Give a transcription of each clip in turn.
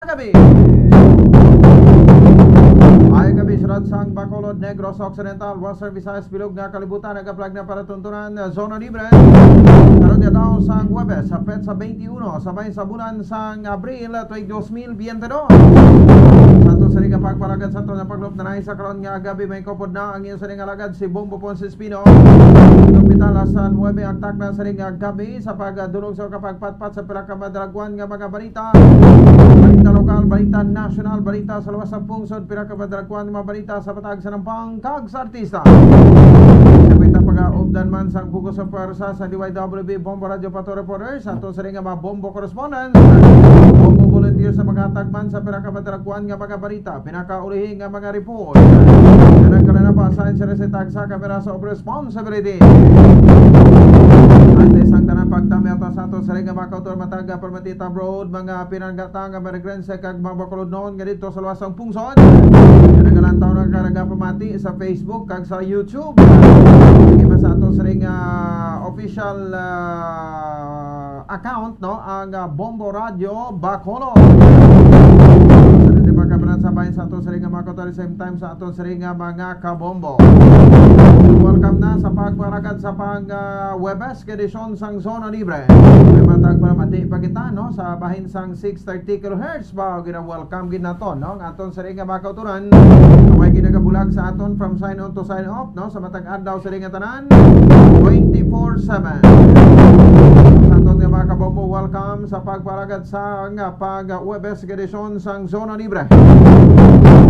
gabi. Ay gabi surat sang Bacolod, Negros Occidental, Western Visayas, Bilog nga kalibutan nagaplag na para tuntunan Zona Libre. Karon niya daw sang Huwebes, hapit sa 21, sabay sa bulan sang Abril, tuig 2022. Santo sa rin pagpalagad sa ito na paglop na nahin sa karon nga gabi may kopod na ang iyong sa rin alagad si Bombo Ponce Espino. Hospital San Huwebe ang takna sa rin gabi sa pagdulog sa kapagpatpat sa pinakamadalagwan nga mga balita. Balita lokal, balita nasyonal, balita sa luwas sa pungsod, pinakamadalagwan nga mga balita sa patag sa nampang kag sa artista. Kapita pag-aobdan man sang bugos sa parsa sa DYWB Bombo Radio Pato Reporters, Santo sa rin nga mga Bombo Correspondents, Bombo Volunteer sa maghatagman sa pinakamadalagwan nga mga balita, pinakaulihin nga mga report. Nagkaroon na pa sa resitag sa kamera of responsibility. At isang tanang pagtami ato sa ato sa rin nga mga kautor mataga Permatita Road, mga pinanggatang nga marigrense kag mga bakulod noon nga dito sa luwasang pungsod. Nagalantaw na karaga pamati sa Facebook kag sa YouTube. Sige sa ato sa rin official account, no, ang Bombo Radio Bacolod. Sa bayan sa ato sa ring mga kautor, same time sa ato sa ring mga kabombo. Welcome na sa pagparagad sa pang-Huwebes edisyon sang Zona Libre. May matag para mati pa kita, no, sa bahin sang 630 kHz ba gina-welcome ginaton, no, aton sa ring mga kauturan. May ginagabulag sa aton from sign on to sign off, no, sa matag adlaw sa ring tanan 24/7. Sa aton nga mga kabombo, welcome sa pagparagad sa pag-Huwebes edisyon sang Zona Libre.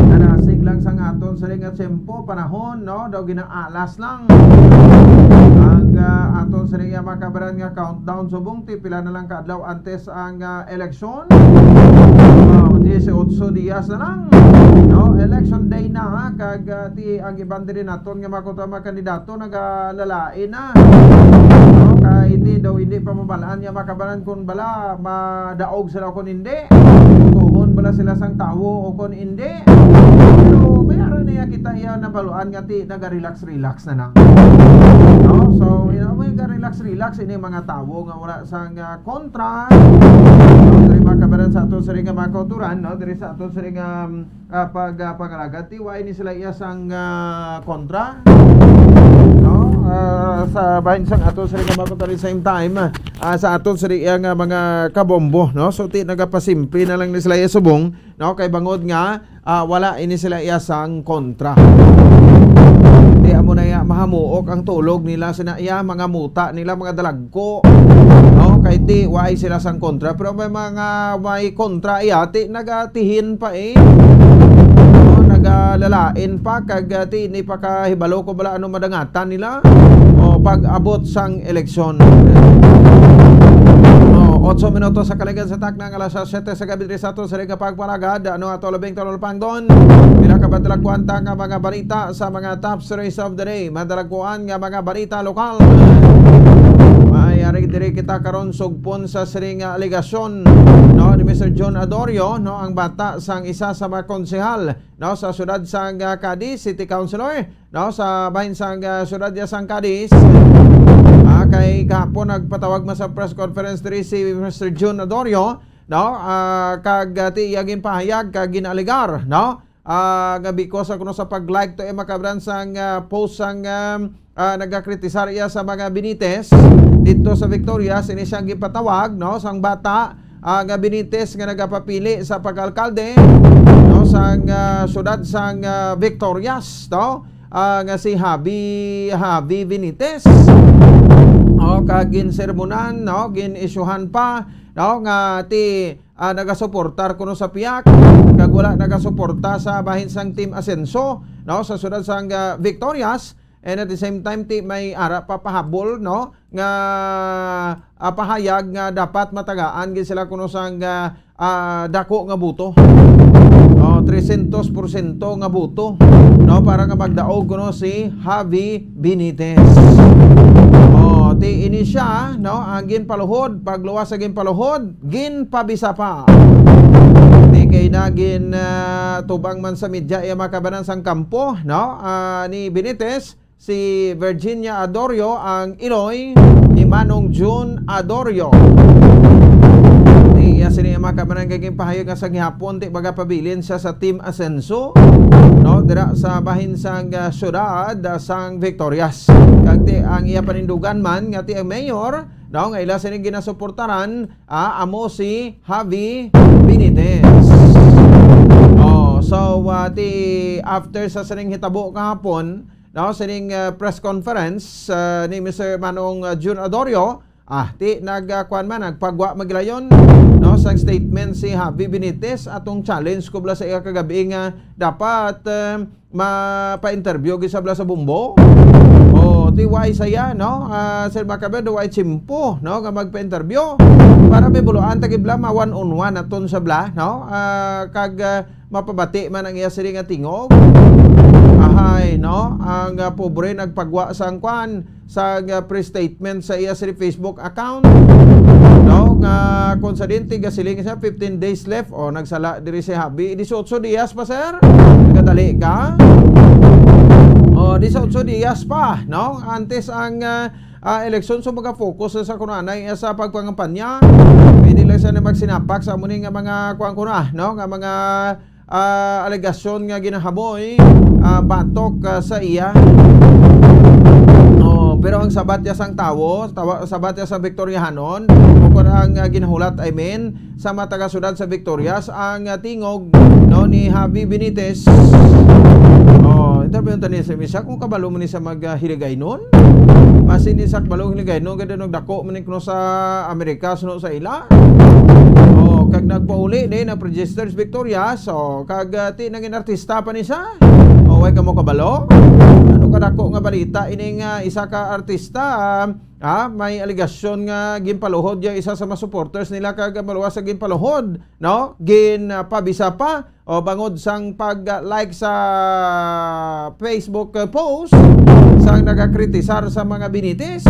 Nanasig lang sang aton sa ring at tempo panahon, no, daw ginaalas lang ang aton sa ring makabaran nga countdown subong ti pila na lang kadlaw antes ang eleksyon. 18 dias na lang, no, election day na kag ti ang ibandiri naton nga makutama kandidato nagalalain na, no, kay ti daw hindi pa mabalaan nga makabaran kun bala madaog sila kun hindi, tuhon bala sila sang tawo o kun hindi. Pero mayroon na kita iya nabaluan nga ti naga-relax na lang, no? So may relax ini mga tawo nga wala sang kontra, no? Diri makabaran sa aton sa ring mga kauturan, no, diri sa aton sa ring pagalagat ti wa ini sila iya sang kontra, no, sa bahin sang aton sa ring mga kauturan same time sa aton sa ring mga kabombo, no. So ti nagapasimple na lang ni sila iya subong, no, kay bangod nga wala ini sila iya sang kontra. Di amo na iya mahamuok ang tulog nila sa iya mga muta nila mga dalagko, no, kay ti waay sila sang kontra. Pero may mga may kontra iya ti nagatihin pa no, nagalalain pa kag ti ni pa kahibalo ko bala ano madangatan nila o pag abot sang eleksyon. 8 minutos sa kaligan sa taknang alas 7 sa gabi sa ato sa ring pagpalagad, ano ato labing talolpang doon pinakabadalagkuan ta nga mga balita sa mga top stories of the day, madalagkuan nga mga balita lokal. May ari kita karon sugpon sa siring aligasyon, no, ni Mr. John Adorio, no, ang bata sang isa sa mga konsehal, no, sa siyudad sang Cadiz, City Councilor, no, sa bahin sang siyudad sang Cadiz. Kay kahapon nagpatawag man sa press conference diri si Mr. John Adorio, no, kag ti yagin pahayag kag ginaligar, no, gabi ko sa kuno sa pag-like to makabran sang post sang nagakritisar iya sa mga Benitez dito sa Victorias. Ini siyang gipatawag, no, sang bata nga Benitez nga nagapapili sa pag-alkalde, no, sang syudad sang Victorias, no, nga si Javi Benitez. O kagin sermonan, no, gin isyuhan pa, no, nga ti nagasuportar kuno sa piyak kag wala nagasuporta sa bahin sang Team Asenso, no, sa syudad sang Victorias. And at the same time ti may ara papahabol, no, nga pahayag nga dapat matagaan gid sila kuno sang dako nga buto. 300% nga buto, no, para nga magdaog kuno si Javi Benitez. Ti ini siya, no, ang ginpaluhod, pagluwas sa ginpaluhod, ginpabisa pa. Ti kay nagin tubang man sa media iya makabanan sang kampo, no, ni Benitez, si Virginia Adorio ang Iloy ni Manong June Adorio. Ti iya sini niya makabanan kaging pahayag nga sa gihapon ti baga pabilin siya sa Team Asenso, no, dira sa bahin sang syudad sang Victorias. Kag ti ang iya panindugan man nga ti ang mayor, no, nga ila sining ginasuportaran amo si Javi Benitez. So ti after sa sining hitabo kahapon, no, sining press conference ni Mr. Manong June Adorio, ti nagkuan man nagpagwa maglayon, no, sa statement si Javi Benitez atong challenge ko bla sa iya kagabi nga dapat mapa-interview gisabla sa Bumbo. Ti way saya, no, Sir Macabe do way chimpo, no, nga magpa-interview para may buluan tagibla ma one on one aton sa bla, no, kag mapabati man ang iya siri nga tingog. Ahay, no, ang pobre nagpagwa sang kwan sa pre-statement sa iya siri Facebook account, no, nga kung sa din tiga siling sa 15 days left nagsala diri si Javi 18 dias pa sir, nagdali ka 18 dias pa, no, antes ang eleksyon. So mag-focus sa kunanay sa pagpangampanya. Pwede lang siya na magsinapak sa muning nga mga kuang-kuna, no, nga mga alegasyon nga ginahaboy batok sa iya. Pero ang sabat niya sang sabat niya sa Victoriahanon, kung ang ginahulat sa mga taga-syudad sa Victorias, ang tingog, no, ni Javi Benitez. Interview tani sa misa kung kabalo mo ni sa maghiligay nun. Masin ni sak balong hiligay nun kada nagdako man kuno sa Amerika suno sa ila. Kag nagpauli din na registered Victorias, kag ti naging artista pa ni siya. Way ka mo kabalo? Ano kadako nga balita ining isa ka artista may aligasyon nga ginpaluhod yung isa sa mga supporters nila kag maluwas sa ginpaluhod, no? Pabisa pa bangod sang pag-like sa Facebook post sang nagakritisar sa mga Benitez.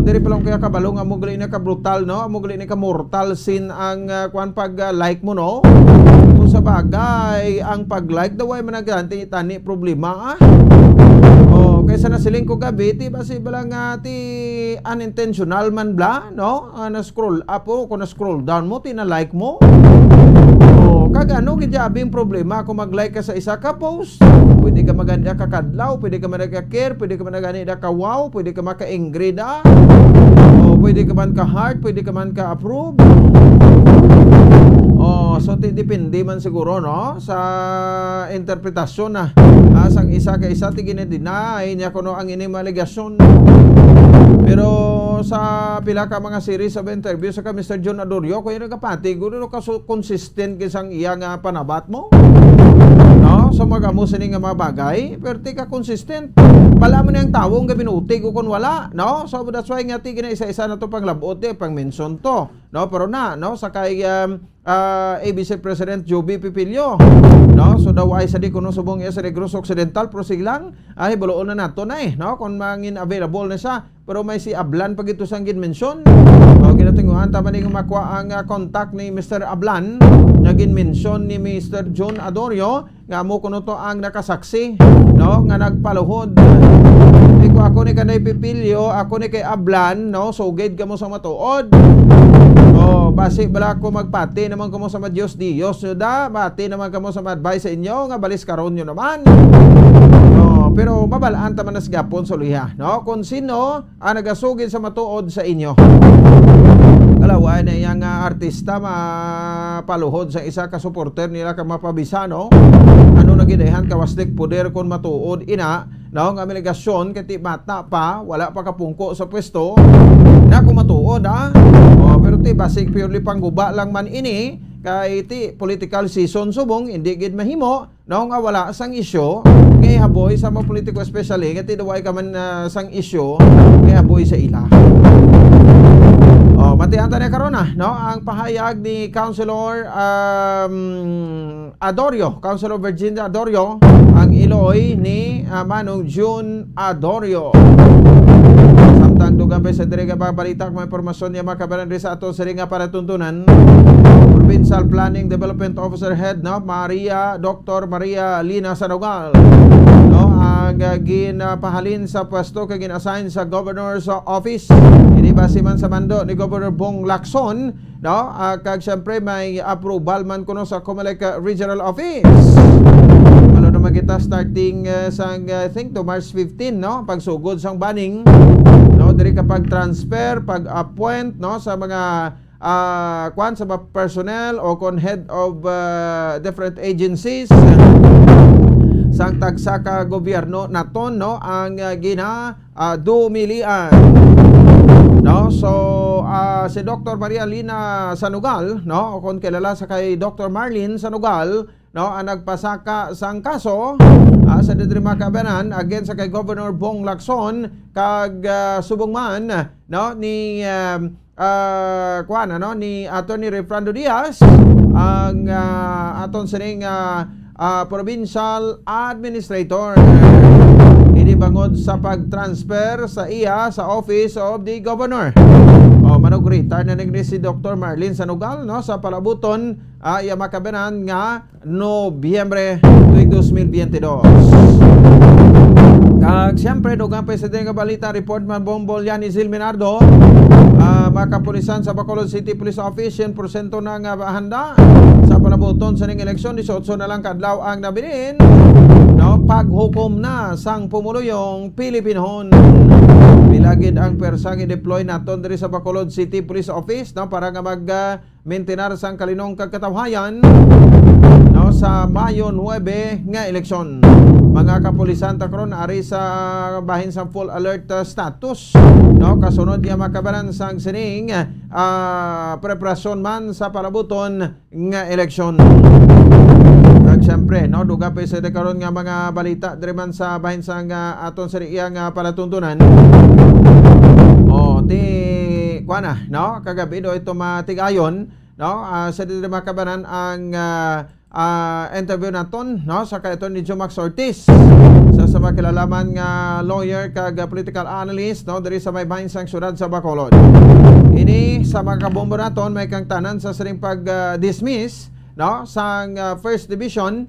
Diri pa lang kaya kabalo nga mo gali na ka brutal, no? Mo gali na ka mortal sin ang kuan pag-like mo, no? Kung sa bagay ang pag-like daw ay managanti tani problema kaysa na siling ko gabi ti basi balang ti unintentional man bla, no, na scroll up kung na scroll down mo ti na like mo kag ano gidjabing problema kung mag-like ka sa isa ka post. Pwede ka maganda ka kadlaw, pwede ka magaka-care, pwede ka magani da ka wow, pwede ka maka-angry da, pwede ka man ka heart, pwede ka man ka approve. So depende man siguro, no, sa interpretasyon na sang isa ka isa ti ginedeny niya kuno ang ining maligasyon. Pero sa pila ka mga series of interview sa Mr. John Adorio, kung yung nagkapati, gano'n ka consistent kisang iya nga panabat mo, no? So magamo sining nga mga bagay, pero ti ka consistent. Pala mo na yung tawong gabinuti ko kung wala, no? So that's why nga ti isa-isa na to panglabot pang mention to, no? Pero no, sa kay ABC President Joby Pipilio, no? So daw ay sa di kuno subong iya sa Negros Occidental pero siglang ay buloon na nato na no? Kung mangin available na siya, pero may si Ablan pag ito sang gin-mention. Ginatinguhan tama ning makuha ang contact ni Mr. Ablan nga gin-mention ni Mr. John Adorio nga mo kuno to ang nakasaksi, no, nga nagpaluhod. Iko ako ni kanay Pipilio, ako ni kay Ablan, no, so gate ka mo sa matuod. Basi bala ko magpati naman kamo sa Diyos da, bati naman kamo sa advice sa inyo nga balis karon nyo naman. Pero mabalaan taman nas gapon sa liha, no, kung sino nagasugid sa matuod sa inyo. Kalawa na yang artista mapaluhod sa isa ka supporter nila ka mapabisano, ano nagidahan kawastik poder kon matuod ina, no, nga miligasyon kati bata pa wala pa kapungko sa pwesto na kung matuod pero ti basic purely pangguba lang man ini kay ti political season subong hindi gid mahimo, no, nga wala sang isyu kay haboy sa mga politiko especially kati daway ka man sang isyu kay haboy sa ila. Matihan tayo karon no, ang pahayag ni Councilor Adorio, Councilor Virginia Adorio, ang Iloy ni Manong June Adorio. Samtang dugang pa sa direga balita kung may impormasyon niya makabaran rin sa ato sa ringa para tuntunan. Provincial Planning Development Officer Head, no, Dr. Maria Lina Sanugal, no, ang ginapahalin sa pwesto kay gina-assign sa Governor's Office. Ini base man sa mando ni Governor Bong Lacson, no, kag syempre may approval man kuno sa Comelec Regional Office. Ano naman kita starting sang I think to March 15, no, pagsugod sang baning, no, diri kapag transfer, pag-appoint, no, sa mga sa mga personnel o kon head of different agencies sang tagsa ka gobyerno naton, no, ang dumilian, no. So si Dr. Maria Lina Sanugal, no, kon kilala sa kay Dr. Marlene Sanugal, no, ang nagpasaka sang kaso sa diri makabanan against sa kay Governor Bong Lacson kag subong man, no, ni ni Attorney Refrando Diaz ang aton sining provincial administrator ini bangod sa pagtransfer sa iya sa office of the governor. Manog retire na nagni si Dr. Marlene Sanugal, no, sa palabuton iya makabanan nga Nobyembre 2022. Kag siyempre dugang presidente nga balita report man Bombol yan ni Zilminardo, makapulisan sa Bacolod City Police Office 100% na nga handa sa palabuton sa ning eleksyon. 18 na lang kadlaw ang nabilin, no, paghukom na sang pumuluyong Pilipinhon. Bilagid ang persang i-deploy naton diri sa Bacolod City Police Office, no, para nga mag-maintinar sang kalinong kagkatawhayan, no, sa Mayo 9 nga eleksyon. Mga kapulisan takron ari sa bahin sa full alert status, no, kasunod niya makabaran sang sining preparasyon man sa palabuton nga eleksyon. Kag syempre, no, duga pa sa karon nga mga balita diri man sa bahin sang aton sa iyang palatuntunan. No, kagabi do ito matigayon, no, sa diri makabaran ang interview naton, no, sa kay Attorney Jomax Ortiz sa makilalaman nga lawyer kag political analyst, no, diri sa may bahin sang syudad sa Bacolod. Ini sa mga kabombo naton may kang tanan sa siring pag-dismiss, no, sang first division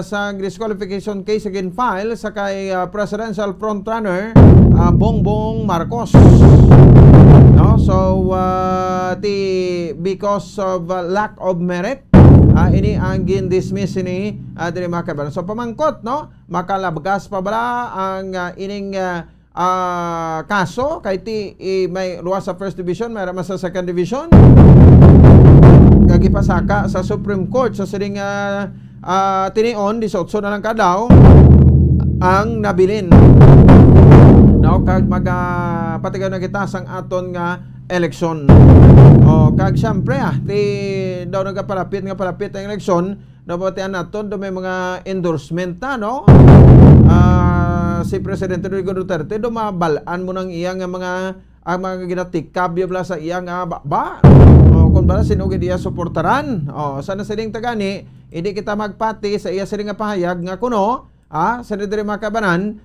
sang disqualification case again file sa kay presidential frontrunner Bongbong Marcos, no. So because of lack of merit, ini ang gin-dismiss ini diri makabaran. So pamangkot, no, makalabgas pa bala ang ining kaso kay may luwas sa first division, may ramas sa second division, gagipasaka sa Supreme Court sa sining tinion 18 na lang kadlaw ang nabilin, no, kag magapatigaw na kita sang aton nga eleksyon. Kag syempre daw nagapalapit ang eleksyon, nabatian naton do may mga endorsement na, no. Si Presidente Rodrigo Duterte do mabalaan mo nang iyang mga ginatikab bla sa iyang kung bala sinugi diya suportaran. Sana siling tagani hindi kita magpati sa iya siling nga pahayag nga kuno sa diri makabanan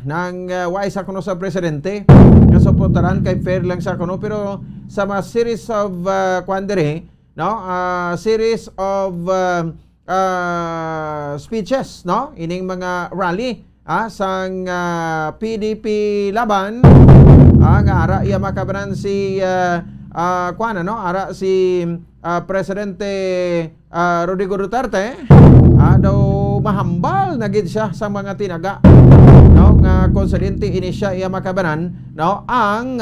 nang wais kuno sa presidente nga suportaran kay fair lang sa kuno, pero sa mga series of no, series of speeches, no, ining mga rally sang PDP laban nga ara iya makabanan si ara si Presidente Rodrigo Duterte, daw mahambal na gid siya sa mga tinaga, no, nga konsidente ini siya iya makabanan, no, ang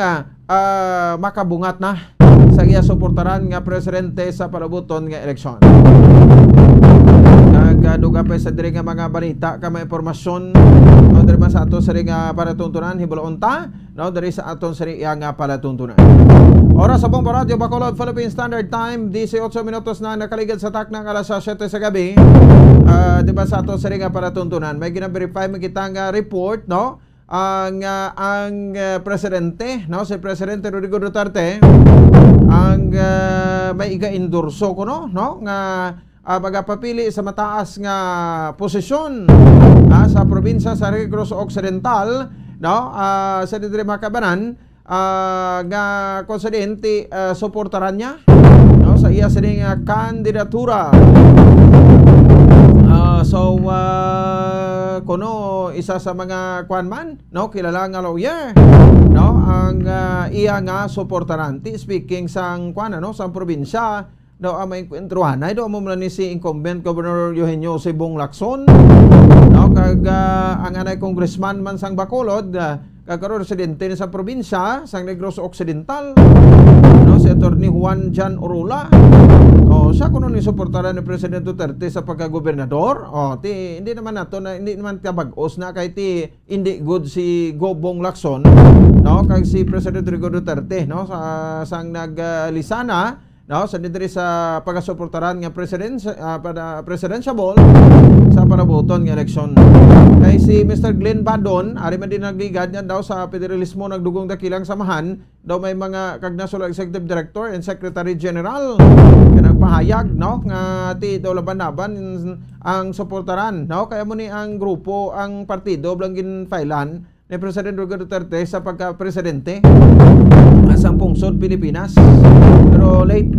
makabungat na sa iya suportaran nga presidente sa palabuton nga eleksyon. Duga pa sa diri nga mga balita ka mga impormasyon, no, diri man sa aton sa nga palatuntunan hibuloon ta, no, diri sa aton sa nga palatuntunan. Oras sa Bombo Radio Bacolod Philippine Standard Time 18 minutos na nakaligid sa taknang alas 7 sa gabi. Di ba sa aton sa nga palatuntunan may gina-verify man kita nga report, no, ang presidente, no, si Presidente Rodrigo Duterte ang may iga-endorso ko, no, nga magapapili sa mataas nga posisyon sa probinsya sa Negros Occidental, no, sa diri makabanan nga konsidente suportaran niya, no, sa iya sining kandidatura. kuno isa sa mga kwanman, no, kilala nga lawyer, no, ang iya nga suportarante speaking sang kwan, no, sang probinsya, no, ang may kwentruhan ay do mo ni si incumbent Governor Eugenio Sibong Lacson, no, kag ang anay congressman man sang Bacolod, kagkaroon residente ni sa probinsya sang Negros Occidental, no, si Attorney Juan Jan Orula. Siya kuno ni suportaran ni President Duterte sa pagkagobernador. Hindi naman tabag-os na kay ti hindi good si Gobong Lacson, no, kay si President Rodrigo Duterte, no, sa sang naglisana, no, sa diri sa pagasuportaran nga presidential sa parabuton nga eleksyon. Kay si Mr. Glenn Badon, ari man din nagligad niya daw sa federalismo nagdugong dakilang samahan, daw may mga kagnasol executive director and secretary general nga nagpahayag, no, nga ti daw laban-laban ang suportaran, no, kaya mo ni ang grupo, ang partido blanggin failan ni President Rodrigo Duterte sa pagka-presidente asang pungsod Pilipinas. Pero late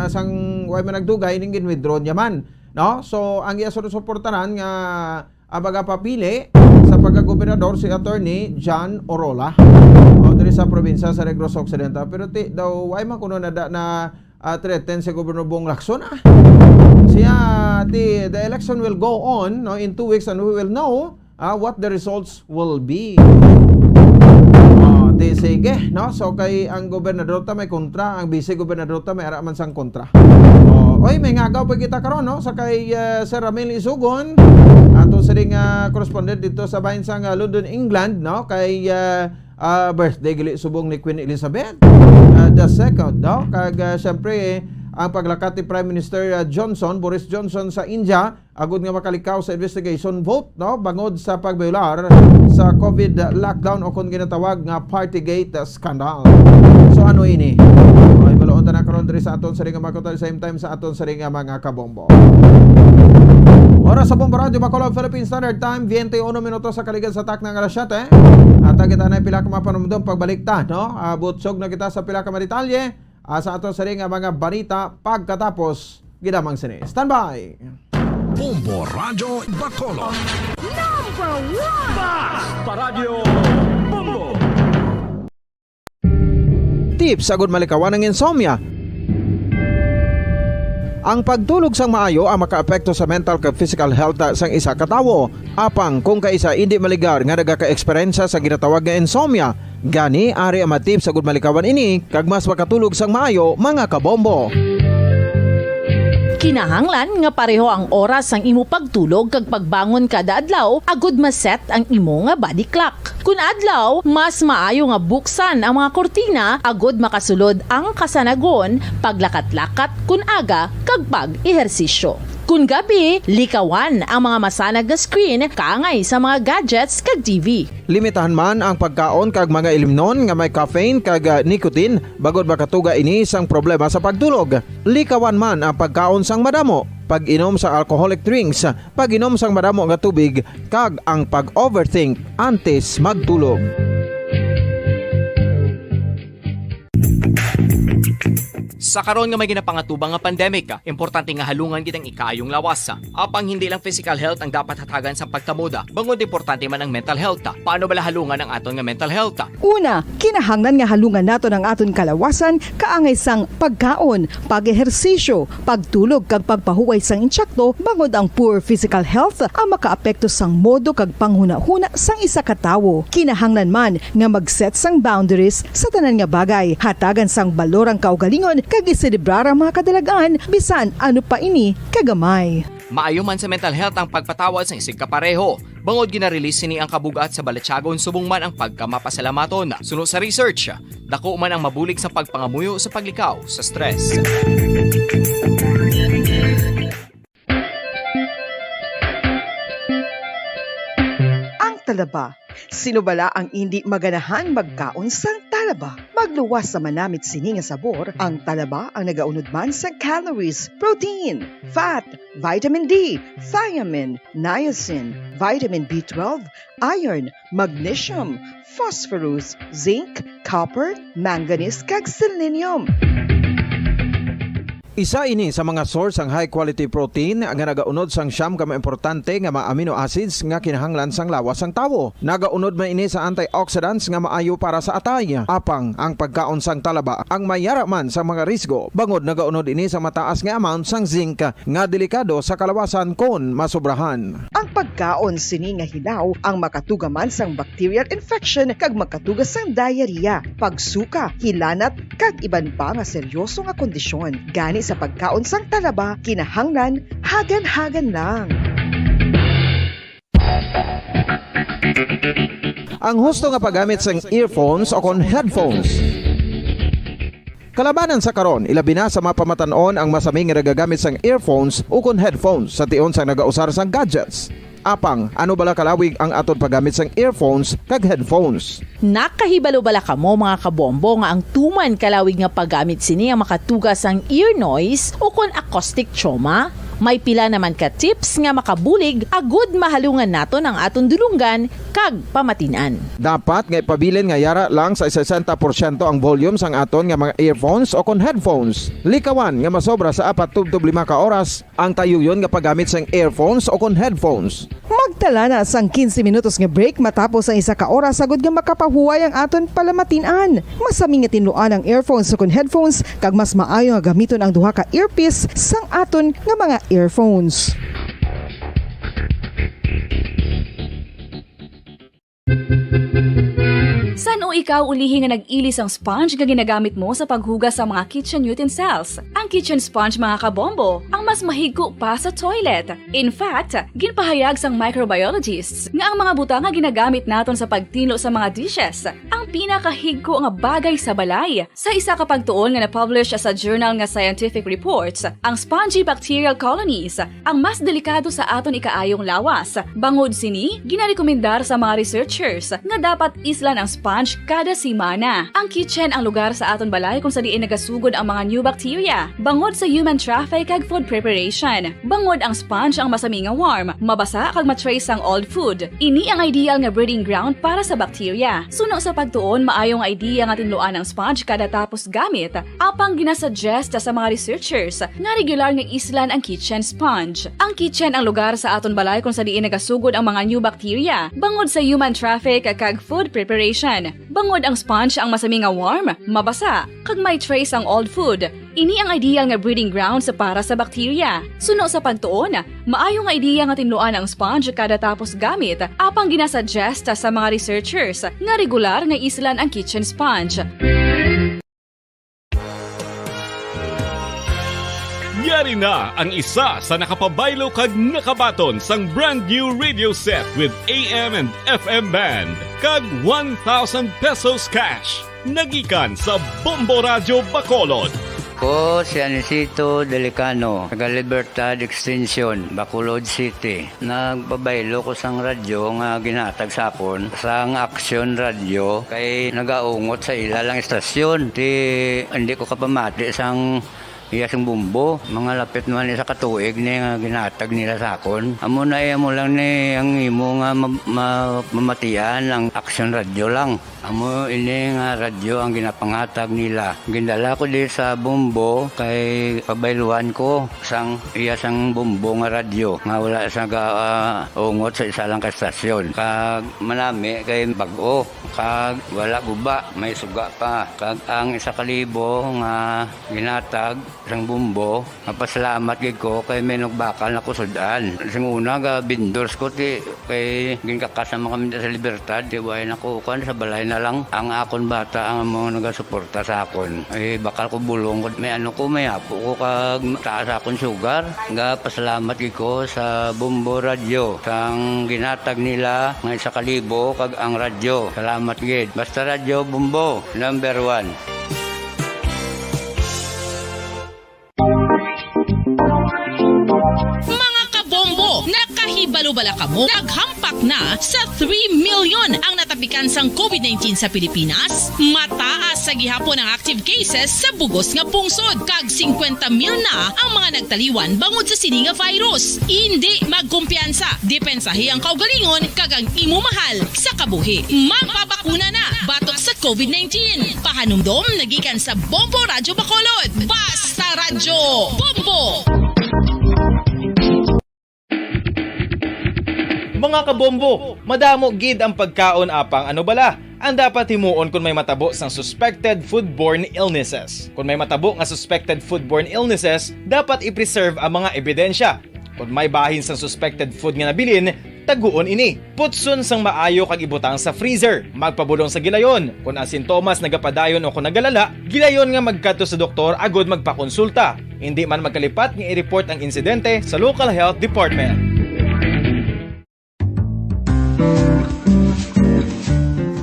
asang way man nagdugay ning withdraw niya man, no. So ang iya suportaran nga abaga papili sa pagkagobernador si Attorney Jan Orula, diri sa probinsya sa Negros Occidental. Pero ti daw way man kuno na threaten si Governor Bong Lacson. Siya the election will go on, no, in 2 weeks and we will know what the results will be. Sige, no, so kay ang gobernador ta may kontra, ang vice gobernador ta may ara man sang kontra. Oy, may ngagaw pa kita karon, no, sa kay Sir Ramil Isugon, ato sa ring correspondent dito sa bahin sang London, England, no, kay birthday gili subong ni Queen Elizabeth the second, no, kag syempre ang paglakat ni Prime Minister Boris Johnson sa India agud nga makalikaw sa investigation vote, no, bangod sa pagbayular sa COVID lockdown o kung ginatawag nga Partygate scandal. So ano ini? Ay baloon ta na karon diri sa aton sa ring mga same time sa aton sa ring mga kabombo. Oras sa Bombo Radio Bacolod Philippine Standard Time 21 minutos sa kaligan sa takna nga alas 7. At kita na pila ka mapanumdum pagbalik ta, no? Butsog na kita sa pila ka detalye sa aton sa ring mga balita pagkatapos gidamang sini. Standby. Bombo Radio Bacolod. Number 1 Basta Radio Bombo. Tips sagud malikawan ng insomnia. Ang pagtulog sang maayo ang makaapekto sa mental kag physical health sang isa ka tawo. Apang kung kaisa hindi maligar nga nagaka-eksperyensya sa ginatawag nga insomnia, gani ari ang matip sagud malikawan ini kag mas makatulog sang maayo mga kabombo. Kinahanglan nga pareho ang oras ang imo pagtulog kag pagbangon kada adlaw agud maset ang imo nga body clock. Kun adlaw, mas maayo nga buksan ang mga kortina agud makasulod ang kasanagon, paglakat-lakat kun aga kag pag-ehersisyo. Kun gabi, likawan ang mga masanag nga screen kaangay sa mga gadgets kag TV. Limitahan man ang pagkaon kag mga ilimnon nga may caffeine kag nicotine bagod makatuga ini sang problema sa pagtulog. Likawan man ang pagkaon sang madamo, pag-inom sa alcoholic drinks, pag-inom sang madamo nga tubig kag ang pag-overthink antes magtulog. Sa karon nga may ginapangatubang nga pandemic, importante nga halungan kitang ikayong lawas. Apang hindi lang physical health ang dapat hatagan sa pagkamuda, bangod importante man ang mental health. Paano bala halungan ang aton nga mental health? Una, kinahanglan nga halungan nato ang aton kalawasan kaangay sang pagkaon, pag-ehersisyo, pagtulog kag pagpahuway sang insyakto, bangod ang poor physical health ang makaapekto sang modo kag panghuna-huna sang isa ka tawo. Kinahanglan man nga mag-set sang boundaries sa tanan nga bagay, hatagan sang balorang kaugalingon kag iselebrar ang mga kadalagaan bisan ano pa ini kagamay. Maayo man sa mental health ang pagpatawad sa isig kapareho. Bangod ginarelease ni ang kabugat sa Balatyagon subong man ang pagkamapasalamaton. Suno sa research, dako man ang mabulig sa pagpangamuyo sa paglikaw sa stress. Ang talaba. Sino bala ang hindi maganahan magkaon sang talaba? Magluwas sa manamit sini nga sabor, ang talaba ang nagaunod man sa calories, protein, fat, vitamin D, thiamine, niacin, vitamin B12, iron, magnesium, phosphorus, zinc, copper, manganese kag selenium. Isa ini sa mga source ang high quality protein nga nagaunod sang siyam ka importante nga mga amino acids nga kinahanglan sang lawas sang tawo. Nagaunod man ini sa antioxidants nga maayo para sa atay. Apang ang pagkaon sang talaba ang mayara man sa mga risgo. Bangod nagaunod ini sa mataas nga amount sang zinc nga delikado sa kalawasan kon masobrahan. Ang pagkaon sini nga hilaw ang makatugaman sang bacterial infection kag makatugas sang diarrhea, pagsuka, hilanat kag iban pa nga seryoso nga kondisyon. Gani sa pagkaon sang talaba, kinahanglan hagan-hagan lang. Ang husto nga paggamit sang earphones o kon headphones. Kalabanan sa karon, ilabi na sa mapamatanon ang masaming nga nagagamit sang earphones o kon headphones sa tion sang nagausar sang gadgets. Apang, ano bala kalawig ang aton paggamit sang earphones kag headphones? Nakahibalo bala kamo mga kabombo nga ang tuman kalawig nga paggamit sini ang makatugas ang ear noise o kon acoustic trauma? May pila naman ka tips nga makabulig agud mahalungan naton ang aton dulunggan kag pamatinan. Dapat nga ipabilin nga yara lang sa 60% ang volume sang aton nga mga earphones o kon headphones. Likawan nga masobra sa 4 to 5 ka oras ang tayuyon nga paggamit sang earphones o kon headphones. Magtala na sang 15 minutos nga break matapos ang 1 ka oras sagod nga makapahuway ang aton palamatinan. Masami nga tinluan ang earphones o kon headphones kag mas maayo nga gamiton ang duha ka earpiece sang aton nga mga earphones. San o ikaw ulihi nga nag-ilis ang sponge nga ginagamit mo sa paghugas sa mga kitchen utensils? Ang kitchen sponge mga kabombo, ang mas mahigko pa sa toilet. In fact, ginpahayag sang microbiologists nga ang mga butang nga ginagamit naton sa pagtinlo sa mga dishes ang pinakahigko nga bagay sa balay. Sa isa ka pagtuon nga na-publish sa journal nga Scientific Reports, ang spongy bacterial colonies ang mas delikado sa aton ikaayong lawas. Bangod sini, ginarekomendar sa mga researchers nga dapat islan ang sponge kada simana. Ang kitchen ang lugar sa aton balay kung sa diin nagasugod ang mga new bacteria. Bangod sa human traffic kag food preparation. Bangod ang sponge ang masami nga warm, mabasa kag matrace ang old food. Ini ang ideal nga breeding ground para sa bacteria. Suno sa pagtuon, maayong idea nga tinluan ang sponge kada tapos gamit. Apang ginasuggest sa mga researchers nga regular nga islan ang kitchen sponge. Ang kitchen ang lugar sa aton balay kung sa diin nagasugod ang mga new bacteria. Bangod sa human traffic kag food preparation. Bangod ang sponge ang masami nga warm, mabasa, kag may trace ang old food. Ini ang ideal nga breeding ground sa para sa bacteria. Suno sa pagtuon, maayo nga idea nga tinluan ang sponge kada tapos gamit, apang ginasuggest sa mga researchers nga regular nga islan ang kitchen sponge. Yari na ang isa sa nakapabaylo kag nakabaton sang brand new radio set with AM and FM band kag 1,000 pesos cash. Nagikan sa Bombo Radio Bacolod. Ko si Anisito Delicano, taga Libertad Extension, Bacolod City. Nagbabaylo ko sang radyo nga ginatag sa akon sang Action Radio kay nagaungot sa ilalang estasyon. Hindi ko kapamati sang iyasang bumbo, mga lapit naman sa katuig ni nga ginatag nila sa akon. Amo na mo lang ni ang imo nga mamatian ang Action Radio lang. Amo ini nga radyo ang ginapangatag nila. Gindala ko di sa bumbo kay pabayluan ko sang iyasang bumbo nga radyo nga wala sa ungot sa isa lang ka estasyon. Kag manami kay bag-o, kag wala guba, may suga pa. Kag ang 1,000 nga ginatag sang bumbo, mapasalamat gid ko kay may nagbakal na kusudan. Sing una ga vendors ko ti kay ginkakasama kami sa Libertad, di way nako kan sa balay na lang ang akon bata ang mga nagasuporta sa akon. Ay bakal ko bulong may ano ko may apo ko kag taas akon sugar. Nga pasalamat gid ko sa Bumbo Radio sang ginatag nila nga 1,000 kag ang radyo. Salamat gid. Basta Radio Bumbo number 1. Mga kabombo, balubala kamo, naghampak na sa 3 million ang natapikan sang COVID-19 sa Pilipinas. Mataas sa gihapon ang active cases sa bugos nga pungsod, kag 50 mil na ang mga nagtaliwan bangod sa sini nga virus. Hindi magkumpiyansa, depensahi ang kaugalingon kag ang imo mahal sa kabuhi. Magpabakuna na batok sa COVID-19. Pahanumdom nagikan sa Bombo Radyo Bacolod. Basta Radyo Bombo! Mga kabombo, madamo gid ang pagkaon apang ano bala ang dapat himuon kung may matabo sang suspected foodborne illnesses. Kung may matabo nga suspected foodborne illnesses, dapat i-preserve ang mga ebidensya. Kung may bahin sang suspected food nga nabilin, taguon ini. Putson sang maayo kag ibutang sa freezer. Magpabulong sa gilayon. Kung ang sintomas nagapadayon o kung nagalala, gilayon nga magkadto sa doktor agod magpakonsulta. Hindi man magkalipat nga i-report ang insidente sa local health department.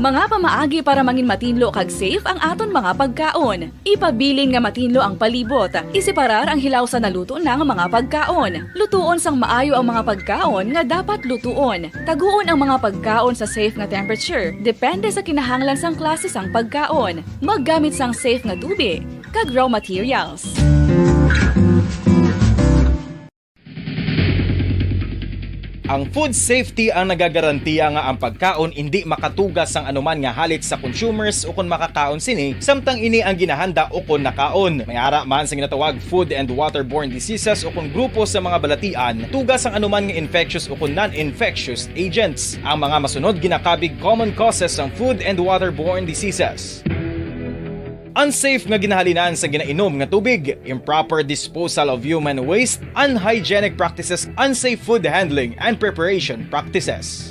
Mga pamaagi para mangin matinlo kag safe ang aton mga pagkaon. Ipabilin nga matinlo ang palibot. Isiparar ang hilaw sa naluto ng mga pagkaon. Lutuon sang maayo ang mga pagkaon nga dapat lutuon. Taguon ang mga pagkaon sa safe nga temperature. Depende sa kinahanglan sang klase sang pagkaon. Maggamit sang safe nga tubig kag raw materials. Ang food safety ang nagagarantiya nga ang pagkaon hindi makatugas sang anuman nga halit sa consumers o kung makakaon sini, samtang ini ang ginahanda o kung nakaon. May ara man sa ginatawag food and waterborne diseases o kung grupo sa mga balatian, tugas ang anuman nga infectious o kung non-infectious agents. Ang mga masunod ginakabig common causes ng food and waterborne diseases. Unsafe nga ginahalinan sa ginainom nga tubig, improper disposal of human waste, unhygienic practices, unsafe food handling and preparation practices.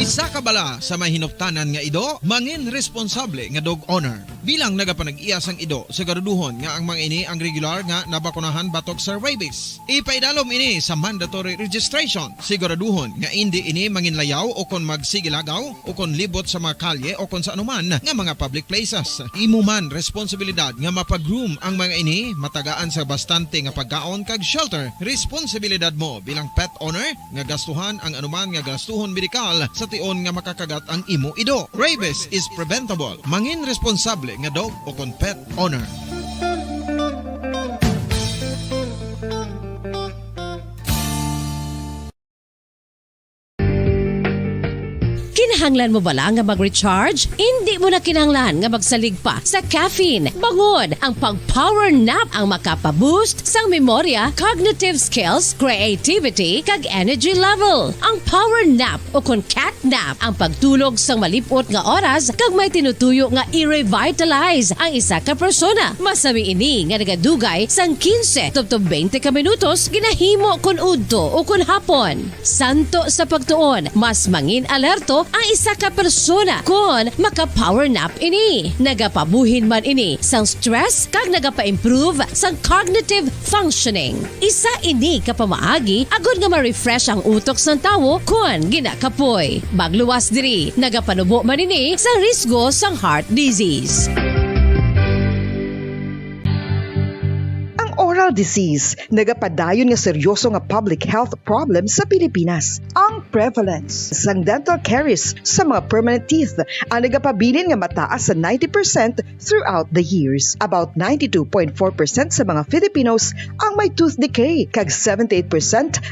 Isa ka bala sa may hinuptanan nga ido, mangin responsable nga dog owner. Bilang nagapanag-iyas ang ido, siguraduhon nga ang mga ini ang regular nga nabakunahan batok sa rabies. Ipaidalom ini sa mandatory registration. Siguraduhon nga hindi ini manginlayaw o kon magsigilagaw o kon libot sa mga kalye o kon sa anuman nga mga public places. Imo man responsibilidad nga mapag-groom ang mga ini, matagaan sa bastante nga pagkaon kag shelter. Responsibilidad mo bilang pet owner nga gastuhan ang anuman nga gastuhon medikal sa tion nga makakagat ang imo ido. Rabies is preventable. Mangin responsable nga dog o kon pet owner. Kinahanglan mo bala nga mag-recharge? Hindi mo na kinahanglan nga magsalig pa sa caffeine. Bangod, ang pag-power nap ang makapaboost sang memorya, cognitive skills, creativity, kag energy level. Ang power nap o kon cat nap ang pagtulog sang malipot nga oras kag may tinutuyo nga i-revitalize ang isa ka persona. Masami ini nga nagadugay sang 15 to 20 ka minutos ginahimo kun udto o kun hapon. Santo sa pagtuon, mas mangin alerto ang isa ka persona kung maka-power nap ini. Nagapabuhin man ini sang stress kag nagapa-improve sang cognitive functioning. Isa ini kapamaagi agud nga ma-refresh ang utok sang tawo kung ginakapoy. Bagluwas diri, nagapanubo man ini sang risgo sang heart disease. Oral disease, nagapadayon nga seryoso nga public health problem sa Pilipinas. Ang prevalence sang dental caries sa mga permanent teeth ang nagapabilin nga mataas sa 90% throughout the years. About 92.4% sa mga Filipinos ang may tooth decay, kag 78%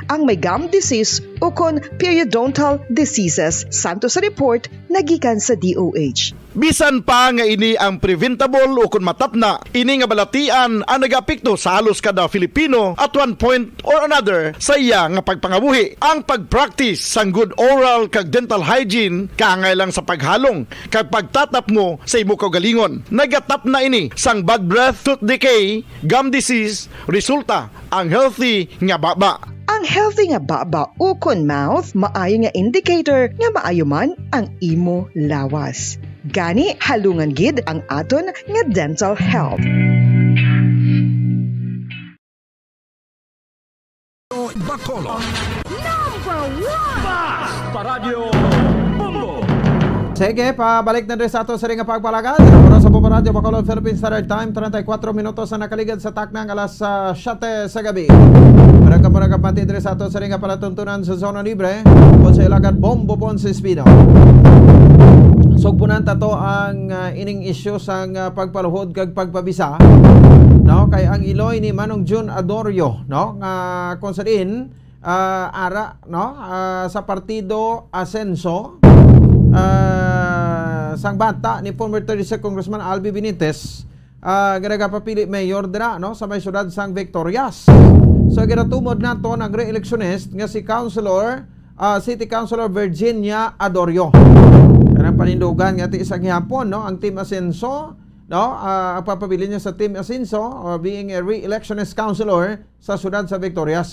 ang may gum disease o kon periodontal diseases. Santo sa report nagikan sa DOH. Bisan pa nga ini ang preventable o kung matapna, ini nga balatian ang nag-apekto sa halos kada Filipino at one point or another sa iya nga pagpangabuhi. Ang pag-practice sang good oral kag dental hygiene kaangay lang sa paghalong kag pagtatap mo sa imo kaugalingon. Nagatap na ini sang bad breath, tooth decay, gum disease, resulta ang healthy nga baba. Ang healthy nga baba o kon mouth, maayo nga indicator nga maayo man ang imo lawas. Gani halungan gid ang aton nga dental health. Bacolod. Number 1! Basta Radio Bombo! Sige, pabalik na rin sa ato sa ring pagpalagad. Para sa Bombo Radio, Bacolod, Philippines Standard Time, 34 minutos na nakaligad sa taknang alas 7 sa gabi. Para ka pati rin sa ato sa ring palatuntunan sa zona libre o sa ilagad Bombo Ponce Espino. Sugpunan tato ang ining issue sang pagpaluhod kag pagpabisa. No, kay ang Iloy ni Manong June Adorio, no, nga kung sa din ara, no, sa partido Asenso, sang bata ni former 36 Congressman Albi Benitez, ginagapapili mayor dira, no, sa may syudad sang Victorias. So ginatumod nato ng re-electionist nga si City Councilor Virginia Adorio. Kanang panindugan nga ti isang hapon, no, ang Team Asenso, no, ang papabili niya sa Team Asenso being a re-electionist councilor sa syudad sa Victorias.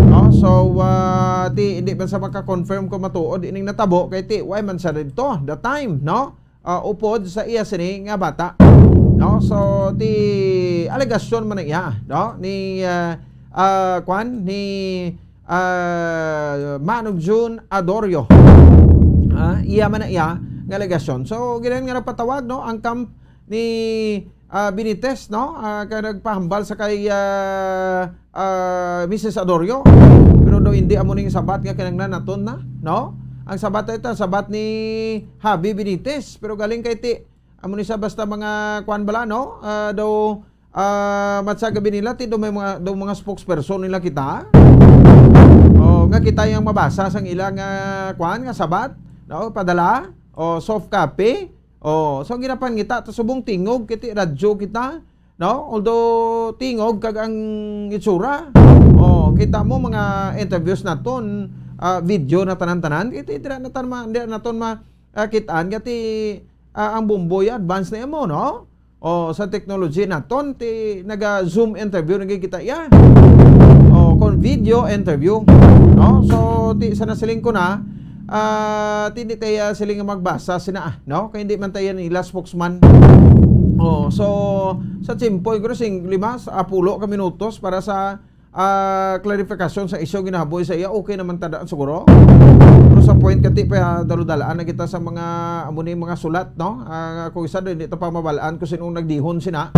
No, so hindi man sa maka-confirm ko matuod ining natabo kay ti why man sa dito the time, no, upod sa iya sini nga bata, no, so ti alegasyon man iya, no, ni Manong June Adorio, iya man iya nga alegasyon. So ginan nga napatawag, no, ang camp ni Benitez, no, kaya nagpahambal sa kay Mrs. Adorio, pero do hindi amo ning sabat nga kinanglan naton na, no, ang sabat ito sabat ni Javi Benitez, pero galing kay ti amo ni sa basta mga kwan bala, no, daw matsagabi nila ti do mga spokesperson nila kita, nga kita yang mabasa sang ilang kwan nga sabat, no, padala o soft copy. So ginapan kita subong tingog kiti radyo kita, no, although tingog kag ang itsura, kita mo mga interviews naton, video na tanan-tanan kiti dira naton kitaan kati ang Bomboy advance na mo, no, sa technology naton ti naga-zoom interview nagkita ya, kon video interview, no, so ti sana siling ko na hindi tayo siling magbasa sina, no, kaya hindi man tayo nila spokesman. So sa Chimpoy ko sing 5 sa 10 ka minutos para sa clarification sa isyu ginahaboy sa iya, okay naman tadaan siguro. Pero sa point kati pa daludalaan na kita sa mga amuni mga sulat, no, kung isa doon dito pa mabalaan ko sinong nagdihon sina,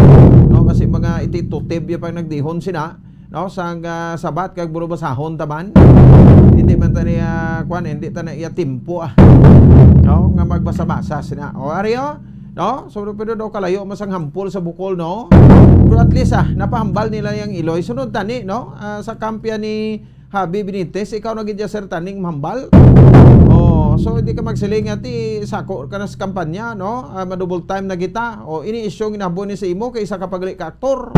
no, kasi mga ititutib ya pa nagdihon sina, no, sang sabat kag buro basahon taman. Hindi man ta niya hindi ta na iya timpo, no, nga magbasa-basa sina. Aryo, no, so pero daw kalayo masang hampol sa bukol, no, pero at least napahambal nila yung Iloy sunod tani, no, sa kampya ni Javi Benitez, ikaw naging sir taning mahambal. So hindi ka magsiling ati sako ka na sa kampanya, no, madouble time na kita ini-issue ginabo ni sa imo kay isa ka pagli ka aktor.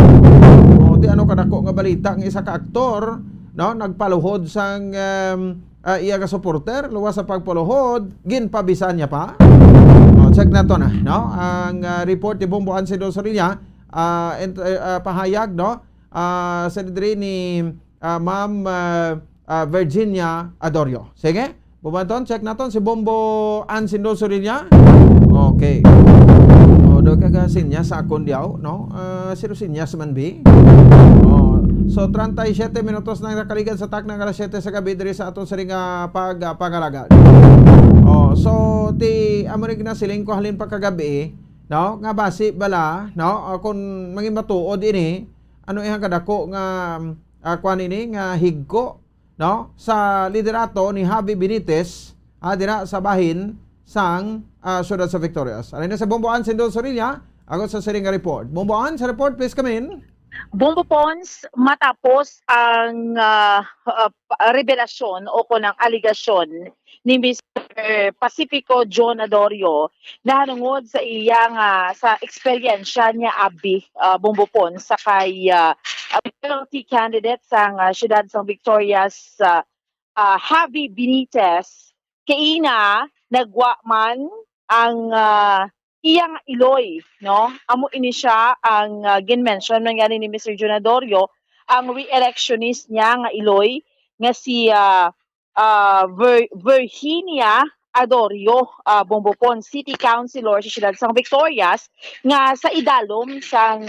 Di ano kadako nga balita ng isa ka aktor, no, nagpaluhod sang iya ka supporter, luwas sa pagpaluhod ginpabisan niya pa. Check na to na, no, ang report ni Bombo Ansido Sorilla, pahayag, no, sa diri ni Ma'am Virginia Adorio. Sige, bumanton, check naton si Bombo Ansido Sorilla. Okay. Do kagasin niya sa akon diaw, no, sirusin niya sa manbi. So 37 minutos na nakaligan sa taknang alas 7 sa gabi diri sa aton sa ring pagpangalagan. So ti amorig na siling ko halin pa kagabi, no, nga basi bala, no, kung mangin matuod ini ano ihang kadako nga kwan ini nga higko, no, sa liderato ni Javi Benitez dira sa bahin sang syudad sa Victorias. Alin na sa Bomboan Sindol Sorilla, ako sa Siringa Report. Bomboan, sa report, please come in. Bombo Pons, matapos ang revelasyon o ng aligasyon ni Mr. Pacifico John Adorio na hanungod sa iyang sa eksperyensya niya Bombo Pons sa kay penalty candidate sang syudad sang Victorias Javi Benitez kaina nagwa man ang iyang Iloy, no? Amo ini siya ang gin-mention man gani ni Mr. John Adorio, ang re-electionist niya nga Iloy nga si Virginia Adorio, Bombopon City Councilor sa siyudad sang Victorias, nga sa idalom sang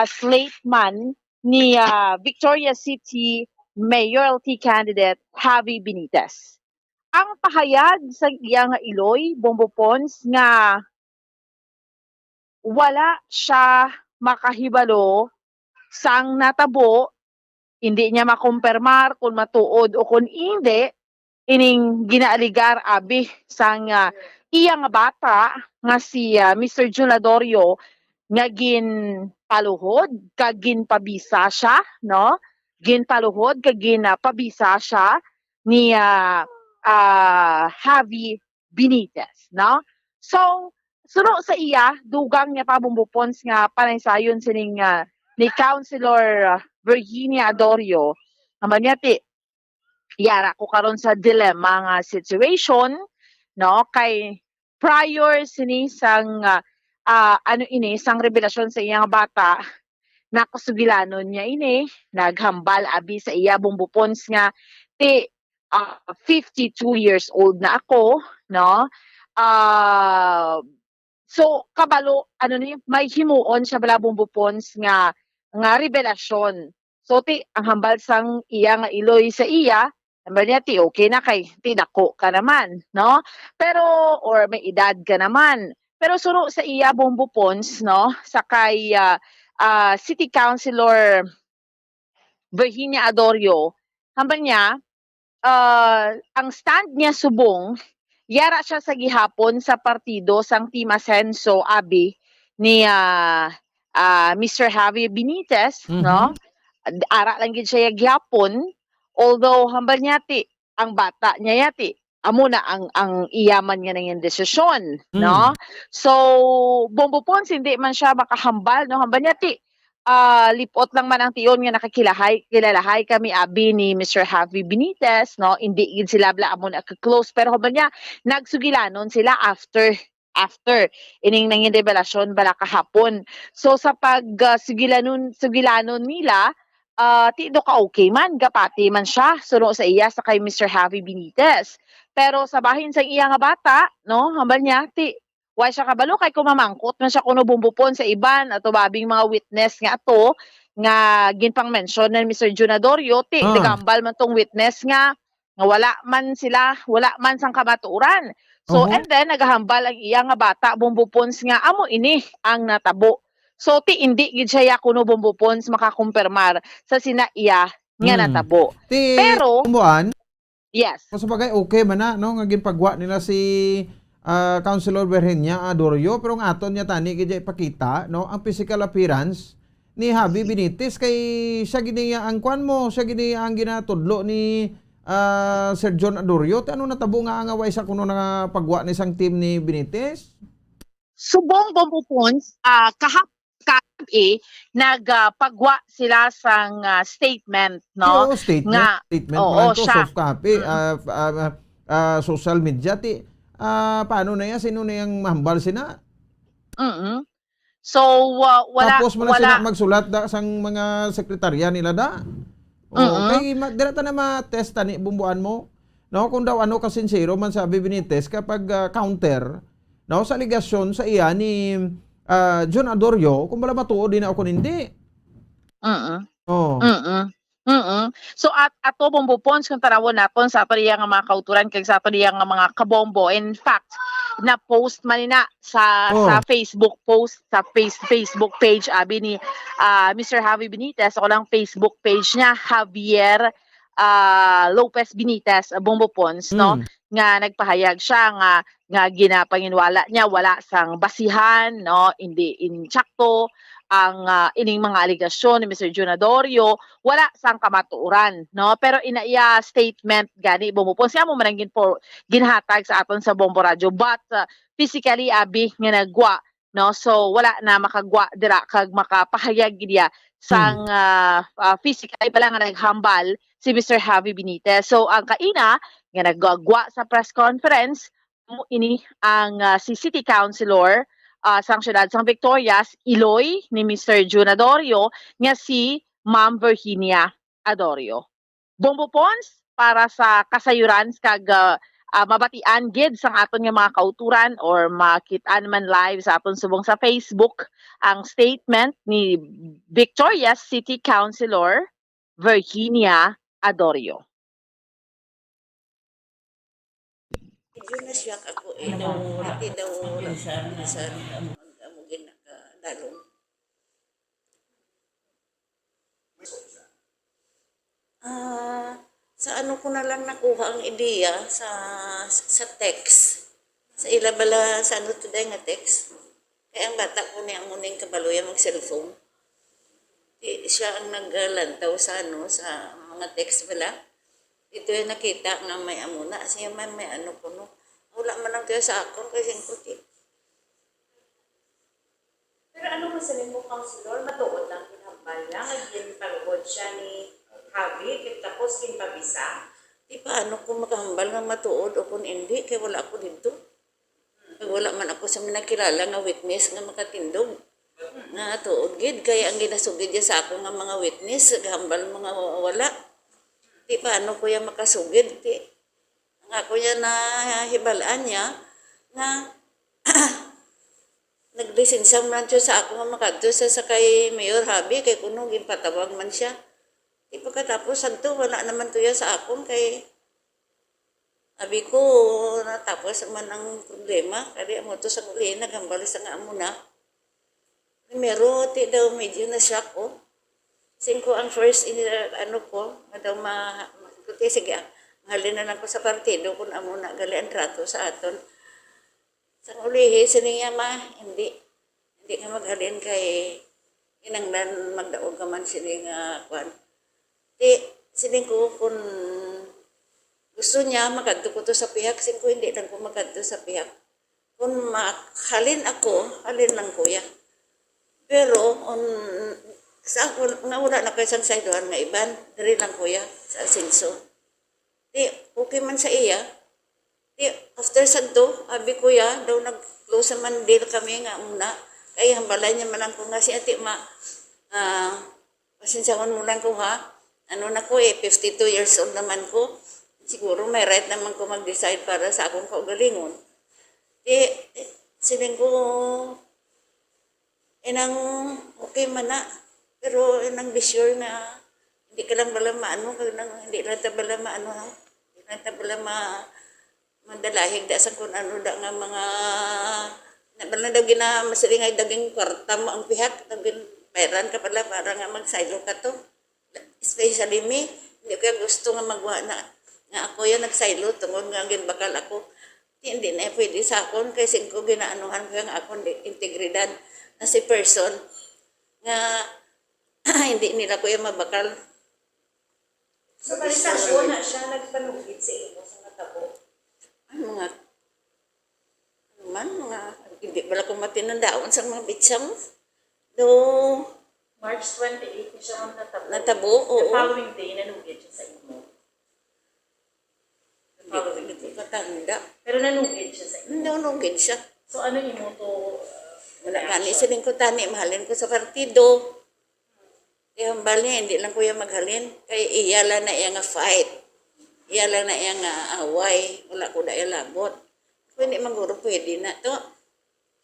slate man ni Victoria City mayoralty candidate Javi Benitez. ang pahayag sa iyang Iloy, Bombo Pons nga wala siya makahibalo sang natabo, hindi niya makumpirmar kung matuod o kung hindi, ining ginaaligar abi sang iyang bata nga si Mr. Junadorio nga ginpaluhod kag ginpabisa siya, no? Ginpaluhod kag ginpabisa siya ni Javi Benitez, no? So, suno sa iya, dugang niya pa bumbupons nga panaysayon sining ni Councilor Virginia Adorio. Naman niya ti, yara ko karon sa dilemma nga situation, no? Kay prior sini sang sang revelasyon sa iyang bata, nakasugilanon niya ini, naghambal abi sa iya bumbupons nga ti 52 years old na ako, no? So kabalo ni may himuon siya bala bumbupons nga revelasyon. So ti ang hambal sang iya nga Iloy sa iya, hambal niya ti okay na kay ti dako ka naman, no? Pero or may edad ka naman. Pero suro sa iya bumbupons, no? Sa kay City Councilor Virginia Adorio, hambal niya ang stand niya subong, yara siya sa gihapon sa partido sang Team Asenso abi ni Mr. Javi Benitez, no? Ara lang gid siya gihapon, although hambal niya ti ang bata niya yati amo na ang iyaman nga nang desisyon, no? So Bombo Pons hindi man siya makahambal, no? Hambal niya ti lipot lang man ang tiyon nga kilalahay kami abi ni Mr. Javi Benitez, no? Hindi gid sila bla amo na close, pero hambal niya nagsugilanon sila after ining nanging revelasyon bala kahapon. So sa pag sugilanon nila, ti do ka okay man, gapati man siya suno sa iya sa kay Mr. Javi Benitez. Pero sa bahin sa iya nga bata, no, hambal niya ti why siya kabalo kay kumamangkot man siya kuno bumbupon sa iban ato babing mga witness nga ato nga ginpang mention ni Mr. Junadorio ti nagambal man tong witness nga wala man sang kamatuoran. So and then nagahambal ang iya nga bata bumbupons nga amo ini ang natabo. So ti hindi gid siya kuno bumbupons makakumpirmar sa sina iya nga natabo. Pero Buwan, yes. so sabagay okay man na, no? Nga ginpagwa nila si Councilor Virginia Adorio, pero ang aton niya tani gid ipakita, no? Ang physical appearance ni Javi Benitez kay siya gini ang kwan mo, siya gini ang ginatudlo ni Sir John Adorio. Ano natabo nga away sa kuno nga pagwa ni isang team ni Benitez? Subong Bombo Pons, nagpagwa sila sang statement, no? Statement Oo, man to, siya. soft copy, social media ti. Paano na yan? Sino na yung mahambal sina? So wala Tapos mo na sila magsulat da sang mga sekretarya nila da. Kay direta na ma-testa ni bumbuan mo. No, kung daw ano kasinsero man sabi Benitez kapag counter, no, sa aligasyon sa iya ni John Adorio, kung bala matuod din ako hindi. So ato Bombo Pons kung tarawon naton sa ato nga mga kauturan kay sa ato nga mga kabombo. In fact, na post man na sa Facebook post sa Facebook page abi ni Mr. Javi Benitez, o lang Facebook page niya Javier Lopez Benitez Bombo Pons, no? Nga nagpahayag siya nga ginapanginwala niya wala sang basihan, no? Hindi insakto ang ining mga aligasyon ni Mr. Junadorio, wala sang kamatuoran, no? Pero inaiya statement gani bumupon siya mo man ginhatag sa aton sa Bombo Radio, but physically abi nga nagwa, no? So wala na makagwa dira kag makapahayag gid sang physically pala nga naghambal si Mr. Javi Benitez. So ang kaina nga nagagwa sa press conference mo ini ang si City Councilor sang siyudad sang Victorias, Iloy ni Mr. Junadorio nga si Ma'am Virginia Adorio. Bombo Pons para sa kasayuran kag mabatian gid sang aton nga mga kauturan or makit-an man live sa aton subong sa Facebook ang statement ni Victorias City Councilor Virginia Adorio. medyo na-shock ako eh. Hindi daw minsan mag-amugin na dalong. Sa ano ko na lang nakuha ang ideya sa text. Sa ilabala sa ano today nga text. Kaya ang bata ko niya ang muning kabaloy mag-cellphone. Siya ang naglantaw sa ano sa mga text bala. Ito yung nakita nga may amuna. Siya may ano ko no. Wala man lang tayo sa akon kasi ko ti. Pero ano masalim mo, Councilor? Matuod lang kinambal niya. Ngayon pagod siya ni Javi, tapos kinpabisa. Di paano ko makahambal nga matuod o kung hindi, kaya wala ako dito. Pag wala man ako sa minakilala nga witness nga makatindog. Nga tuod gid, kaya ang ginasugid niya sa ako nga mga witness, hambal mga wala. Di paano ko yan makasugid, di. Ang ako niya na hibalaan niya, nga naglisensya man siya sa ako nga makadto sa kay Mayor Javi, kay kuno ginpatawag man siya. Di pagkatapos santo, wala naman to yan sa akon kay abi ko natapos man ang problema, kaya mo to sa uli, naghambal sa nga amo na. Primero, ti daw medyo na-shock ko. Singko ang first ano ko, nga daw kuti sige, mahalin na lang ko sa partido kung amo na gali ang trato sa aton. Sa ulihi, siniya hindi ka maghalin kay inanglan magdaog ka man sining kwan. Sining ko kung gusto niya makadto ko to sa pihak, sing ko hindi lang ko makadto sa pihak. Kung halin ako, halin lang kuya. Pero sa ako nga wala na kayo sa sayduhan nga iban, diri lang kuya sa asenso. Okay man sa iya. After santo, abi kuya daw nag-close man deal kami nga muna. Kaya hambalan niya man lang ko nga si ati pasensyawan mo lang ko ha. Ano na ko 52 years old naman ko. Siguro may right naman ko mag-decide para sa akong kaugalingon. Siling ko, inang okay man na. Pero inang be sure na hindi ka lang bala maano, hindi lang ta bala maano ha. Hindi lang ta bala madalahig da sa kung ano da nga mga bala daw masilingay daging kwarta mo ang pihak, daging pairan ka pala para nga magsaylo ka to. Especially me, hindi ko gusto nga magwa na nga ako yan nagsaylo tungod nga ginbakal ako. Hindi na pwede sa akon kasi ko ginaanuhan ko yung akong integridad na si person nga hindi nila ko yung mabakal. So, balitasyon na siya nagpanugid sa imo sa matabo. Ay, mga hindi pala ko matinandaon sa mga bitsam. Do March 28 siya ang natabo. Natabo, oo. The following day, nanugid siya sa imo. The following day. Katanda. Pero nanugid siya sa imo. Nanugid siya. So, ano imo to? Wala gani siling ko tani, mahalin ko sa partido. Kaya hambal niya, hindi lang kuya maghalin. Kaya iyala na iya nga fight. Iyala na iya nga away. Wala ko na iya labot. Kung hindi maguro, pwede na to.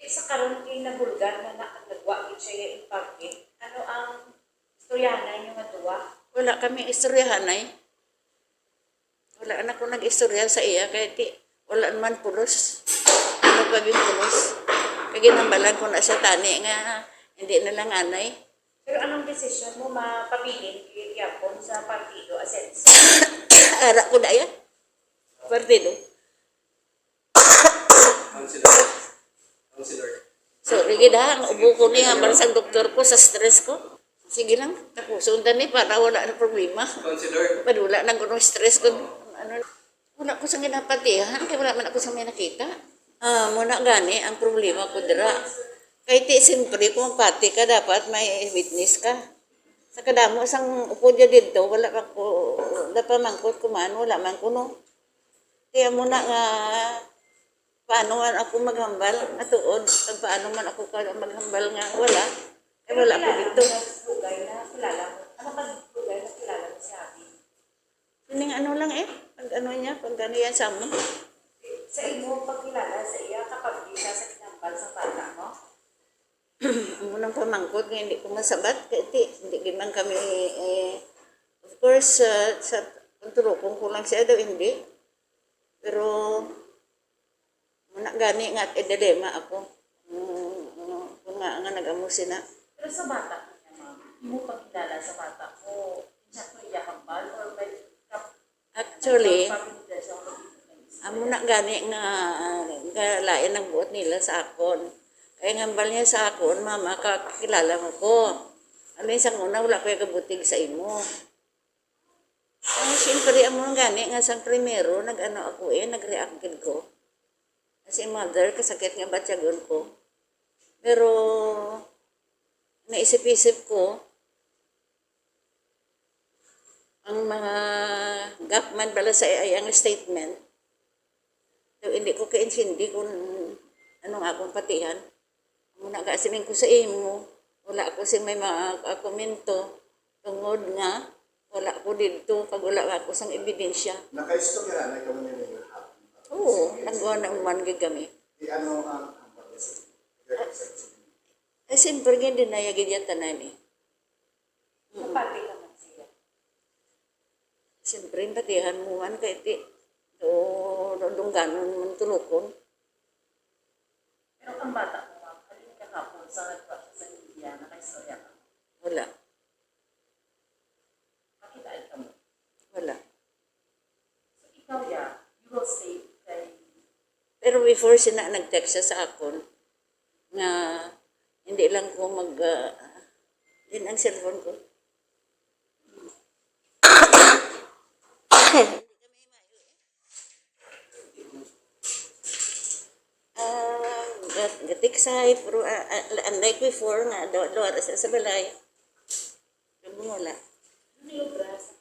Sa karon kay nabulgar na nakagwa siya yung ipagkit, ano ang istoryahan niyo matuwa? Wala kami istoryahanay. Wala na ko nag-istorya sa iya. Kaya wala naman pulos. Ano pa yung pulos? Kaya ginambalan ko na siya tani nga hindi na lang anay. Pero anong desisyon mo mapabilin kay Yapon sa partido asenso? Ara ko na yan. Partido. Sorry gida, ang ubo ko niya, hambal sa doktor ko, sa stress ko. Sige lang, tapusundan ni para wala na problema. Padula na ko ng stress ko. Wala ko sa ginapatihan, kaya wala man ako sa may nakita. Muna gani, ang problema ko dira. Kahit siyempre, kung pati ka, dapat may witness ka. Sa kadamo, isang upo dyan dito, wala pa ko, dapat mangkot ko man, wala man ko no. Kaya muna nga, paano man ako maghambal, natuod, paano man ako maghambal nga, wala. Eh wala ko dito. Lugay na kilala mo. Ano ka lugay na kilala mo si Abby? Kuning ano lang pag ano niya, pag ano yan sa mo. Sa imo, pagkilala sa iya, kapag di siya sa kinambal sa bata mo? Munang pamangkot nga hindi ko masabat kasi hindi man kami of course sa pagturukong ko lang siya daw hindi pero Muna gani nga dilema ako. Kung nga nag-amusin na. Pero sa bata niya, ma'am, mo pagkilala sa bata ko, siya ko iyakambal or may Actually, amo na gani nga lain ang buot nila sa akon. Kaya ngambal niya sa akon, mama, kakilala mo ko. Ano isang una, wala ko yung kabutig sa imo. Siyempre, amo gani nga sang primero, nag-ano ako nag-reacted ko. Kasi mother, kasakit nga batyagon ko. Pero, naisip-isip ko, ang mga gapman pala sa ang statement, so, hindi ko kaintindi kung anong akong patihan. Muna kaasimin ko sa imo, wala ako si may mga komento, tungod nga, wala ko dito, pag wala ako sang ebidensya. Naka-stop yan, ikaw na nila. Oo, nagawa na uman gagami. Ano ang Siyempre, hindi dinayagin yan tanan Pati ka man siya. Siyempre, patihan mo man kay ti. Dungganon man tulukon. Pero ang bata ko, ma'am, alin ka kapon sa nagpasa sa media na kaistorya ka? Wala. Makitain ka mo. Wala. So ikaw you will stay kay... Pero before sina nag-text siya sa akon, nga hindi lang ko din ang cellphone ko. Gatiksay, pero unlike before nga, doon sa balay. Wala. Ano yung grasa?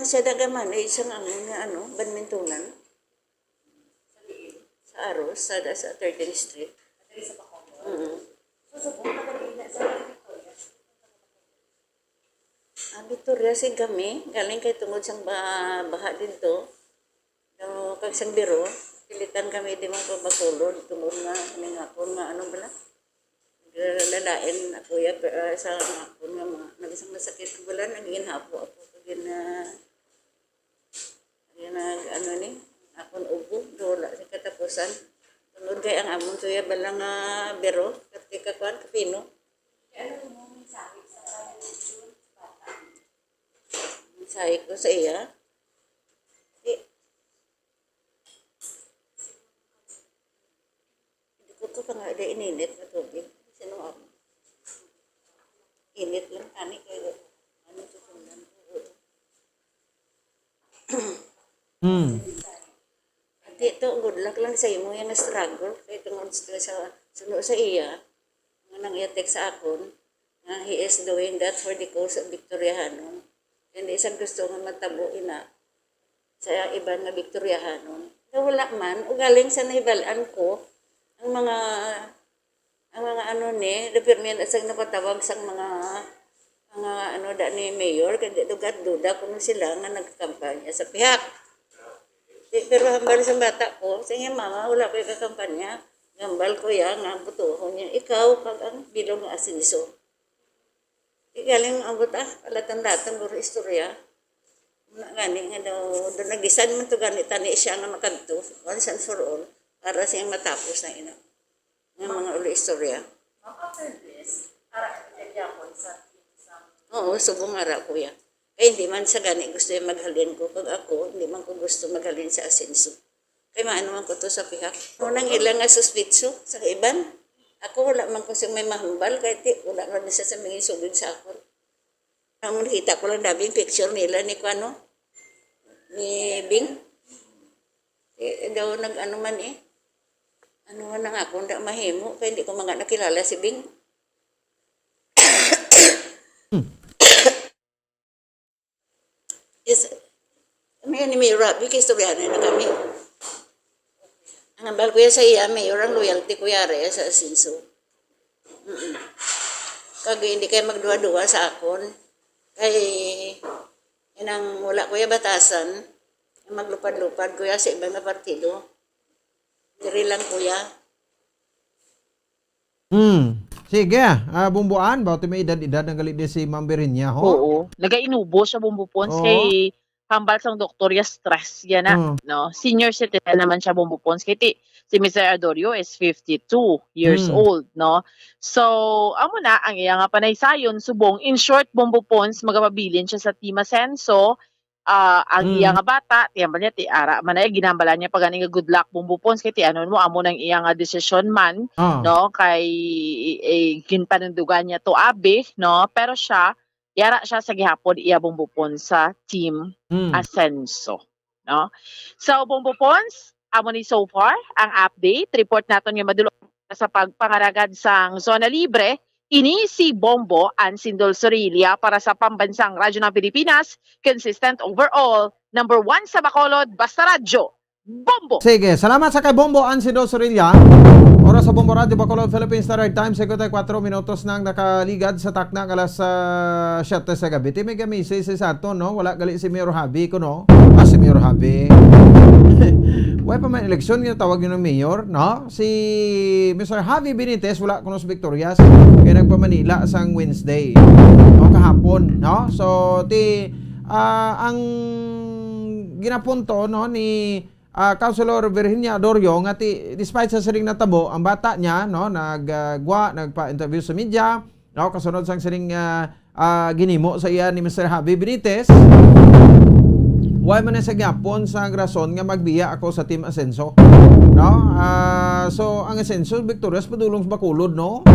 Sa Dagaman, isang badmintonan. Sa Aros, sa 13th Street. At sa Bacolod? Mm-hmm. So, subong na kanina sa Victoria? Victoria, si Gami, galing kay tungod sang baha dito. Kag sang biro, pilitan kami di mga Bacolod, tungod nga, ningakon nga, bala? Lalain ako sa ngakon nga, nagisang nasakit ko bala, naging hapo ako. Akon ubo, wala sa katapusan. Tungod kay ang amon suya balang biro, katika kuan, kapino. Ano mo mensahe sa June bata? Mensahe ko sa iya. Hindi ko pa nga ada ininit na tubig. Sino ako? Init lang, ani kayo. Ano susundan ko? Ito, good luck lang sa imo yung struggle. Kaya tungod sa suno sa iya, nga nang i-text sa akon, nga he is doing that for the cause of Victoriahanon. Hindi isang gusto nga matabo sa iba nga Victoriahanon. Kaya wala man, ugaling sa naibalaan ko, ang mga depirmian at sang napatawag sa mga ni Mayor, kaya dugat-duda kung sila nga nagkampanya sa pihak. Pero hambal sa bata ko, sige mama, wala ko yung kakampanya. Gambal ko nga butuhon niya. Ikaw, pag ang bilong nga asinso. Galing ang buta, palatang-latang guro istorya. Gani nga daw, nagisan man to gani, tani siya nga makadto, once and for all, para siyang matapos na ina. Nga mga ulo istorya. After this, ara ko sa Oo, subong ara ko yan. Kaya hindi man sa gani gusto yung maghalin ko. Pag ako, hindi man ko gusto maghalin sa asenso. Kaya maano man ko to sa pihak. Unang ilang nga suspitso sa iban. Ako wala man ko siyang may mahambal. Kaya wala man siya sa mga sugod sa ako. Nang nakita ko lang daming picture nila ni Bing. Daw nag-ano man Ano man nga ako, hindi mahimo. Kaya hindi ko mga nakilala si Bing. Yes, may Mayor, bigay-istoryahan na kami. Ang ambal ko sa iya, Mayor, ang loyalty ko yari sa asinso. Kag hindi kayo magduwa-duwa sa akon. Kay, inang wala ko batasan, maglupad-lupad ko sa ibang na partido. Diri lang ko Sige, bumbuan, bawat may edad-edad ng galit din si Ma'am Berinya, ho? Oo. Nagainubo sa bumbupons kay hambal sang doktor ya stress yan na, no? Senior citizen naman siya bumbupons. Kiti si Mr. Adorio is 52 years old, no? So, amo na ang iya nga panaysayon subong in short bumbupons magapabilin siya sa Team Ascenso. Ang iya nga bata, tiyambal niya, ti ara, manay, ginambala niya pag nga good luck bumbupons, kaya ti ano mo, amo ng iya nga desisyon man, no, kay ginpanundugan niya to abi, no, pero siya, yara siya sa gihapon, iya bumbupons sa Team Ascenso, no. So, bumbupons, amo ni so far, ang update, report natin nga madulo sa pagpangaragad sang Zona Libre, ini si Bombo Ansindol Sorilia para sa Pambansang Radyo ng Pilipinas, consistent overall, number 1 sa Bacolod, basta radyo, Bombo! Sige, salamat sa kay Bombo Ansindol Sorilia. Oras sa Bombo Radio Bacolod, Philippines Standard Time, 54 minutos nang nakaligad sa takna alas 7 sa gabi. May gamisi si Sato, no? Wala gali si Mayor Habi ko, no? Si Mayor Habi. Wala pa man eleksyon, tawag yun ng mayor, no? Si Mr. Javi Benitez, wala kuno sa Victorias, kaya nagpa-Manila sang Wednesday, no? Kahapon, no? So, ang ginapunto, no, ni Councilor Virginia Adorio, nga despite sa siring natabo, ang bata niya, no, nagpa-interview sa media, no, kasunod sang siring ginimo sa iya ni Mr. Javi Benitez, why man sa gyapon sa rason nga magbiya ako sa Team Ascenso, no? So ang Ascenso Victorious padulong sa Bacolod, no?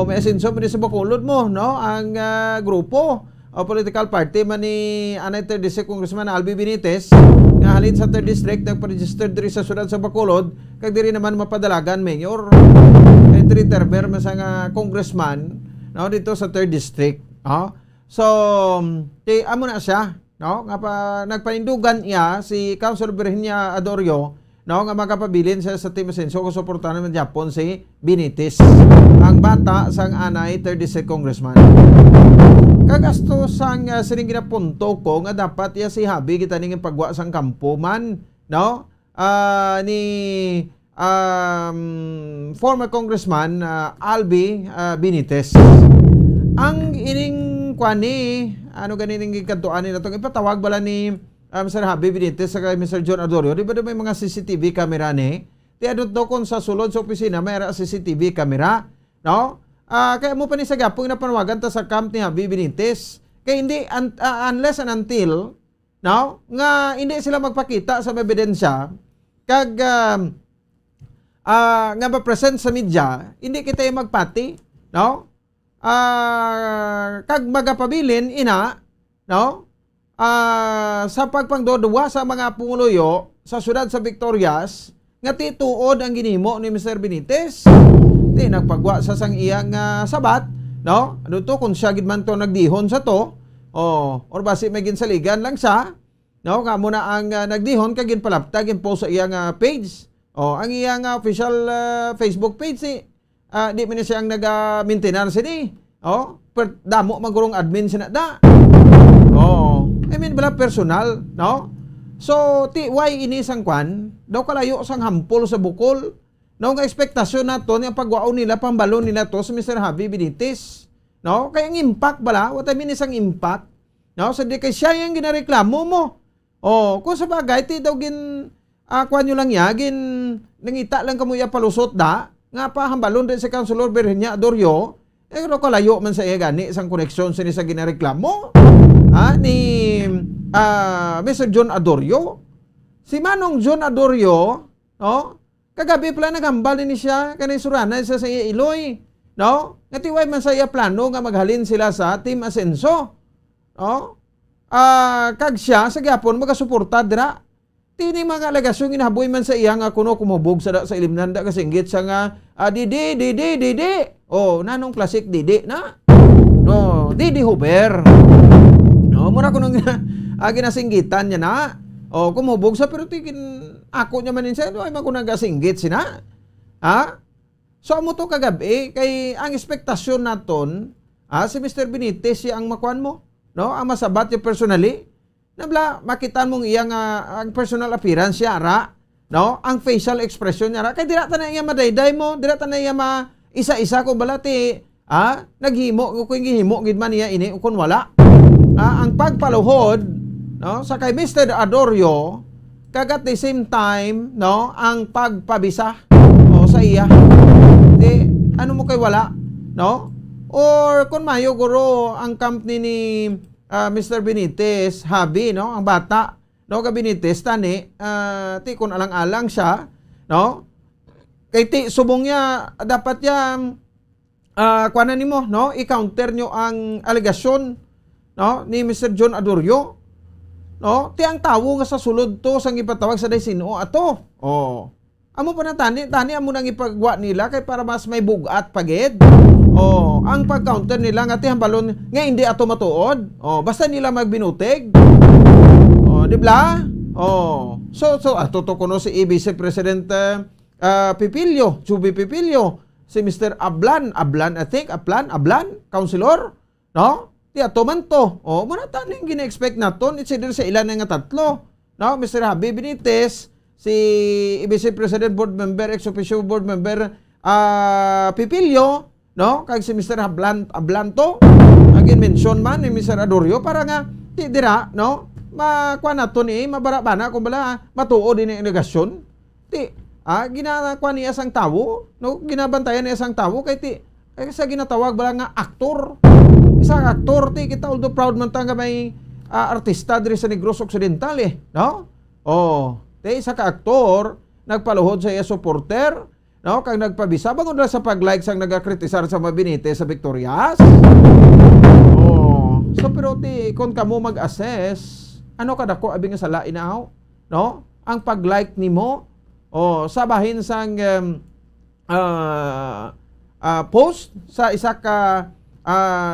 May Ascenso pa sa Bacolod mo, no? Ang grupo o political party man ni Anay 3rd District Congressman Albi Benitez nga halin sa 3rd District nagpa-register diri sa syudad sa Bacolod, kag diri naman mapadalagan mayor entry termer man sa congressman, no, dito sa 3rd District, so amo na siya, no, nga nagpanindugan iya si Councilor Virginia Adorio, no, nga magapabilin siya sa Team Ascenso kung suportahan naman Japon si Benitez, ang bata sang Anay 3rd District Congressman. Kagasto sang sining ginapunto ko nga dapat iya si Habi kita ning pagwa sang kampo man, no, ni former Congressman Albi Benitez. Ang ining kwani ano ganin ng kantuan nila itong ipatawag bala ni Mr. Javi Benitez sa Mr. John Adorio, di ba may mga CCTV camera ni? Di ano to kung sa sulod sa opisina may CCTV camera, no? Kaya mo pa ni sa gapong napanawagan ta sa camp ni Javi Benitez. Kaya hindi, unless and until, no, nga hindi sila magpakita sa ebidensya, kag nga ma-present sa media, hindi kita yung magpati, no? Kag magapabilin ina, no, sa pagpangdoduwa sa mga pumuloyo sa syudad sa Victorias nga tituod ang ginimo ni Mr. Benitez, nagpagwa sa sang iyang sabat, no, ano to kung siya gid man to nagdihon sa to, or basi may ginsaligan lang sa, no, nga muna ang nagdihon kag ginpalapta ginpost sa iyang page, ang iyang official Facebook page di man siya ang nag-maintenance ni. Per damo magurong admin sina da. I mean bala personal, no? So why ini sang kwan? Daw kalayo sang hampol sa bukol. No, nga ekspektasyon nato nga pagwao nila pambalo nila to sa Mr. Javi Benitez. No? Kaya ang impact bala, what I mean is ang impact. No, sa di kay siya yung ginareklamo mo. Kung sa bagay ti daw kwan nyo lang ya, nangita lang kamo ya palusot da, nga pa hambalon din sa Councilor Virginia Adorio, pero kalayo man sa iya gani sang koneksyon sa ginareklamo. Ni Mr. John Adorio. Si Manong John Adorio, no? Kagabi pala naghambal din siya kanay surana sa iya Iloy, no? Ngatiway man sa iya plano nga maghalin sila sa Team Ascenso, no? Kag siya sa gyapon magasuporta dira. Tini mga alegasyon ginahaboy man sa iya nga kuno kumubog sa ilimnan da kasinggit sa nga Didi. Nanong klasik Didi na? No, Didi Huber. No, mura kuno ginasinggitan niya na. Kumubog sa pero tigin ako niya manin siya, ay magunagasingit sina. So amo to kagabi kay ang ekspektasyon naton si Mr. Benitez siya ang makuan mo, no? Ang masabat yung personally. Nabla makita mong iyang ang personal appearance siya ra, no? Ang facial expression niya ra kay dira ta na iya madayday mo, dira ta na iya isa-isa ko balati, naghimo ko gihimo gid man niya ini kun wala. Ang pagpaluhod, no, sa kay Mr. Adorio, kag at the same time, no, ang pagpabisa sa iya. Di, ano mo kay wala, no? Or kung mayo guro ang company ni Mr. Benitez, Habi, no, ang bata, no, ka Benitez tani, ti kun alang-alang siya, no? Kay ti subong niya dapat yan kuanan nimo, no, i-counter nyo ang alegasyon, no, ni Mr. John Adorio, no, ti ang tawo nga sa sulod to sang ipatawag sa sino ato. Amo pa na tani amo nang ipagwa nila kay para mas may bugat pagid. Ang pag-counter nila nga ti hambalon nga hindi ato matuod. Basta nila magbinutig. Di ba? So ato to kuno si Vice President Pipilio, Chubi Pipilio, si Mr. Ablan, I think, Ablan, Councilor, no? Ti ato man to. Muna taning gina-expect naton, it's either sa ilan nga tatlo, no? Mr. Habi Benitez, si Vice President Board Member, ex-officio Board Member Pipilio, no? Kag si Mr. Ablan to, again mention man ni Mr. Adorio para nga ti dira, no? Makuha naton mabara-bana kung bala matuod din ang negasyon. Ti ginakuha niya sang tawo, no? Ginabantayan niya sang tawo kay ti sa ginatawag bala nga aktor. Isang aktor ti kita although proud man ta nga may artista diri sa Negros Occidental no? Ti isa ka aktor nagpaluhod sa iya supporter, no? Kag nagpabisa bangon ra sa pag-like sang nagakritisar sa Mabinite sa Victorias. So pero ti kon kamo mag-assess ano kadako abi nga sala inaw, no? Ang pag-like nimo sabahin sang post sa isa ka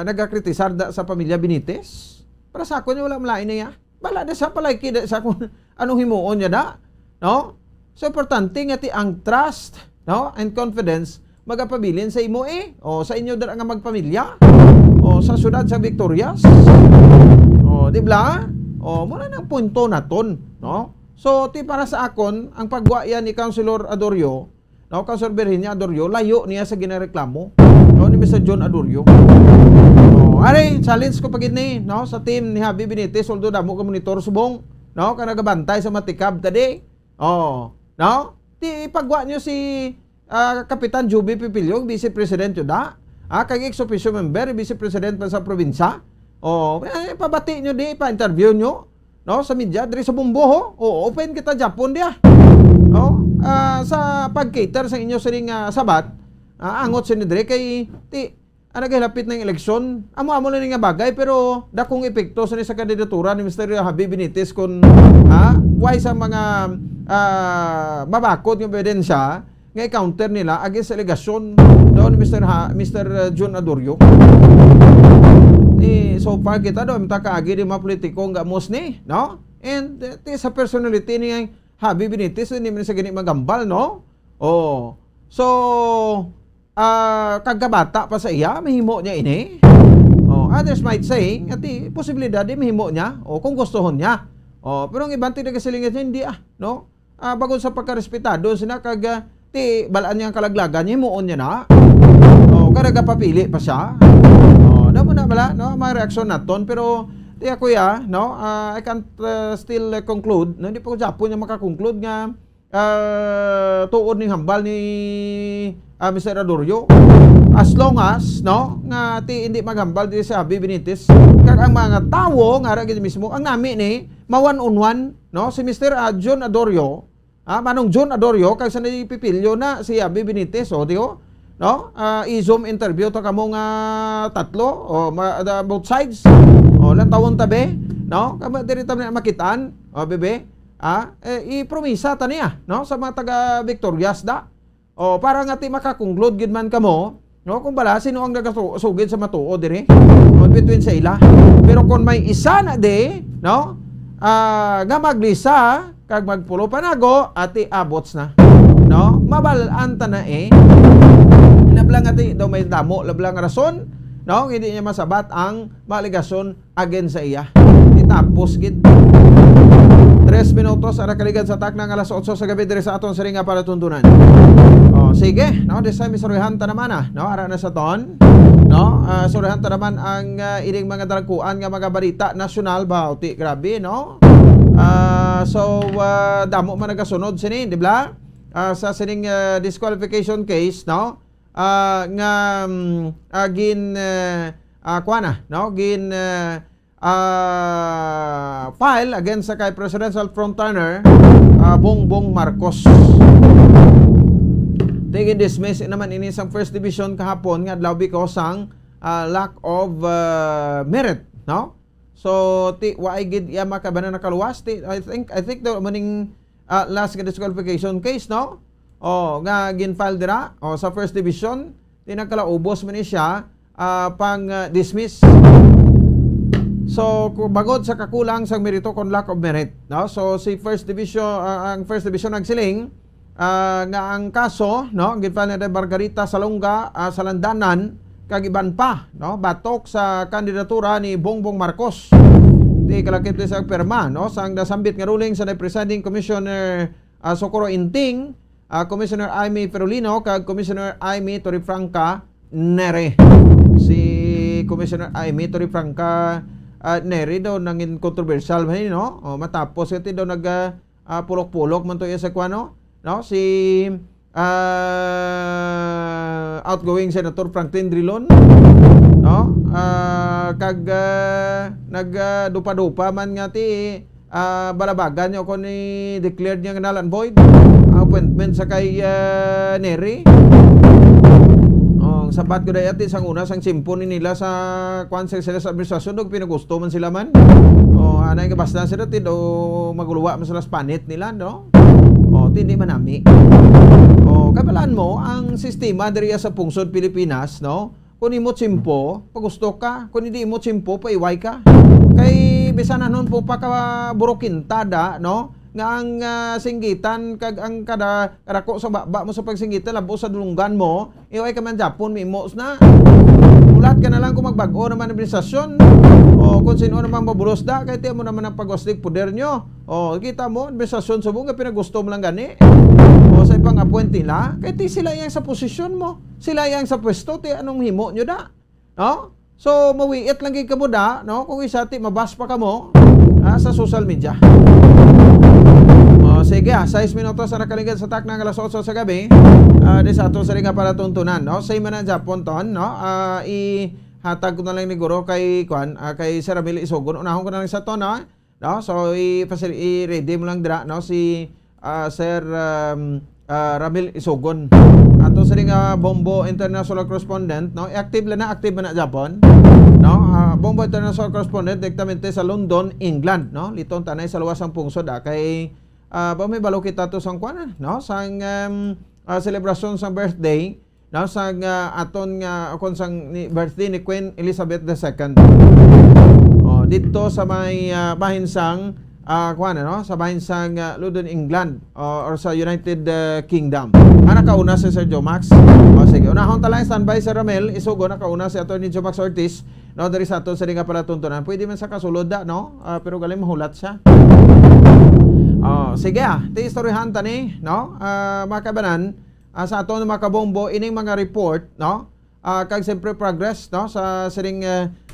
nagakritisar sa pamilya Benitez. Para sa ako niya wala malain niya. Bala na sa palike sa kung anong himuon niya da, no? So importante nga ti ang trust, no, and confidence magapabilin sa imo sa inyo dara nga magpamilya sa syudad sa Victorias. Di ba? Muna nang punto naton, no? So ti para sa akon ang pagwa yan ni Councilor Adorio, no, Councilor Virginia Adorio, layo niya sa ginareklamo, no, ni Mr. John Adorio. Are challenge ko pagid ni, no, sa team ni Habi Benitez although damo ka monitor subong, no, ka nagabantay sa matikab tadi. No? Ti pagwa niyo si Kapitan Juby Pipilio, Vice President yun da. Kag ex-officio member, Vice President pa sa probinsya. Pabati nyo di, pa-interview nyo, no, sa media, diri sa Bumbo, open kita Japon dia. No? Sa pag-cater sa inyo siring sabat, angot sinidre kay ti nagahilapit ng eleksyon. Amo-amo na nga bagay, pero dakong epekto sa kandidatura ni Mr. Habi Benitez kung why sa mga mabakot yung ebidensya nga i-counter nila against alegasyon doon Mr. John Adorio. So far kita doon kaagi di mga politiko nga musni, no? And sa personality ni Habi Benitez hindi man sa gani magambal, no? So kagabata pa sa iya mahimo niya ini. Others might say ati posibilidad di mahimo niya kung gustohon niya. Pero ang ibang tinagasilingan niya hindi no? Bago sa pagkarespetado sina kag ti balaan niya ang kalaglagan niya himuon niya na. Karaga papili pa siya. Damo na bala, no, may reaksyon naton pero ti ako no, I can't still conclude, no, hindi pa ko Japon niya makakonclude nga tuod ning hambal ni Mr. Adorio as long as, no, nga ti hindi maghambal diri sa Habi Benitez kag ang mga tawo nga ra gid mismo ang nami ni mawan-on-one, no, si Mr. John Adorio, manong John Adorio kag sa Pipilio na si Habi Benitez no, i-zoom interview to kamo nga tatlo both sides lang tawon tabi, no, kamo diri ta makitaan bebe i-promisa ta niya, no, sa mga taga Victorias da para nga ti makakonklud gid man kamo, no, kung bala sino ang nagasugid sa matuod diri between sa ila. Pero kung may isa na di, no, nga maglisa kag magpulo panago ati abots na, no, mabalaan ta na lablang ati daw may damo, lablang rason, no, hindi niya masabat ang maligasyon against sa iya. Itapos gid. 3 minutos ara kaligan sa tak ng alas 8 sa gabi diri sa aton siring nga palatuntunan. Sige, no, this time isoroyhan ta naman no, ara na sa ton. no? Surahan ta naman ang ining mga dalakuan nga mga balita nasyonal ba ti grabe, no? Damo man nagasunod sini, di ba? Sa sining disqualification case, no? File against sa kay presidential frontrunner Bongbong Marcos. Tingin dismiss naman ini sang first division kahapon nga adlaw because sang lack of merit, no? So waay gid ya makabanan nakaluwas I think the maning last disqualification case, no? Nga gin-file dira sa first division tinagkalaubos man ni siya pang dismiss. So bagod sa kakulang sang merito kon lack of merit, no? So si first division ang first division nagsiling nga ang kaso, no, gin-file ni Margarita Salonga sa Landanan kag iban pa, no, batok sa kandidatura ni Bongbong Marcos. Di kalakip sa perma, no, sang nasambit nga ruling sa presiding commissioner Socorro Inting, Commissioner Aimee Ferolino kag Commissioner Aimee Torrefranca Nere. Si Commissioner Aimee Torrefranca Nere daw nangin controversial man, no? Matapos ito daw pulok-pulok man to sa kwano, no? Si outgoing Senator Franklin Drilon, no? Kag nagdupa-dupa man nga ti balabagan niyo ko ni declared niya nga null and void appointment sa kay Neri. Sabat ko dayat sang una sang simpon nila sa konsel sila sa administrasyon dog pinagusto man sila man. Anay nga basta sila ti do maguluwa man sila panit nila, no? Tindi man nami. Kabalaan mo ang sistema diri sa pungsod Pilipinas, no? Kung imo tsimpo, pagusto ka. Kung hindi imo tsimpo, paiway ka. Kay bisan anon po pa ka burokintada, no? Nga ang singgitan kag ang kadako sa baba mo sa pagsinggitan labo sa dulunggan mo, iway ka man Japon mimos na. Ulat ka na lang kung magbago naman ang administrasyon. Kung sino naman mabulos da, kaya tiyan mo naman ang pagwastig poder nyo. Kita mo, administrasyon sa bunga, pinagusto mo lang gani. Sa ipang appoint nila, kaya ti sila yang sa posisyon mo. Sila yang sa pwesto, ti anong himo nyo da. No? So, mawiit lang ka mo da, no? Kung isa ti, mabas pa ka mo sa social media. Sige, 6 minutos sa nakaligad sa tak ng alas 8 sa gabi. Di sa ato sa rin nga para tuntunan, no? Sa iman na Japon ton, no? Hatag ko na lang ni Guro kay kay Sir Ramil Isogon. Unahon ko na lang sa to, no? So i-ready mo lang dira, no, si Sir Ramil Isogon. Ato sa ring Bombo International Correspondent, no? Active na Japon, no? Bombo International Correspondent direktamente sa London, England, no? Liton tanay sa luwas ang pungsod kay may balo kita to sang kuan, no? Sang celebration sa birthday, no, sang aton nga kon sang birthday ni Queen Elizabeth II. Dito sa may bahinsang no, sa bahinsang London, England, or sa United Kingdom. Nakauna si Sir Jomax. Sige, unahon talang standby sa Ramel Isugo, nakauna si Attorney Jomax Ortiz, no, dari sa aton sa ringa para tuntunan. Pwede man sa kasulod da, no, pero galing mahulat siya. Sige, ti istoryahan tani, no, mga kabanan, sa aton mga kabombo ining mga report, no, kag siyempre progress, no, sa siring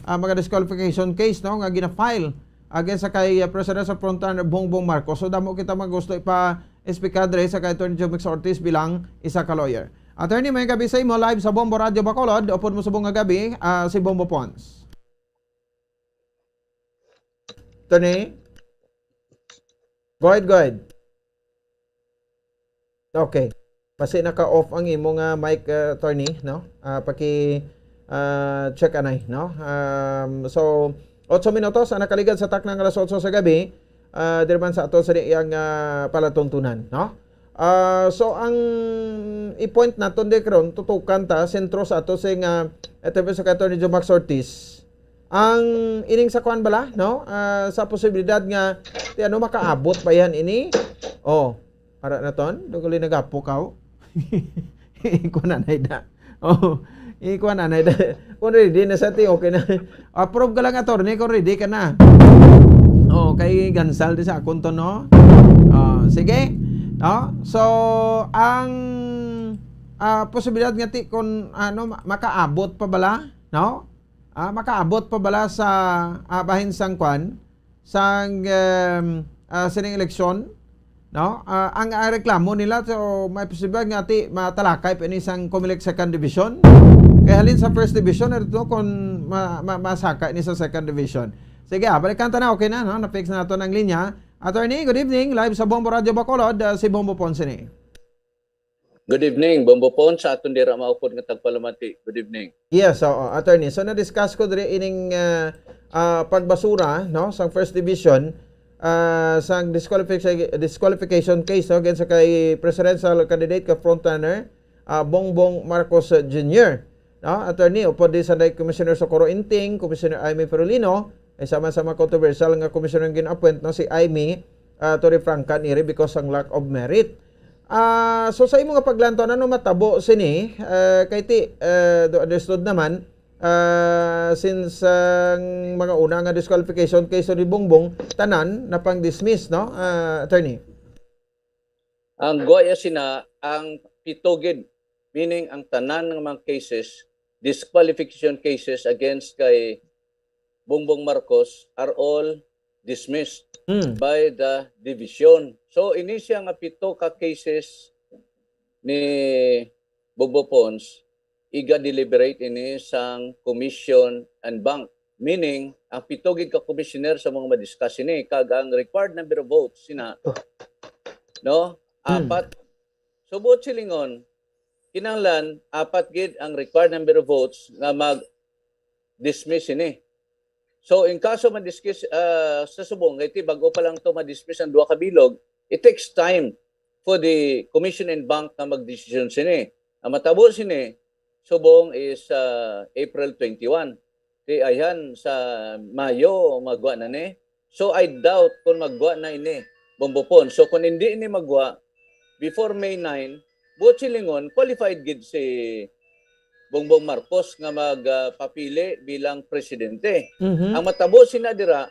mga disqualification case, no, nga gina-file against sa kay presidential frontrunner Bongbong Marcos. So damo kita magusto ipa-espikadre sa kay Attorney Jomax Ortiz bilang isa ka lawyer. Attorney, may gabi sa imo live sa Bombo Radio Bacolod. Upod mo sa buong gabi si Bombo Pons. Attorney? Go ahead. Okay. Kasi naka-off ang imong mic, attorney, no? Check anay, no? So 8 minutos ang nakaligad sa tak ng alas 8 sa gabi, dirman sa ato sa iyang palatuntunan, no? So ang i-point naton di karon tutukan ta sentro sa ato sa sa Attorney Jomax Ortiz. Ang ining sa kwan bala, no? Sa posibilidad nga ti ano makaabot pa yan ini. Para na ton, duguli nagapukaw. Ikuan anay da. Ikuan anay da. Kung ready na sa ti, okay na. Approve ka lang, attorney, kung ready ka na. Kay Gansal di sa akong to, no? Sige. No? So, ang posibilidad nga ti kung ano makaabot pa bala, no? Makaabot pa bala sa bahin sang kwan sang sining eleksyon, no? Ang reklamo nila so may posibilidad nga ti matalakay pa ni sang Comelec second division. Kaya halin sa first division ito kung masaka ni sa second division. Sige, balikan ta na, okay na, no? Na-fix na ito ng linya. Attorney, good evening. Live sa Bombo Radio Bacolod, si Bombo Ponce ni. Good evening, Bombo Ponce. Sa atong dira maupod nga tagpalamati. Good evening. Yes, attorney. So na-discuss ko diri ining pagbasura, no, sa first division, sa disqualification case, no, against sa kay presidential candidate ka frontrunner, Bongbong Marcos Jr. No, attorney, upod di sa Commissioner Socorro Inting, Commissioner Aimee Perolino, ay sama-sama controversial nga commissioner gin-appoint no si Aimee Torre Franca niri because ang lack of merit. So sa imo nga paglanto ano matabo sini kay ti understood naman since mga una nga disqualification case ni Bongbong tanan na pang-dismiss, no, attorney? Ang guaya sina ang pitogid, meaning ang tanan ng mga cases, disqualification cases against kay Bongbong Marcos are all dismissed by the division. So ini siya nga pito ka cases ni Bongbong Ponce iga deliberate ini sang commission and bank. Meaning, ang pitogig ka commissioner sa mga madiscuss ini kag ang required number of votes sina no? 4. So vote silingon kinahanglan 4 gid ang required number of votes nga mag-dismiss ini. So in kaso ma-dismiss sa subong iti bago pa lang to ma-dismiss ang duha ka bilog, it takes time for the commission and bank na mag-decision sini. Ang matabo sini subong is April 21. Di ayan sa Mayo magwa na ni. So I doubt kung magwa na ini Bombo Ponce. So kung hindi ini magwa before May 9, buot silingon qualified gid si Bongbong Marcos nga magpapili bilang presidente. Ang matabo sinadira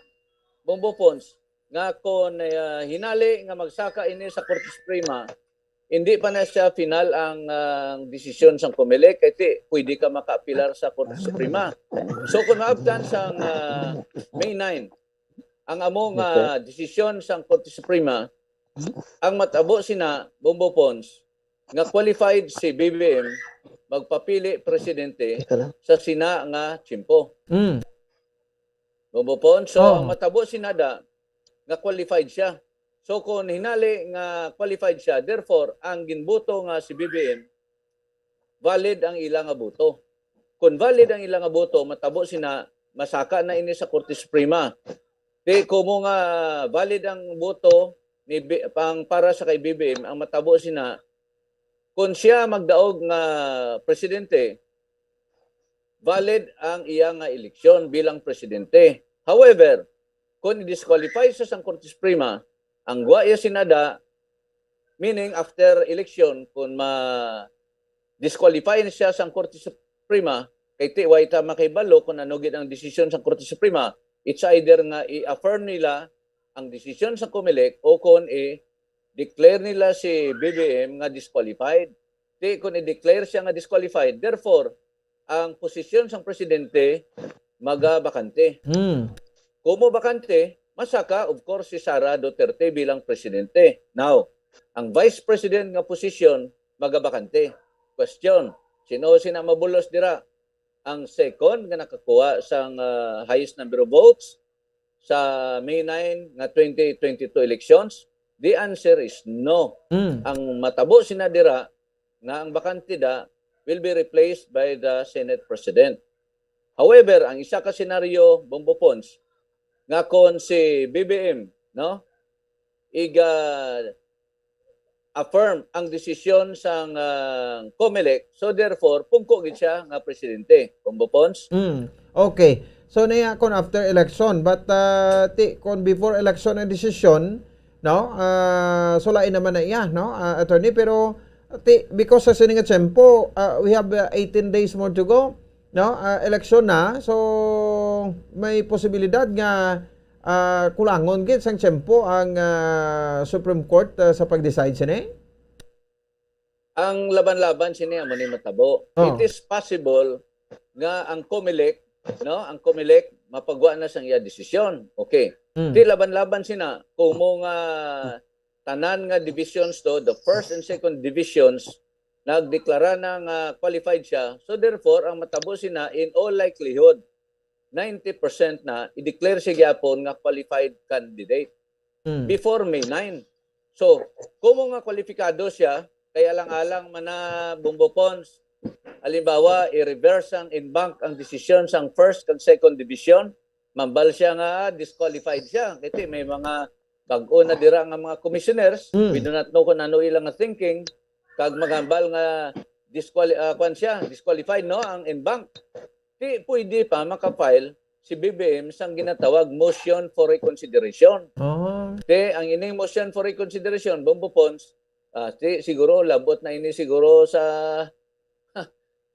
Bongbong Ponce nga kung hinali nga magsaka ini sa Korte Suprema, hindi pa na siya final ang desisyon sa Comelec kaya pwede ka makaapilar sa Korte Suprema. So kung maabtan sa May 9 ang among desisyon sa Korte Suprema, ang matabo sina Bongbong Ponce nga qualified si BBM magpapili presidente sa sina nga Chimpo. Bongbong Ponce, so ang matabo sinada nga qualified siya. So kung hinali nga qualified siya, therefore ang ginboto nga si BBM valid ang ilang nga boto. Kung valid ang ilang nga boto, matabo sina masaka na ini sa Korte Suprema. Di kumo nga valid ang boto ni para sa kay BBM, ang matabo sina kung siya magdaog nga presidente, valid ang iyang nga eleksyon bilang presidente. However, kung i-disqualify siya sa Korte Suprema, ang guaya sinada, meaning after election, kung ma-disqualify siya sa Korte Suprema, kay tiway ta makibalo kung ano gid ang desisyon sa Korte Suprema, it's either nga i-affirm nila ang desisyon sa Comelec o kung declare nila si BBM nga disqualified. Di kung i-declare siya nga disqualified, therefore, ang posisyon sa presidente magabakante. Kung mo bakante, masaka, of course, si Sara Duterte bilang presidente. Now, ang vice president nga posisyon magabakante. Question, sino sina mabulos dira? Ang second nga nakakuha sa highest number of votes sa May 9 nga 2022 elections? The answer is no. Ang matabo sinadira na ang bakante da will be replaced by the Senate President. However, ang isa ka senaryo, Bongbong Ponce, nga kon si BBM, no, iga affirm ang desisyon sa Comelec, so therefore, pungko gid siya nga presidente, Bongbong Ponce. Okay. So niya kon after election, but kon before election ang desisyon, no, sulain naman na iya, no, attorney, pero because sa sininga tempo, we have 18 days more to go, no, election na, so may posibilidad nga kulangon gid sang tempo ang Supreme Court sa pag-decide sini. Ang laban-laban sini amo ni matabo. It is possible nga ang COMELEC, no, ang COMELEC mapagwa na sang iya desisyon. Okay. Mm. Di laban-laban sina kung mo nga tanan nga divisions to, the first and second divisions nagdeklara na nga qualified siya. So therefore, ang matabo sina in all likelihood 90% na i-declare siya gyapon nga qualified candidate before May 9. So, kung nga kwalifikado siya, kaya lang-alang man na Bumbo Pons, halimbawa, i-reverse ang in-bank ang desisyon sang first and second division, mambal siya nga disqualified siya. Kasi may mga bago na dira nga mga commissioners, we do not know kung ano ilang nga thinking, kag magambal nga disqualified no ang in-bank. Di pwede pa makafile si BBM sang ginatawag motion for reconsideration. Ang ining motion for reconsideration, Bumbo Pons, siguro labot na ini siguro sa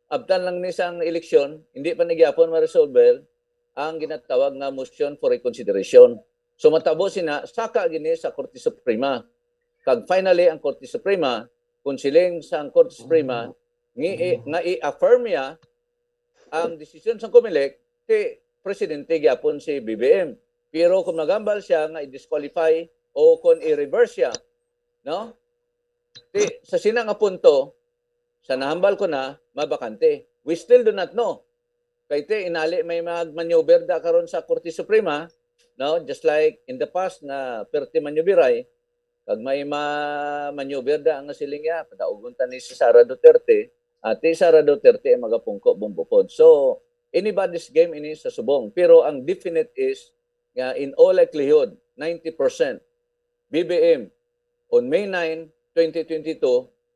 abtan lang ni sang eleksyon, hindi pa nagyapon ma-resolve ang ginatawag nga motion for reconsideration. So matabo sina saka gini sa Korte Suprema. Kag finally ang Korte Suprema, konsiling sa Korte Suprema nga i-affirm niya ang desisyon sa COMELEC kay presidente gyapon si BBM. Pero kung nagambal siya nga i-disqualify o kung i-reverse siya, no? Sa sina nga punto, sa nahambal ko na, mabakante. We still do not know. Kaya inali may mag-maneuver da karon sa Korte Suprema, no? Just like in the past na perti maneuveray, kag may maneuver da ang silingya, padaugon ta ni si Sara Duterte, ati Sara Duterte ay magapungko Bumbo Pons. So, anybody's game ini sa subong. Pero ang definite is, in all likelihood, 90% BBM on May 9, 2022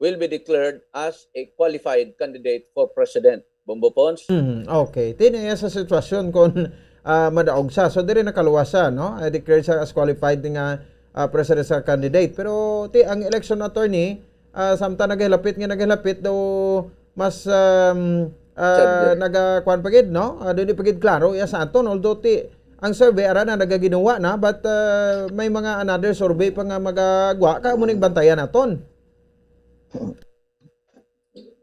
will be declared as a qualified candidate for President. Bumbo Pons? Okay. Tinaya sa sitwasyon kung madaog siya. So, diri nakaluwasa, no? Declared siya as qualified nga presidential candidate. Pero, ang election attorney, samtang naghilapit daw mas nagakuan pagid, no? Doon pagid klaro iya sa aton, although ang survey ara na nagaginawa na, but may mga another survey pa nga magagwa ka muning bantayan naton.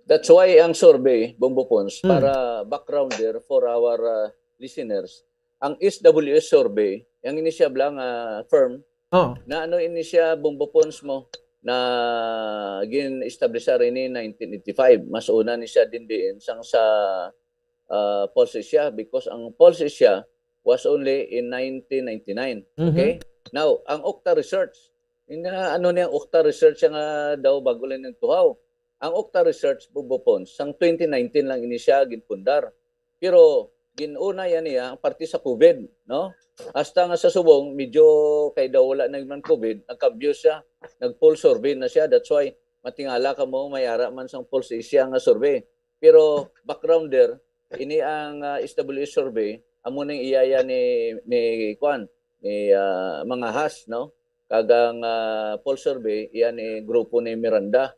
That's why ang survey, Bumbo Pons, para backgrounder for our listeners, ang SWS survey, ang inisya lang na ano inisya Bumbo Pons mo, na gin-establish rin ni 1985. Mas una ni siya din sang sa Pulse Asia because ang Pulse Asia was only in 1999. Okay? Now, ang Okta Research, ano niya Okta Research nga daw bago lang ng tuhaw. Ang Okta Research, Bumbo Pons, sang 2019 lang ini siya ginpundar. Pero ginuna yan niya ang parte sa COVID, no? Hasta nga sa subong, medyo kay daw wala nagman COVID, nagka-abuse siya, nag-pulse survey na siya. That's why, matingala ka mo, mayara man sang Pulse Asia nga survey. Pero, backgrounder, ini ang SWS survey, amo nang iyaya ni mga has, no? Kagang Pulse survey, iyan ni grupo ni Miranda.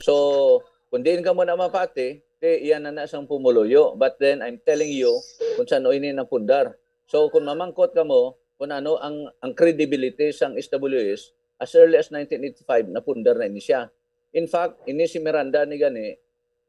So, kung diin ka mo na mapati, iyan na sang pumuluyo. But then, I'm telling you, kung saan ini ng pundar. So kung mamangkot ka mo kung ano ang credibility sang SWS as early as 1985 napundar na ini siya. In fact, ini si Miranda ni gani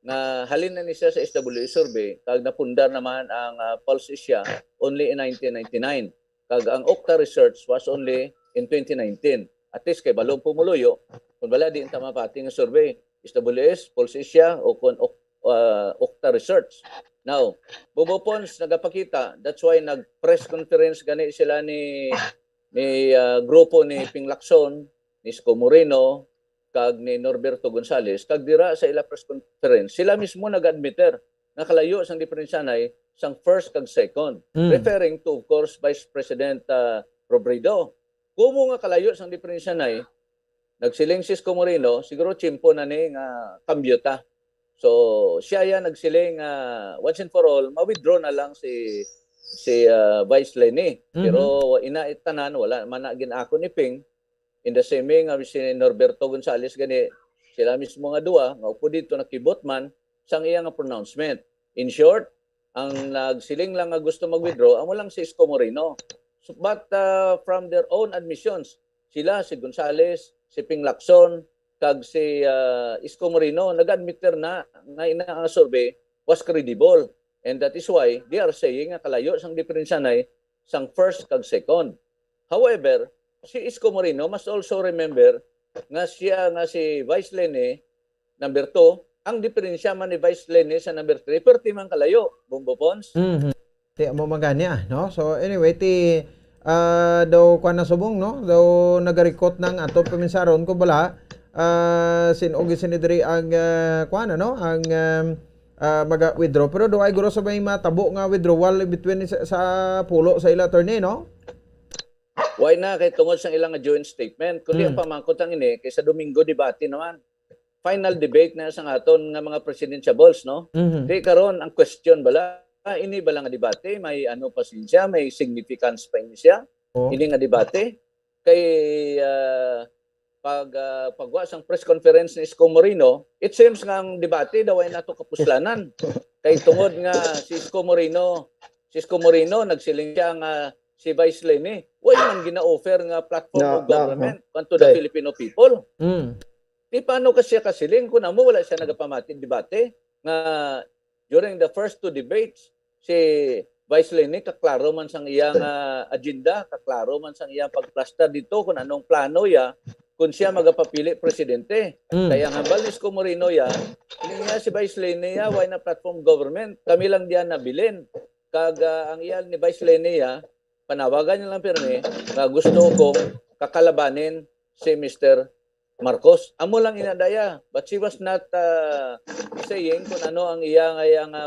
nga halin na ni siya sa SWS survey kag napundar naman ang Pulse Asia only in 1999. Kag ang Okta Research was only in 2019. At least kay balong pumuluyo kung wala di ta mapati nga survey SWS, Pulse Asia o kung Okta Research. Now, Bumbo Pons nagapakita, that's why nag-press conference gani sila ni grupo ni Ping Lacson, ni Isko Moreno, kag ni Norberto Gonzales, kag dira sa ila press conference, sila mismo nag-admiter na kalayo sang diferensyanay sang first kag second, referring to, of course, Vice President Robredo. Kumo nga kalayo sang diferensyanay, nagsiling si Isko Moreno, siguro chimpo na ni nga kambyota. So, siya yan nagsiling once and for all, ma-withdraw na lang si Vice Lenny. Pero inaitanan, wala man na ginako ni Ping. In the same way, si Norberto Gonzales, gani, sila mismo nga duwa, nga upo dito nakibot man, sang iya nga pronouncement. In short, ang nagsiling lang nga gusto mag-withdraw, amo lang si Isko Moreno. So, but from their own admissions, sila, si Gonzales, si Ping Lacson, kag si Isko Moreno nag-admitter na nga ina ang survey was credible. And that is why they are saying nga kalayo sang diferensya nay sang first kag second. However, si Isko Moreno must also remember nga siya nga si Vice Lene number 2, ang diferensya man ni Vice Lene sa number 3, perti man kalayo, Bumbo Pons. Ti mo maganya, no? So anyway, daw kuan na subong, no? Daw nagarikot ng ato paminsaron ko bala sinugi sinidri ang kuan ano, ang maga-withdraw, pero do ay guro sa may matabo nga withdrawal between sa pulo sa ila attorney, no? Why na kay tungod sa ilang joint statement kundi ang pamangkot ang ini kay sa Domingo debate naman. Final debate na sang aton nga mga presidentiables, no? Di karon ang question bala, ini bala nga debate may ano pa siya, may significance pa ini siya. Ini nga debate kay pagwa sang press conference ni Isko Moreno, it seems nga ang debate daw ay nato kapuslanan. Kay tungod nga si Isko Moreno nagsiling siya nga si Vice Lene, wala man gina-offer nga platform of government to the Filipino people. Di paano kasi kasiling kung mo wala siya nagapamatin debate nga during the first 2 debates si Vice Lene kaklaro man sang iyang agenda, kaklaro man sang iyang pagplasta dito kung anong plano ya kung siya magapapili presidente. Kaya nga hambal ni Isko Moreno ya, niya si Vice Lene ya, why na platform government? Kami lang diyan nabilin. Kag ang iyan ni Vice Lene ya, panawagan niya lang pirmi nga gusto kong kakalabanin si Mr. Marcos. Amo lang inadaya, but she was not saying kung ano ang iyang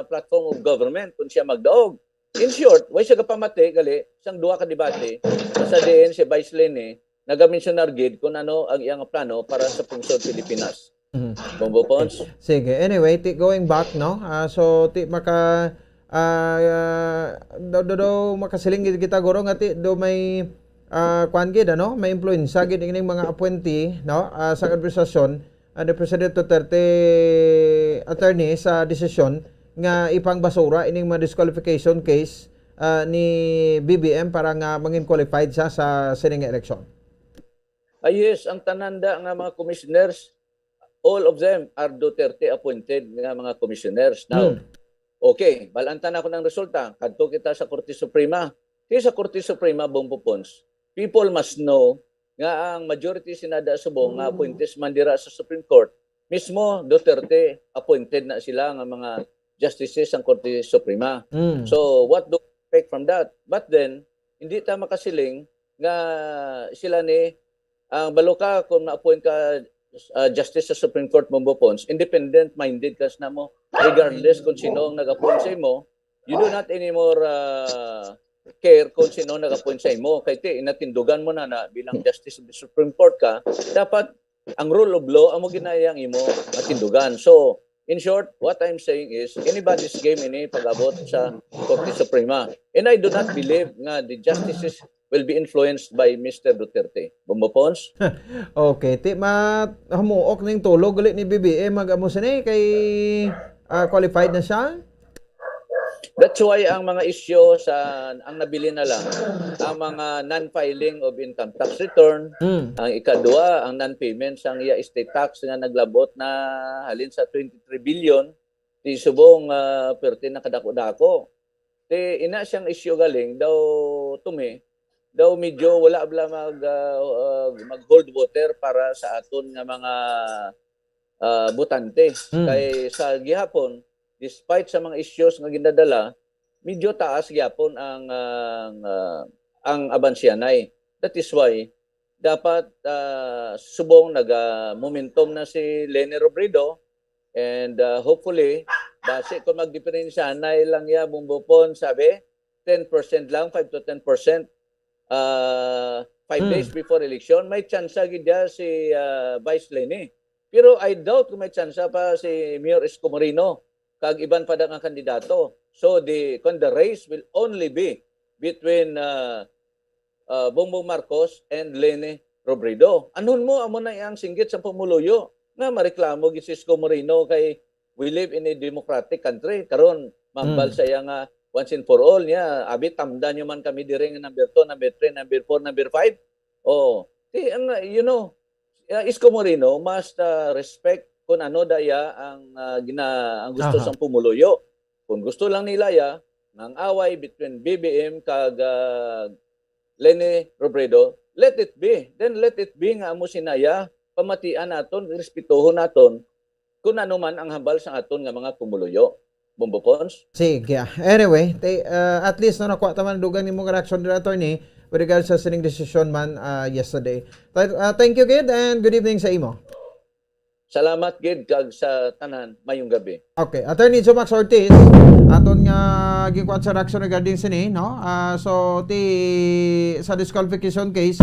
platform of government kung siya magdaog. In short, way siya kapamati gali sang duha ka debate sa diin si Vice Lene naga-mentionar gid kung ano ang iyang plano para sa pungsod Pilipinas. Bumbo Pons. Sige, anyway, going back, no? So maka do makasiling gid kita guro nga do may kuan gid ano, may influensya gid ining mga appointee, no? Sa administrasyon ni President Duterte attorney sa desisyon nga ipangbasura ining mga disqualification case ni BBM para nga mangin qualified siya sa sining election. Yes, ang tananda nga mga commissioners, all of them are Duterte appointed nga mga commissioners. Now, okay, balantan ako ng resulta. Kadto kita sa Korte Suprema. Kaya sa Korte Suprema, Bumbo Pons, people must know nga ang majority sinada subong nga appointees mandira sa Supreme Court, mismo Duterte appointed na sila nga mga justices ng Korte Suprema. So, what do we expect from that? But then, hindi ta makasiling nga sila ni ang baloka kung na-appoint ka justice sa Supreme Court Bumbo Pons, independent-minded kas na mo, regardless kung sino ang nag-appoint sa imo, you do not anymore care kung sino nag-appoint sa imo. Kaya inatindugan mo na bilang justice of the Supreme Court ka, dapat ang rule of law ang mo ginayang imo matindugan. So, in short, what I'm saying is, anybody's game ini pag-abot sa Korte Suprema. And I do not believe nga the justices will be influenced by Mr. Duterte. Bumbo Pons? Okay, hamuok ning tulog ulit ni BBM mag-amo sini kay qualified na siya. That's why ang mga issue ang nabili na lang, ang mga non-filing of income tax return, ang ikadua, ang non-payment sa iya estate tax nga naglabot na halin sa 23 billion, di subong perti na kadako-dako. Ina siyang issue galing, daw medyo wala bala mag-hold water para sa aton nga mga butante. Kay sa gihapon, despite sa mga issues nga ginadala, medyo taas gihapon ang abansyanay. That is why dapat subong nag-momentum na si Lene Robredo and hopefully base kung magdiferensyanay lang ya Bumbo Pon, sabi 10% lang, 5 to 10%. 5 days before election, may tsansa gidya si Vice Lene. Pero I doubt kung may tsansa pa si Mayor Isko Moreno kag iban pa nga kandidato. So the race will only be between Bongbong Marcos and Lene Robredo. Anon mo amo na iyang singgit sa pumuluyo nga mareklamo gid si Isko Moreno kay we live in a democratic country. Karon mambal sa iya nga once and for all niya, abi tamdan nyo man kami direng number 2, number 3, number 4, number 5. You know, Isko Moreno must respect kung ano daya ang gusto sang pumuluyo. kung gusto lang nila ng away between BBM kag Leni Robredo, let it be. Then let it be nga amo sinaya, pamatian naton, respetuhon naton kung ano man ang hambal sa aton nga mga kumuluyo. Bombo Pons? Sige. Anyway, at least nakuha taman dugan ni mong reaction din attorney with regards sa sining decision man yesterday. Thank you, Gid, and good evening sa imo. Salamat gid kag sa tanan mayong gabi. Okay, Attorney Jomax Ortiz, aton nga gikuan sa reaction regarding sini, no? So sa disqualification case,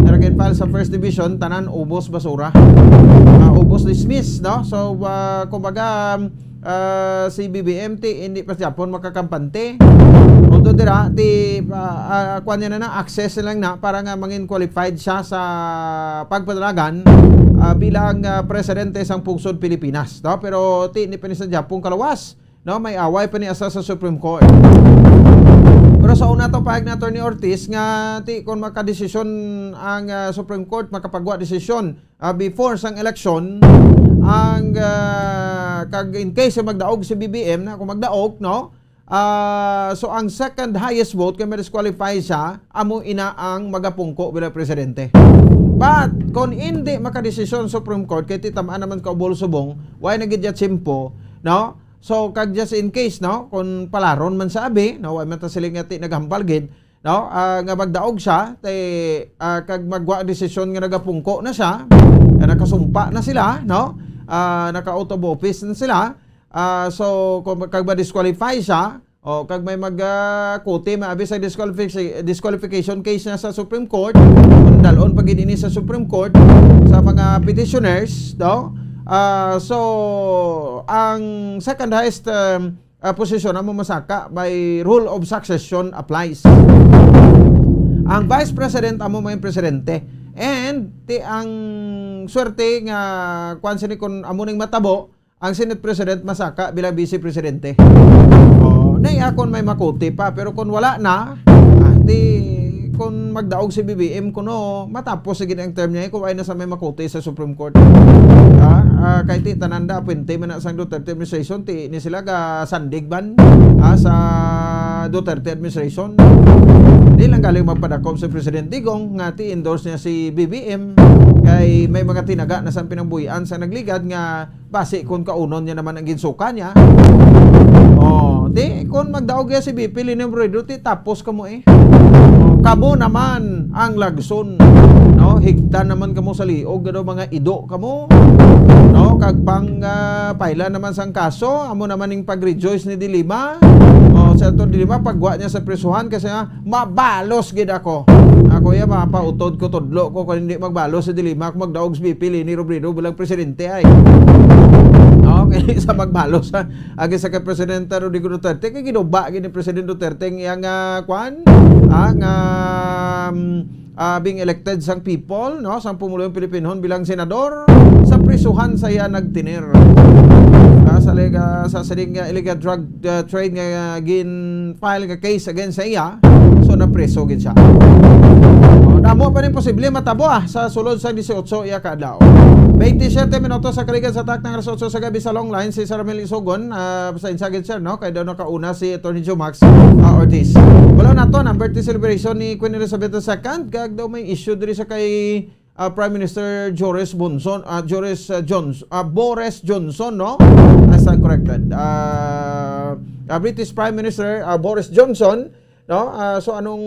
naragin file sa first division, tanan ubos basura. Ubos dismiss, no? So kumbaga si BBM hindi pa Japon makakampante. Although dira kuan niya na access lang na para nga mangin qualified siya sa pagpadalagan bilang presidente sang pungsod Pilipinas, no? Pero ni pa ni sa Japon kalawas, no? May away pa ni asa sa Supreme Court. Pero sa una to pahig na Attorney Ortiz nga kung makadesisyon ang Supreme Court makapagwa desisyon before sang election ang kag in case magdaog si BBM na kung magdaog, no? So ang second highest vote kay ma-disqualify siya, amo ina ang magapungko bilang presidente. But kung hindi makadesisyon Supreme Court kay titamaan naman ka ubol subong, why nagidya tsimpo, no? So kag just in case, no, kung palaron man sa abi, no, why man ta siling nga naghambal gid, no, nga magdaog siya kag magwa desisyon nga nagapungko na siya, nakasumpa na sila, no? Naka-out of office na sila. So kung kag ma-disqualify siya o kag may magkuti maabi sa disqualification case na sa Supreme Court, dalon pag ini sa Supreme Court sa mga petitioners, no? So ang second highest position amo masaka by rule of succession applies. Ang vice president amo may presidente. And ang swerte nga kwansa ni kun amo ning matabo ang Senate President masaka bilang Vice Presidente. Nay akon may makuti pa pero kung wala na, kung magdaog si BBM kuno matapos sige ang term niya kung ay na sa may makuti sa Supreme Court. Kay ti tananda apwente man sa Duterte administration ni sila ga sandig ban sa Duterte administration. Di lang galing magpadakom sa President Digong nga ti-endorse niya si BBM kay may mga tinaga na sa pinangbuhian sa nagligad nga base kung kaunon niya naman ang ginsuka niya. Di kung magdaog ya si BP Leni Robredo ti tapos kamo kamo naman ang lagson, no? Higda naman kamo sa liog gado mga ido kamo, no? Kag pang paila naman sang kaso amo naman ning pag-rejoice ni Dilima. Sa to Dilima pagwa niya sa prisuhan kasi mabalos gid ako ya mapautod ko tudlo ko kung hindi magbalos sa Dilima kung magdaog si BP Leni Robredo bilang presidente ay. Okay, sa magbalos agi sa kay Presidente Rodrigo Duterte kay ginuba gid ni President Duterte ang kwan being elected sang people, no, sang pumulong Pilipinhon bilang senador sa prisuhan saya nagtiner. Sa siling illegal drug trade nga file nga case against sa iya, so na preso gid siya. Damo pa rin posible matabo sa sulod sa 18 iya kadlaw. 27 minutos sa kaligan sa tak ng alas 8 sa gabi sa long line si Saramel Isogon sa Insagid sir, no, kay daw nakauna si Attorney Jomax Ortiz. Wala na to ang birthday celebration ni Queen Elizabeth II kag daw may issue diri sa kay Prime Minister Boris Johnson, no? As I'm corrected. British Prime Minister Boris Johnson, no? So anong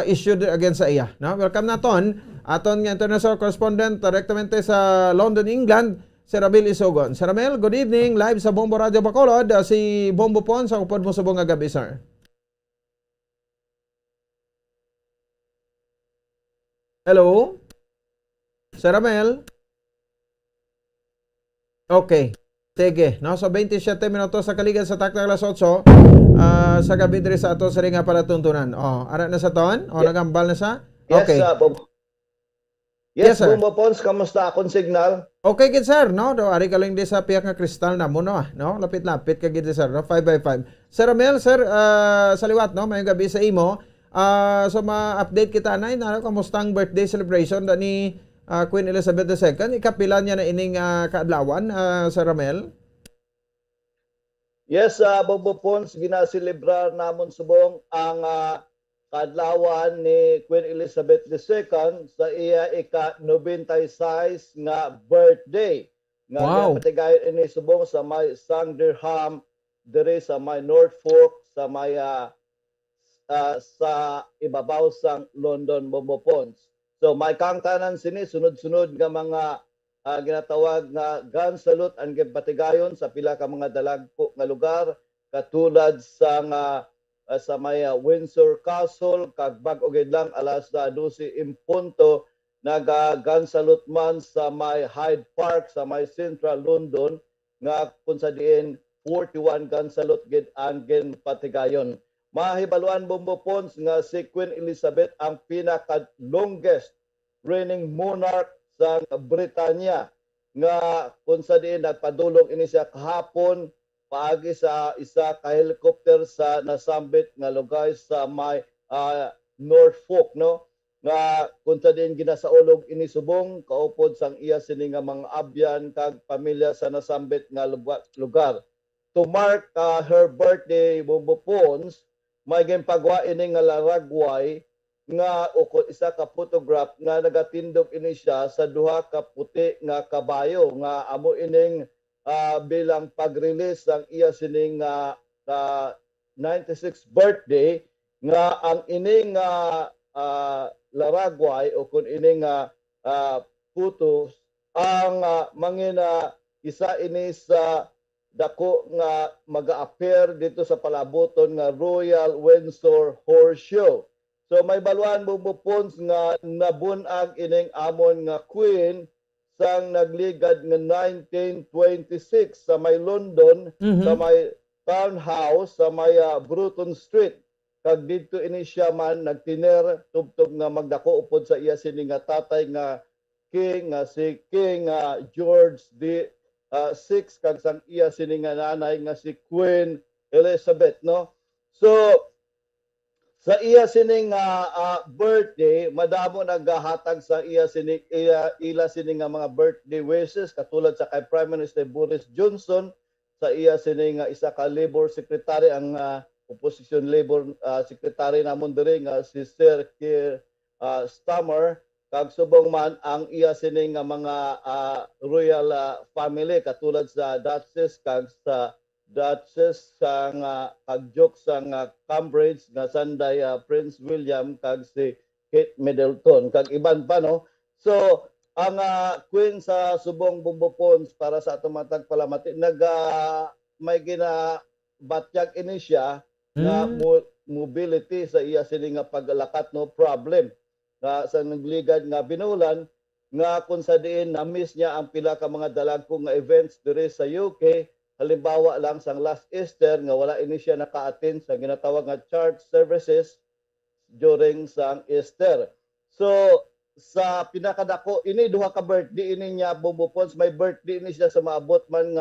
issue against sa iya, no? Welcome naton aton nga international correspondent direktamente sa London, England, si Ramil Isogon. Sir Ramil, good evening, live sa Bombo Radio Bacolod. Si Bombo Pon sa upod mo sa buong gabi, sir. Hello? Sir Ramil? Okay. Sige, no? So 27 minutos sa kaligan sa takta alas 8 sa gabi diri sa ato sa ringa palatuntunan. Ara na sa ton? Nagambal na sa? Okay. Yes, sir. Bombo Pons, kamusta akong signal? Okay, good sir, no? Ari ka lang di sa piyak nga kristal na mo, no? Lapit-lapit ka gid sir, no? 5x5. Sir Ramel, sir, sa liwat, no? Mayong gabi sa imo. So ma-update kita na kamusta ang birthday celebration ni Queen Elizabeth II? Ikapila niya na ining kaadlawan, Sir Ramel? Yes, Bobo Pons, ginaselebrar namon subong ang kadlawan ni Queen Elizabeth II sa iya ika-96 nga birthday. Nga Wow. patigayon ini subong sa may Sandringham, diri sa may North Fork, sa may sa ibabaw sang London, Bobo Pons. So may kangtanan sini sunod-sunod nga mga ginatawag nga gun salute ang gipatigayon sa pila ka mga dalagko nga lugar katulad sa may Windsor Castle kag bag-o gid lang alas 12 in punto gun salute man sa may Hyde Park sa may Central London nga kung sa diin 41 gun salute gid ang ginpatigayon. Mahibaluan Bombo Pons nga si Queen Elizabeth ang pinaka longest reigning monarch sa Britanya nga kung sa diin nagpadulong ini siya kahapon paagi sa isa ka helicopter sa nasambit nga lugar sa may Norfolk no nga kung sa diin ginasaulog ini subong kaupod sang iya sini nga mga abyan kag pamilya sa nasambit nga lugar. To mark her birthday Bombo Pons may ginpagawa ini nga laragway nga uko isa ka photograph nga nagatindog ini siya sa duha ka puti nga kabayo nga amo ining bilang pag-release ang iya sining 96th birthday nga ang ining laragway o kun ining photos ang mangina isa ini sa dako nga maga-appear dito sa palaboton nga Royal Windsor Horse Show. So may baluan Bombo Pons nga nabunag ining amon nga queen sang nagligad nga 1926 sa may London sa may townhouse sa may Bruton Street kag didto ini siya man nagtiner tubtob nga magdako upod sa iya sini nga tatay nga king nga si King George VI kag sang iya sini nga nanay nga si Queen Elizabeth no. So sa iya sining birthday, madamo naghahatag sa ila sining nga mga birthday wishes katulad sa kay Prime Minister Boris Johnson sa iya sining isa ka labor secretary ang opposition labor secretary namon diri nga si Sir Keir Starmer kag subong man ang iya sining nga mga royal family katulad sa Duchess kag sa Duchess sa kagjok sa Cambridge nga sanday Prince William kag si Kate Middleton kag iban pa no. So ang queen sa subong Bombo Pons para sa ato matag palamati may ginabatyag ini siya nga mobility sa iya sini nga paglakat no problem nga sa nagligad nga binulan nga kung sa diin na-miss niya ang pila ka mga dalagko nga events diri sa UK. Halimbawa lang sang last Easter nga wala ini siya naka-attend sa ginatawag nga church services during sang Easter. So sa pinakadako ini duha ka birthday ini niya Bombo Pons, may birthday ini siya sa maabot man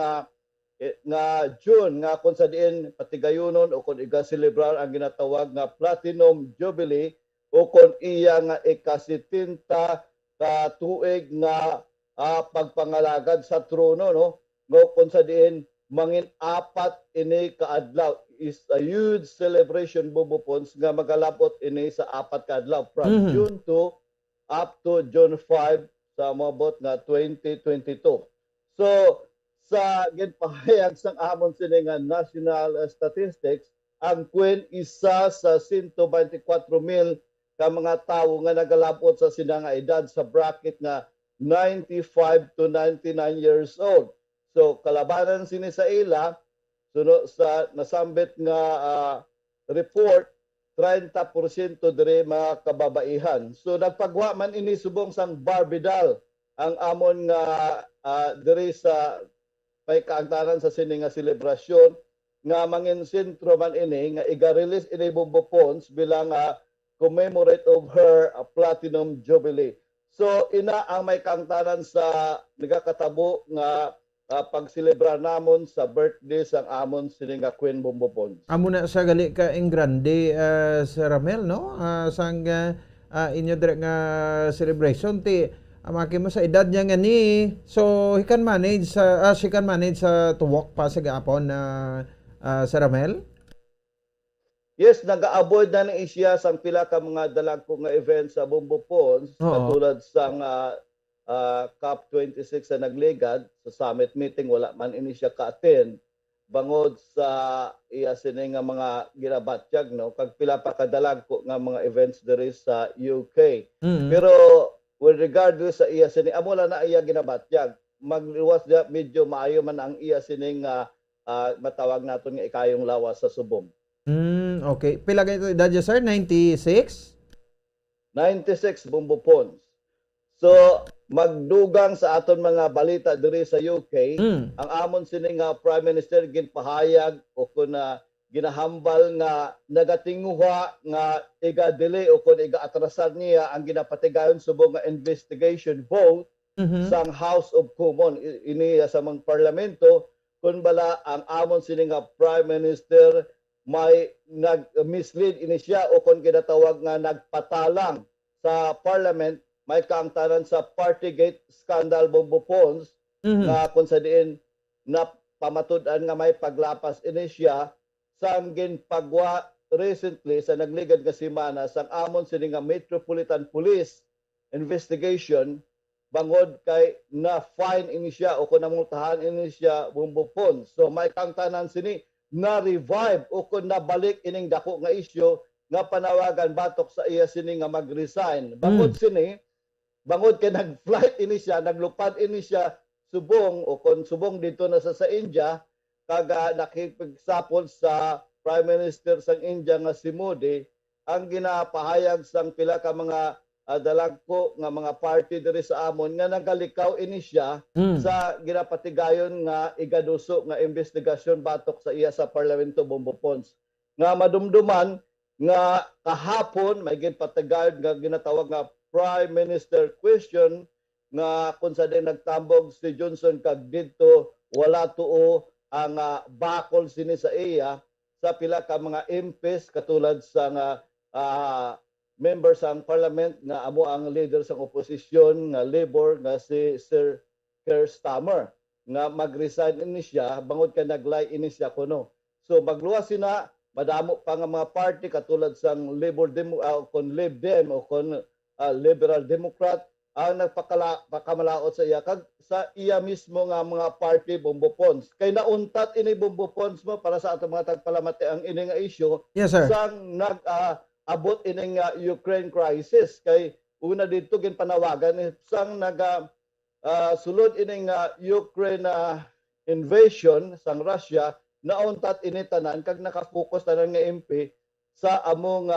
nga June nga kung sa diin patigayunon o kung iga-celebrar ang ginatawag nga Platinum Jubilee o kung iya nga ika-70 ka tuig nga pagpangalagad sa trono no. Ngo kung sa diin mangin apat ini kaadlaw is a huge celebration Bombo Pons nga magalabot ini sa apat kaadlaw from June 2 up to June 5 sa mabot nga 2022. So sa ginpahayag sang amon sini nga national statistics ang Queen isa sa 124,000 ka mga tawo nga nagalabot sa sina nga edad sa bracket nga 95 to 99 years old. So kalabanan sini sa ila suno sa nasambit nga report 30% dire mga kababaihan. So nagpagwa man ini subong sang Barbidal ang amon nga dire sa may kaangtanan sa sini nga selebrasyon nga mangin sentro man ini nga iga-release ini Bombo Pons bilang commemorate of her Platinum Jubilee. So ina ang may kaangtanan sa nagakatabo nga pagselebrar namon sa birthday sang amon sini nga Queen Bombo Pons. Amo na sa gali ka ing grande Sir Ramel no sang inyo direct nga celebration ti amaki mo sa edad niya nga ni so he can manage she can manage to walk pa sa gapon Sir Ramel? Yes, nag-avoid na ni siya sa pila ka mga dalagko nga events sa Bombo Ponds, Oo. katulad sa COP26 na nagligad sa summit meeting, wala man ini siya ka-attend bangod sa iya sini nga mga ginabatyag, no, kag pila pa kadalagko nga mga events diri sa UK. Mhm. Pero with regard sa iya sini, amo lang na iya ginabatyag, magliwas dia medyo maayo man ang iya sini nga matawag naton nga ikayong lawas sa subong. Okay. Pila kayo edad niya, sir? 96? 96 Bombo Ponds. So magdugang sa aton mga balita diri sa UK, ang amon sini nga Prime Minister ginpahayag o kun ginahambal nga nagatinguha nga iga-delay o kun iga-atrasar niya ang ginapatigayon subong nga investigation vote sa House of Commons ini sa mga parlamento kun bala ang amon sini nga Prime Minister may nag-mislead ini siya o kung ginatawag nga nagpatalang sa parliament, may kaangtanan sa Partygate scandal Bombo Ponds na kung sa diin na pamatud-an nga may paglapas ini siya sa ginpagwa recently sa nagligad nga semana sa amon sini nga Metropolitan Police investigation bangod kay na fine ini siya o kung namultahan ini siya Bombo Ponds. So may kaangtanan sini na-revive o kung nabalik ining dako nga isyo nga panawagan batok sa iya sini nga mag-resign. Bangod sini, bangod kay nag-flight ini siya, naglupad ini siya subong o kung subong dito na sa India, kaga nakipagsapol sa Prime Minister sang India nga si Modi, ang ginapahayag sang pila ka mga dalagko nga mga party diri sa amon nga nagalikaw ini siya sa ginapatigayon nga igaduso nga investigasyon batok sa iya sa Parlamento Bombo Ponds. Nga madumduman nga kahapon may ginpatigayon nga ginatawag nga Prime Minister question nga kung sa din nagtambog si Johnson kag didto wala tuo ang bakol sini sa iya sa pila ka mga MPs katulad sa nga members ang parliament nga amo ang leader sa oposisyon nga Labour nga si Sir Keir Starmer nga mag-resign ini siya bangod ka naglay ini siya kuno. So magluwas sina madamo pa nga mga party katulad sang Labour kon Lib Dem o kon Liberal Democrat ang nagpakamalaot sa iya kag sa iya mismo nga mga party Bombo Ponds. Kay nauntat ini Bombo Ponds mo para sa atong mga tagpalamati ang ini nga issue. Yes, sir. Sang abot ining Ukraine crisis kay una dito ginpanawagan sang sulod ining Ukraine invasion sang Russia nauntat ini tanan kag nakapokus tanan nga MP sa among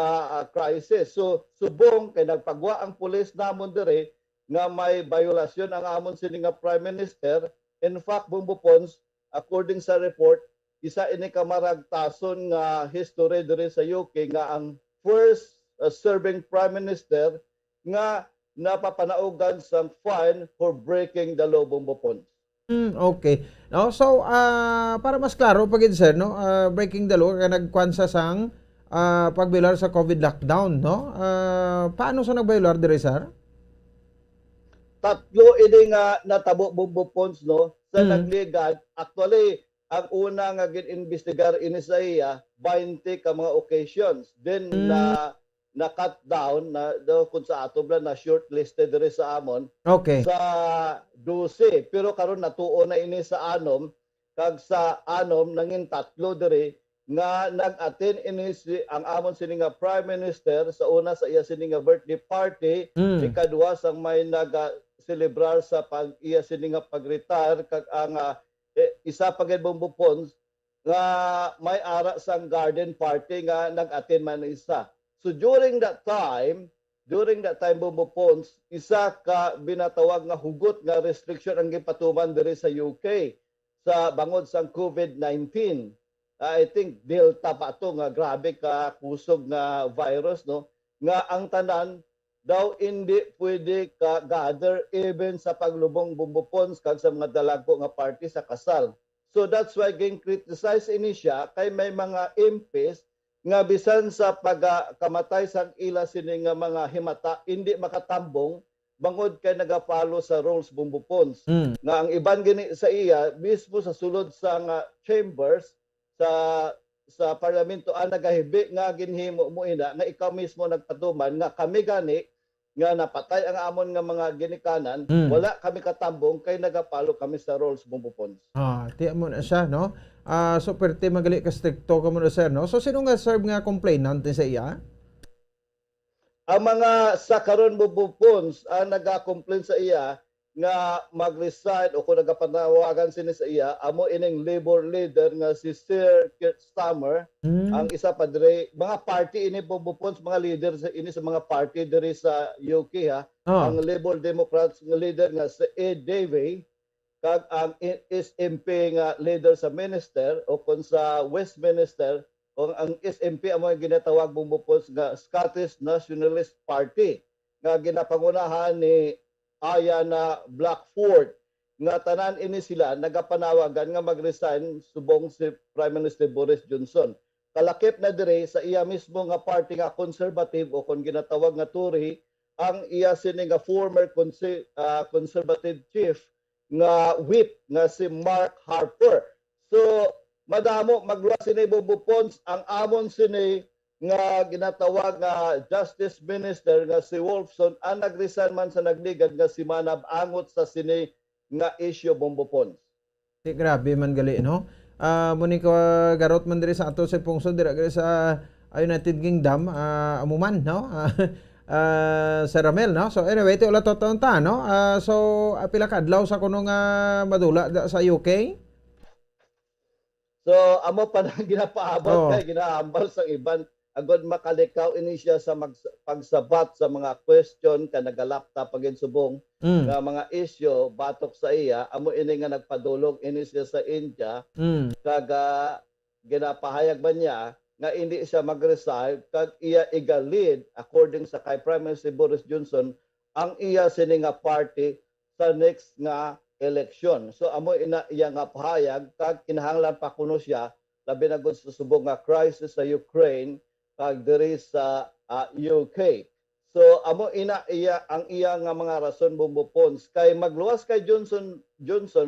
crisis. So subong kay nagpagwa ang pulis namon dire nga may violasyon ang amon sini nga Prime Minister. In fact, Bombo Ponds, according sa report, isa ini kamaragtason nga history dire sa UK nga ang first serving Prime Minister nga napapanaugan sa fine for breaking the law, Bombo Ponds. Okay. No, so para mas klaro pagid sir, no, breaking the law nga nagkwansa sang pagbilar sa COVID lockdown, no? Paano sa nagbilar dire sir? Tatlo ini nga natabo Bombo Ponds, no, sa nagligad. Actually, ang una nga gin-investigar ini sa iya 20 ka mga occasions. Then na cut down na kung sa ato bla na shortlisted diri sa amon. Okay. Sa 12 pero karon natuo na ini sa anom kag sa anom nangin tatlo diri nga nag-attend ini ang amon sini nga Prime Minister sa una sa iya sini nga birthday party, ikaduha sang may celebrar sa pag iya sini nga pag-retire kag ang isa pa gid Bombo Ponds nga may ara sang garden party nga nag-attend man isa. So during that time Bombo Ponds, isa ka binatawag nga hugot nga restriction ang gipatuman diri sa UK sa bangod sang COVID-19. I think Delta pa to nga grabe ka kusog nga virus, no, nga ang tanan daw hindi pwede ka gather even sa paglubong Bombo Ponds kag sa mga dalago nga party sa kasal. So that's why ging criticize ini siya kay may mga MPs nga bisan sa pagkamatay sang ila sini nga mga himata hindi makatambong bangod kay nagapalo sa rules Bombo Ponds. Nga ang iban gini sa iya mismo sa sulod sa chambers sa parlamento ang nagahibi nga ginhimo mo ina nga ikaw mismo nagpatuman nga kami gani nga napatay ang amon nga mga ginikanan, wala kami katambong kay nagapalo kami sa roles bumbupons. Tiyan mo na siya, no? Super team magali ka stricto ka mo na, sir, no? So sino nga serve nga complainant sa iya? Ang mga sakaron bubupons ang nag-complain sa iya nga mag-resign o kung nagapanawagan sini sa iya, amo ining labor leader nga si Sir Keir Starmer, ang isa pa dire, mga party ini bubupons, mga leader sa ini sa mga party dire sa UK ha. Ang Labor Democrats nga leader nga si Ed Davey, kag ang SNP nga leader sa minister o kung sa Westminster, kung ang SNP amo ginatawag bubupons nga Scottish Nationalist Party nga ginapangunahan ni Ayanna Blackford, nga tanan ini sila nagapanawagan nga mag-resign subong si Prime Minister Boris Johnson. Kalakip na dire sa iya mismo nga party nga conservative o kung ginatawag nga Tory, ang iya sini nga former conservative chief nga whip nga si Mark Harper. So madamo magluwas sini bubupons ang amon sini nga ginatawag nga Justice Minister nga si Wolfson ang nag-resign man sa nagligad nga si Manab angot sa sini nga issue bumbupons. Grabe man gali, no? Muni ko garot man diri sa ato sa pungso dira sa United Kingdom, amuman, no? Sa Ramel, no? So anyway, ito ulat to ta, no? So pila ka adlaw sa kuno nga madula sa UK? So amo pa nang ginapaabot kay ginaambal sa iban agod makalikaw ini siya sa pagsabat sa mga question ka nagalapta pagin subong nga mga issue batok sa iya, amo ini nga nagpadulog ini siya sa India kaga ginapahayag ba niya nga hindi siya mag-resign kag iya igalid according sa kay Prime Minister Boris Johnson ang iya sini nga party sa next nga election. So amo ina iya nga pahayag kag kinahanglan pa kuno siya labi na gud sa subong nga crisis sa Ukraine kag diri sa UK. So amo ina iya ang iya nga mga rason bumbupons kay magluwas kay Johnson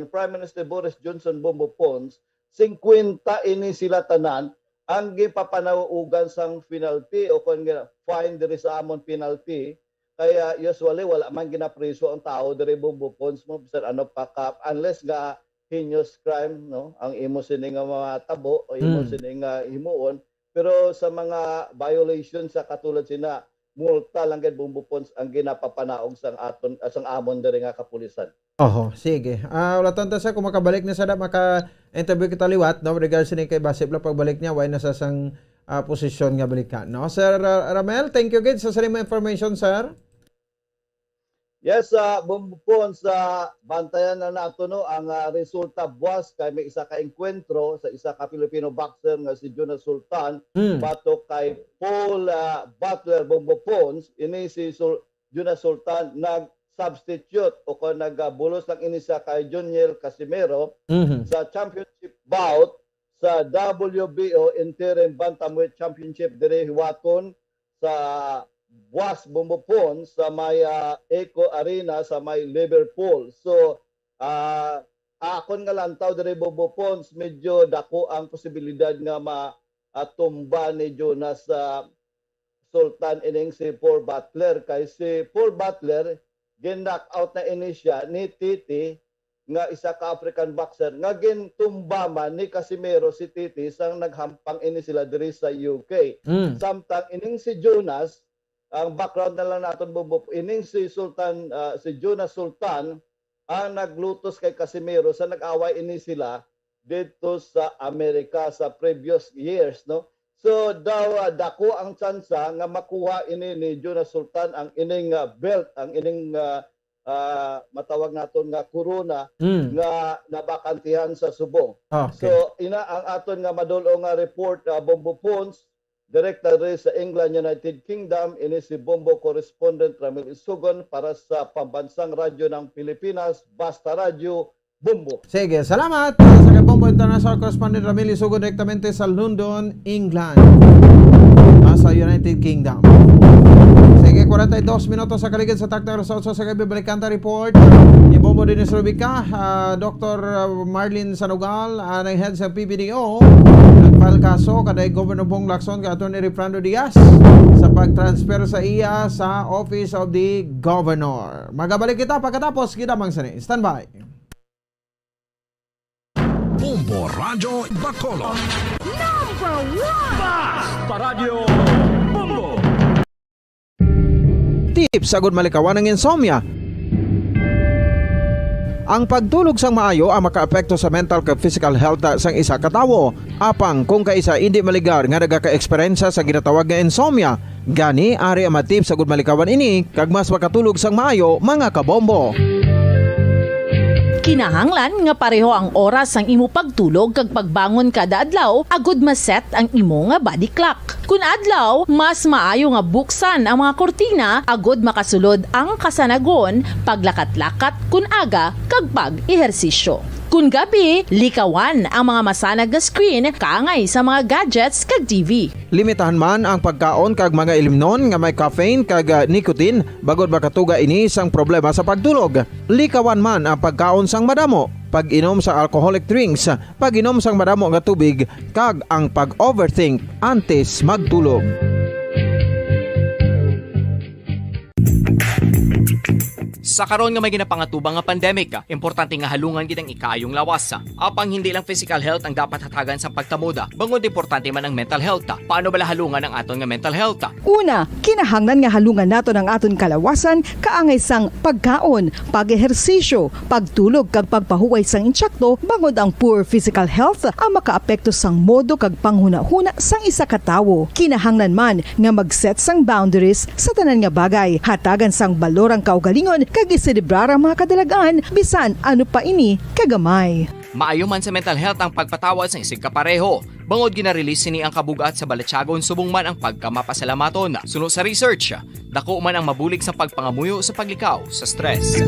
Prime Minister Boris Johnson bumbupons 50 ini sila tanan ang gipapanauugan sang penalty o kun fine diri sa amon penalty kaya usually wala man ginapriso ang tao diri bumbupons mo bisan ano pa unless nga heinous crime, no, ang imo sini nga mga tabo o imo sini nga himuon. Pero sa mga violation sa katulad sina multa lang gid bumbupons ang ginapapanaog sang amon diri nga kapulisan. Sige. Wala tanta sa kung makabalik na sa maka-interview kita liwat, no, regards ni kay Basip la pagbalik niya way na sa sang posisyon nga balikan, no. Sir Ramel, thank you gid sa sarili mo information, sir. Yes, bumbupons sa bantayan na nato no ang resulta buwas kay may isa ka engkwentro sa isa ka Filipino boxer nga si Jonas Sultan batok kay Paul Butler bumbupons ini si Jonas Sultan nag-substitute o kung nagbulos lang ini sa kay Junior Casimero sa championship bout sa WBO Interim Bantamweight Championship dire hiwaton sa buwas bumbupon sa may Eco Arena sa may Liverpool. So akon nga lantaw dire bumbupon medyo dako ang posibilidad nga matumba ni Jonas Sultan ining si Paul Butler kay si Paul Butler gin-knock out na ini siya ni Titi nga isa ka African boxer nga gintumba man ni Casimero si Titi sang naghampang ini sila diri sa UK. Samtang ining si Jonas ang background na lang natin ining si Jonas Sultan ang naglutos kay Casimero sa nag-away ini sila dito sa Amerika sa previous years, no. So daw dako ang tsansa nga makuha ini ni Jonas Sultan ang ining belt, ang ining matawag naton nga corona nga nabakantihan sa subong. So ina ang aton nga madul-o nga report bumbupons direkta rin sa England, United Kingdom, ini si Bombo Correspondent Ramil Isugon para sa Pambansang Radyo ng Pilipinas, Basta Radio, Bombo. Sige, salamat sa Bombo International Correspondent Ramil Isugon direktamente sa London, England, sa United Kingdom. Sige, 42 minutos sa kaligid sa Takta Resort sa Gabi Balikanta Report. Ni Bombo mo din sa Rubika, Dr. Marlene Sanugal, ang head sa PBDO, nagfile kaso kaday Governor Bong Lacson ka Atty. Refrando Diaz sa pag-transfer sa iya sa Office of the Governor. Magabalik kita pagkatapos kita mang sani. Stand by. Bombo Radio Bacolod. Number 1! Basta Radio Bombo! Tips sagud malikawan ng insomnia. Ang pagtulog sang maayo ang makaapekto sa mental kag physical health sang isa ka tawo. Apang kung kaisa hindi maligar nga nagaka-eksperyensya sa ginatawag nga insomnia, gani ari ang matip sagud malikawan ini kag mas makatulog sang maayo mga kabombo. Kinahanglan nga pareho ang oras ang imo pagtulog kag pagbangon kada adlaw agud maset ang imo nga body clock. Kun adlaw, mas maayo nga buksan ang mga kortina agud makasulod ang kasanagon, paglakat-lakat kun aga kag pag-ehersisyo. Kun gabi, likawan ang mga masanag na screen kaangay sa mga gadgets kag TV. Limitahan man ang pagkaon kag mga ilimnon nga may caffeine kag nicotine bagod makatuga ini sang problema sa pagtulog. Likawan man ang pagkaon sang madamo, pag-inom sa alcoholic drinks, pag-inom sang madamo nga tubig kag ang pag-overthink antes magtulog. Sa karon nga may ginapangatubang nga pandemic, importante nga halungan gid ang ikaayong lawas. Apang hindi lang physical health ang dapat hatagan sa pagtamuda, bangod importante man ang mental health. Paano bala halungan ang aton nga mental health? Una, kinahanglan nga halungan nato ang aton kalawasan kaangay sang pagkaon, pag-ehersisyo, pagtulog kag pagpahuway sang insyakto bangod ang poor physical health ang makaapekto sang modo kag panghuna-huna sang isa ka tawo. Kinahanglan man nga mag-set sang boundaries sa tanan nga bagay, hatagan sang balorang kaugalingon kag iselebrar ang mga kadalagaan bisan ano pa ini kagamay. Maayo man sa mental health ang pagpatawad sa isig kapareho. Bangod gina-release ni ang kabugat sa Balatsyagon subong man ang pagkamapasalamaton. Sunod sa research, dako man ang mabulig sa pagpangamuyo sa paglikaw sa stress.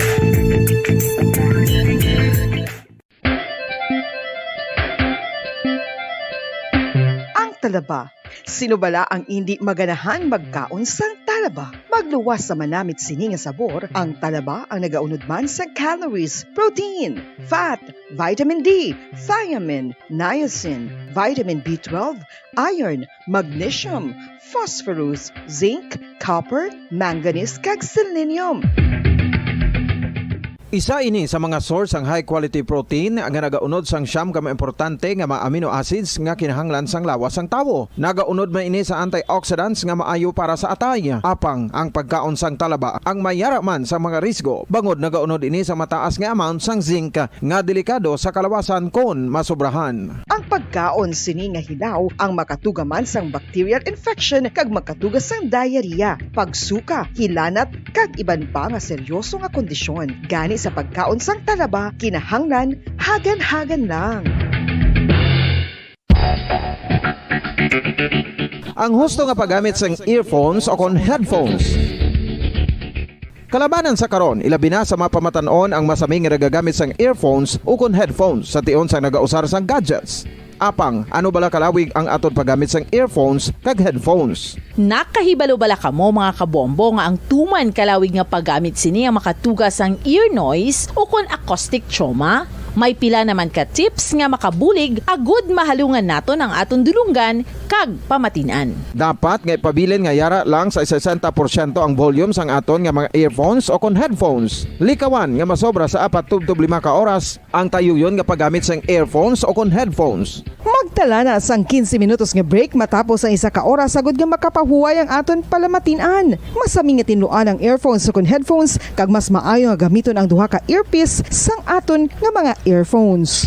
Ang talaba. Sino bala ang hindi maganahan magkaon sang talaba? Magluwas sa manamit sini nga sabor, ang talaba ang nagaunod man sa calories, protein, fat, vitamin D, thiamine, niacin, vitamin B12, iron, magnesium, phosphorus, zinc, copper, manganese kag selenium. Isa ini sa mga source ang high quality protein nga nagaunod sang siyam ka importante nga mga amino acids nga kinahanglan sang lawas sang tawo. Nagaunod man ini sa antioxidants nga maayo para sa atay. Apang ang pagkaon sang talaba ang mayara man sa mga risgo. Bangod nagaunod ini sa mataas nga amount sang zinc nga delikado sa kalawasan kon masobrahan. Ang pagkaon sini nga hilaw ang makatugaman sang bacterial infection kag makatuga sang diarrhea, pagsuka, hilanat kag iban pa nga seryoso nga kondisyon. Gani sa pagkaon sang talaba, kinahanglan hagan-hagan lang. Ang husto nga paggamit sang earphones o kon headphones. Kalabanan sa karon, ilabi na sa mapamatanon ang masaming nga nagagamit sang earphones o kon headphones sa tion sang nagausar sang gadgets. Apang, ano bala kalawig ang aton paggamit sang earphones kag headphones? Nakahibalo bala kamo mga kabombo nga ang tuman kalawig nga paggamit sini ang makatugas ang ear noise o kon acoustic trauma? May pila naman ka tips nga makabulig agud mahalungan naton ang aton dulunggan kag pamatinan. Dapat nga ipabilin nga yara lang sa 60% ang volume sang aton nga mga earphones o kon headphones. Likawan nga masobra sa 4 to 5 ka oras ang tayuyon nga paggamit sang earphones o kon headphones. Magtala na sang 15 minutos nga break matapos ang isa ka oras sagud nga makapahuway ang aton palamatinan. Masami nga tinluan ang earphones o kon headphones kag mas maayo nga gamiton ang duha ka earpiece sang aton nga mga earphones.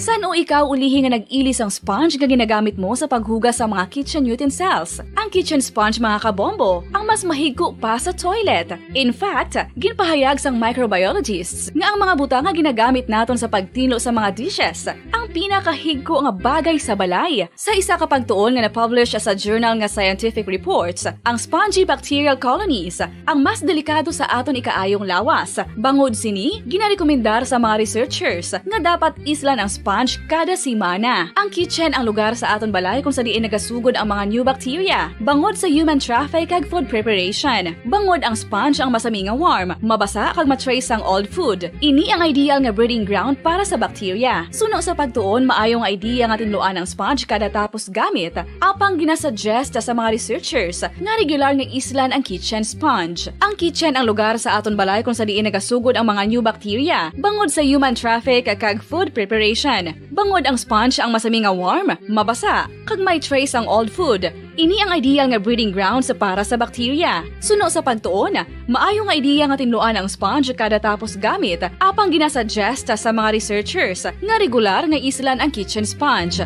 San o ikaw ulihi nga nag-ilis ang sponge nga ginagamit mo sa paghugas sa mga kitchen utensils? Ang kitchen sponge mga kabombo, ang mas mahigko pa sa toilet. In fact, ginpahayag sang microbiologists nga ang mga butang nga ginagamit naton sa pagtinlo sa mga dishes ang pinakahigko nga bagay sa balay. Sa isa ka pagtuon nga na-publish sa journal nga Scientific Reports, ang spongy bacterial colonies ang mas delikado sa aton ikaayong lawas. Bangod sini, ginarekomendar sa mga researchers nga dapat islan ang sponge kada semana. Ang kitchen ang lugar sa aton balay kung sa diin nagasugod ang mga new bacteria, bangod sa human traffic kag food preparation. Bangod ang sponge ang masami nga warm, mabasa kag matrace ang old food. Ini ang ideal nga breeding ground para sa bacteria. Suno sa pagtuon, maayo nga idea nga tinluan ang sponge kada tapos gamit, apang ginasuggest sa mga researchers nga regular nga islan ang kitchen sponge. Ang kitchen ang lugar sa aton balay kung sa diin nagasugod ang mga new bacteria, bangod sa human traffic kag food preparation. Bangod ang sponge ang masami nga warm, mabasa, kag may trace ang old food. Ini ang ideal nga breeding ground sa para sa bacteria. Suno sa pagtuon, maayo nga idea nga tinluan ang sponge kada tapos gamit, apang ginasuggest sa mga researchers nga regular nga islan ang kitchen sponge.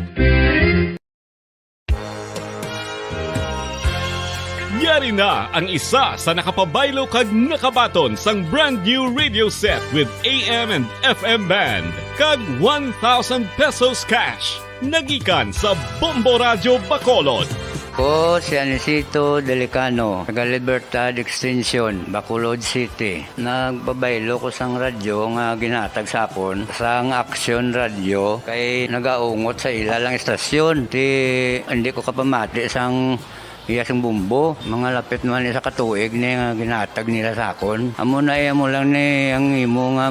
Yari na ang isa sa nakapabaylo kag nakabaton sang brand new radio set with AM and FM band kag 1,000 pesos cash. Nagikan sa Bombo Radio Bacolod. Ko si Anisito Delicano, taga Libertad Extension, Bacolod City. Nagbabaylo ko sang radyo nga ginatag sapon sang Action Radio kay nagaungot sa ilalang estasyon. Hindi ko kapamati sang iyasang bumbo, mga lapit naman sa katuig ni nga ginatag nila sa akon. Amo na mo lang ni ang imo nga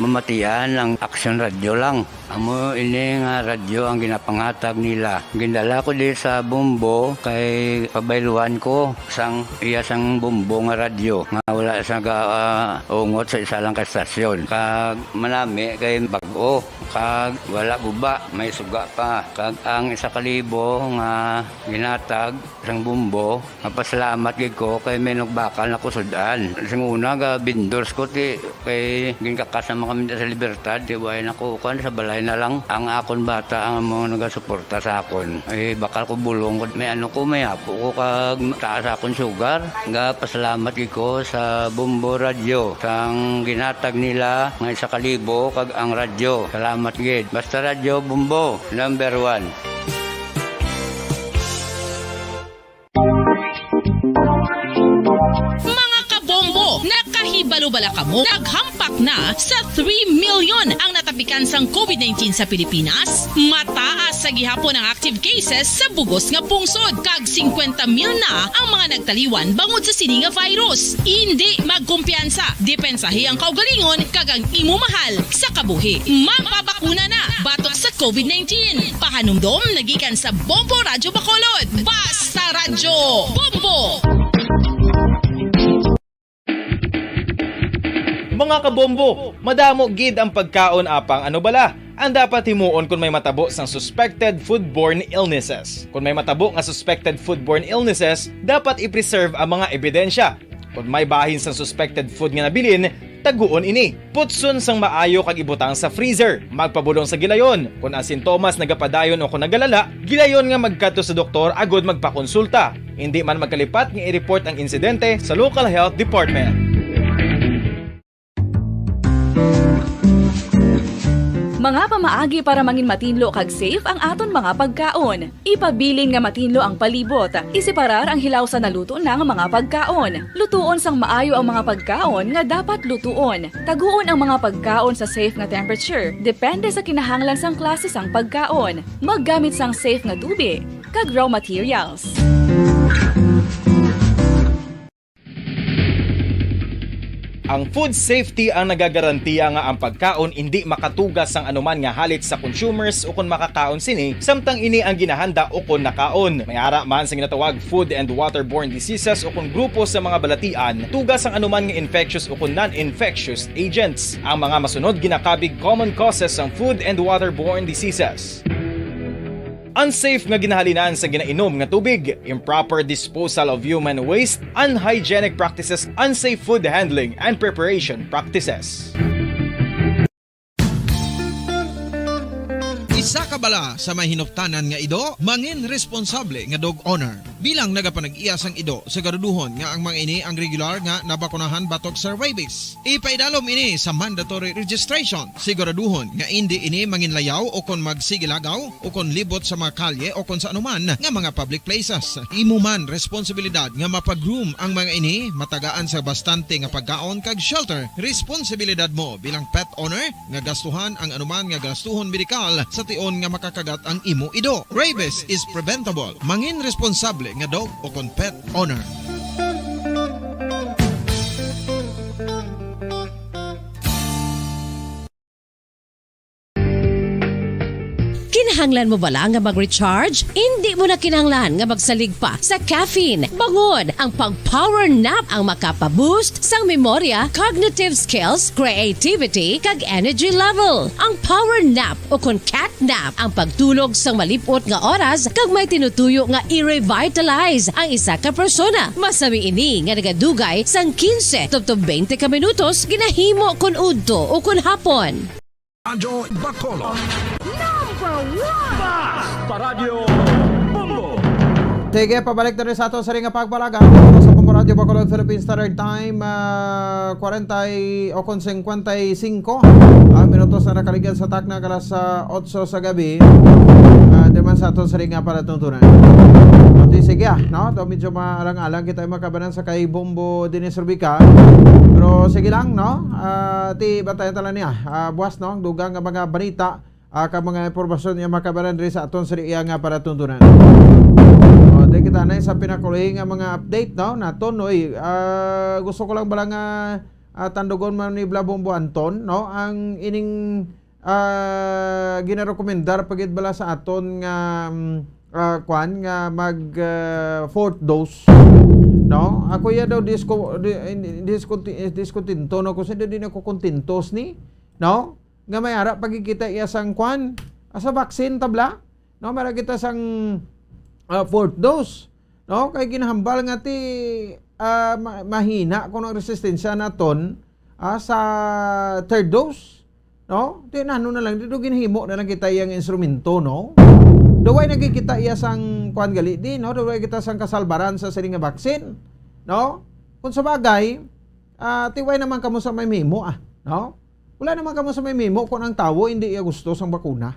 mamatian ang Action Radio lang. Amo ini nga radyo ang ginapangatag nila. Gindala ko di sa bumbo kay pabayluan ko sang iyasang bumbo nga radyo. Nga wala sa ungot sa isa lang ka stasyon. Kag manami kay bago. Kag wala guba, may suga pa. Kag ang 1,000 nga ginatag sang bumbo, mapasalamat gid ko kay may nagbakal na kusudan. Sing una ga vendors ko ti kay ginkakasama kami sa Libertad, di way nakukuan sa balay na lang ang akon bata ang mga nagasuporta sa akon. Ay bakal ko bulong may ano ko may apo ko kag taas akon sugar. Ga pasalamat gid ko sa Bombo Radio sang ginatag nila nga 1,000 kag ang radyo. Salamat gid. Basta Radio Bombo number 1. Nakahibalo-bala kamo, naghampak na sa 3 million ang natapikan sang COVID-19 sa Pilipinas. Mataas sa gihapon ang active cases sa bugos nga pungsod. Kag 50 mil na ang mga nagtaliwan bangod sa sini nga virus. Hindi magkumpiyansa. Depensahi ang kaugalingon kag ang imo mahal sa kabuhi. Magpabakuna na batok sa COVID-19. Pahanumdom nagikan sa Bombo Radio Bacolod. Basta Radyo Bombo! Mga kabombo, madamo gid ang pagkaon apang ano bala. Ang dapat himuon kung may matabo sang suspected foodborne illnesses. Kung may matabo nga suspected foodborne illnesses, dapat i-preserve ang mga ebidensya. Kung may bahin sang suspected food nga nabilin, taguon ini. Putson sang maayo kag ibutang sa freezer. Magpabulong sa gilayon. Kung ang sintomas nagapadayon o kung nagalala, gilayon nga magkadto sa doktor agud magpakonsulta. Hindi man magkalipat nga i-report ang insidente sa local health department. Mga pamaagi para mangin matinlo kag safe ang aton mga pagkaon. Ipabilin nga matinlo ang palibot. Isiparar ang hilaw sa naluto ng mga pagkaon. Lutuon sang maayo ang mga pagkaon nga dapat lutuon. Taguon ang mga pagkaon sa safe nga temperature. Depende sa kinahanglan sang klase sang pagkaon. Maggamit sang safe nga tubig kag raw materials. Ang food safety ang nagagarantiya nga ang pagkaon hindi makatugas sang anuman nga halit sa consumers o kung makakaon sini, samtang ini ang ginahanda o kung nakaon. May ara man sa ginatawag food and waterborne diseases o kung grupo sa mga balatian, tugas ang anuman nga infectious o kung non-infectious agents. Ang mga masunod ginakabig common causes ng food and waterborne diseases. Unsafe nga ginahalinan sa ginainom nga tubig, improper disposal of human waste, unhygienic practices, unsafe food handling and preparation practices. Isa ka bala sa may hinuptanan nga ido, mangin responsable nga dog owner. Bilang nagapanag-iyas ang ido, siguraduhon nga ang mga ini ang regular nga nabakunahan batok sa rabies. Ipaidalom ini sa mandatory registration. Siguraduhon nga hindi ini manginlayaw o kon magsigilagaw o kon libot sa mga kalye o kon sa anuman nga mga public places. Imo man responsibilidad nga mapag-groom ang mga ini, matagaan sa bastante nga pagkaon kag shelter. Responsibilidad mo bilang pet owner nga gastuhan ang anuman nga gastuhon medikal sa tion nga makakagat ang imo ido. Rabies is preventable. Mangin responsable nga dog o kon pet owner. Kinahanglan mo bala nga mag-recharge? Hindi mo na kinahanglan nga magsalig pa sa caffeine. Bangod ang pag-power nap ang makapaboost sang memorya, cognitive skills, creativity, kag energy level. Ang power nap o kon cat nap ang pagtulog sang malipot nga oras kag may tinutuyo nga i-revitalize ang isa ka persona. Masami ini nga nagadugay sang 15 to 20 ka minutos ginahimo kun udto o kun hapon. Radyo Bacolod. Number 1! Basta Radio Bombo! Sige, pabalik na rin sa ato sa ring pagpalaga sa Bombo Radio Bacolod Philippines Standard Time 40 o 55 minutos na nakaligyan sa takna kalas 8 sa gabi naman sa ato sa ring palatuntunan. Sige no? Medyo maalang-alang kita makabanan sa kay Bombo Dennis Rubica. Pero sige lang, no? Ti batayan tala niya. Buwas, no? Dugang nga mga balita, ka mga impormasyon niya makabanan rin sa aton sa iya nga para tuntunan. Di kita na sa pinakulihin nga mga update, no? Naton, no? Gusto ko lang balang tandugon man ni Bombo Anton, no? Ang ining ginarekomendar pagit bala sa aton nga kwan nga mag fourth dose, no? Ako ya daw diskontinto no kasi din ako kontintos ni, no? Nga may ara pagkikita iya sang kwan sa vaccine tabla, no? Mara kita sang fourth dose, no? Kay ginahambal nga ti mahina kuno resistensya naton sa third dose, no? Ti nano na lang dito ginhimo na lang kita iyang instrumento, no? Daway nagkikita iya sang kuan gali di, no? Daway kita sang kasalbaran sa siring nga vaccine, no? Kung sa bagay, tiway naman kamo sa may memo, no? Wala naman kamo sa may memo kung ang tawo hindi iya gusto sang bakuna,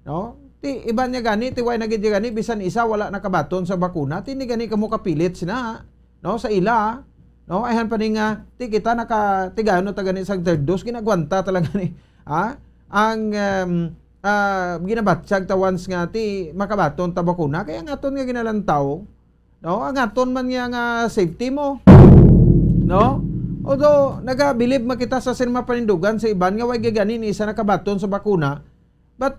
no? Ti iban niya gani, tiway nagid niya gani bisan isa wala nakabaton sa bakuna, ti ni gani kamo kapilit sina, no? Sa ila, no? Ayhan pa ni nga ti kita nakatigano ta gani sang third dose ginagwanta talaga ni, ang ginabatsyag ta once nga ti makabaton ta bakuna kaya ang aton nga ginalantaw, no? Ang aton man nga safety mo, no? Although nagabilib makita sa sinema panindugan sa iban nga way gaganin isa nakabaton sa bakuna, but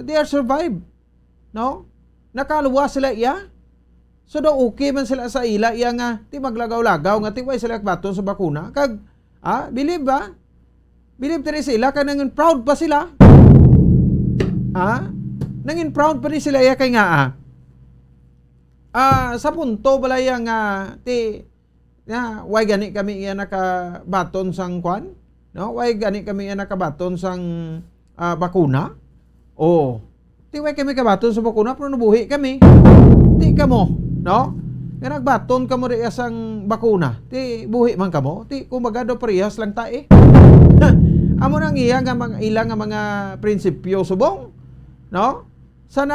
they are survived, no? Nakaluwa sila iya, so daw okay man sila sa ila iya nga ti maglagaw-lagaw nga ti way sila kabaton sa bakuna kag believe tani sila kag nangin proud pa sila. Nangin proud pa rin sila iya kay nga sa punto balaya nga way gani kami iya nakabaton sang kwan, no? Way gani kami iya nakabaton sang bakuna. Ti way kami kabaton sa bakuna pero nabuhi kami. Ti kamo, no? Nga nagbaton kamo rin sang bakuna. Ti buhi man kamo. Ti kumbaga do parehas lang ta amo nang iya nga mga ilang nga mga prinsipyo subong, no? Sa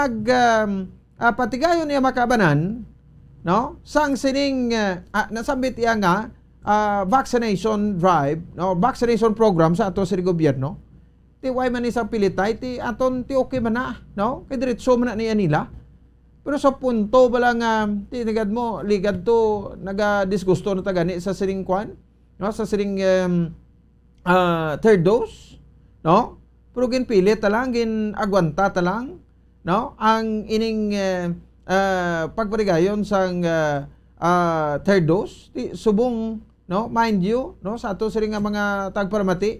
patigayon niya makabanan, no? Sang sining nasambit iya nga vaccination drive, no? Vaccination program sa ato sa gobyerno. Ti way man isang pilitay ti aton ti okay man na, no? Kay diretso man na niya nila. Pero sa punto bala nga ti ligad to naga-disgusto na tagani sa sining kwan, no? Sa sining third dose, no? Pero ginpilit talang, ginagwanta talang, no? Ang ining pagparigayon sang third dose, subong, no? Mind you, no? Sa ato siring nga mga tagparamati,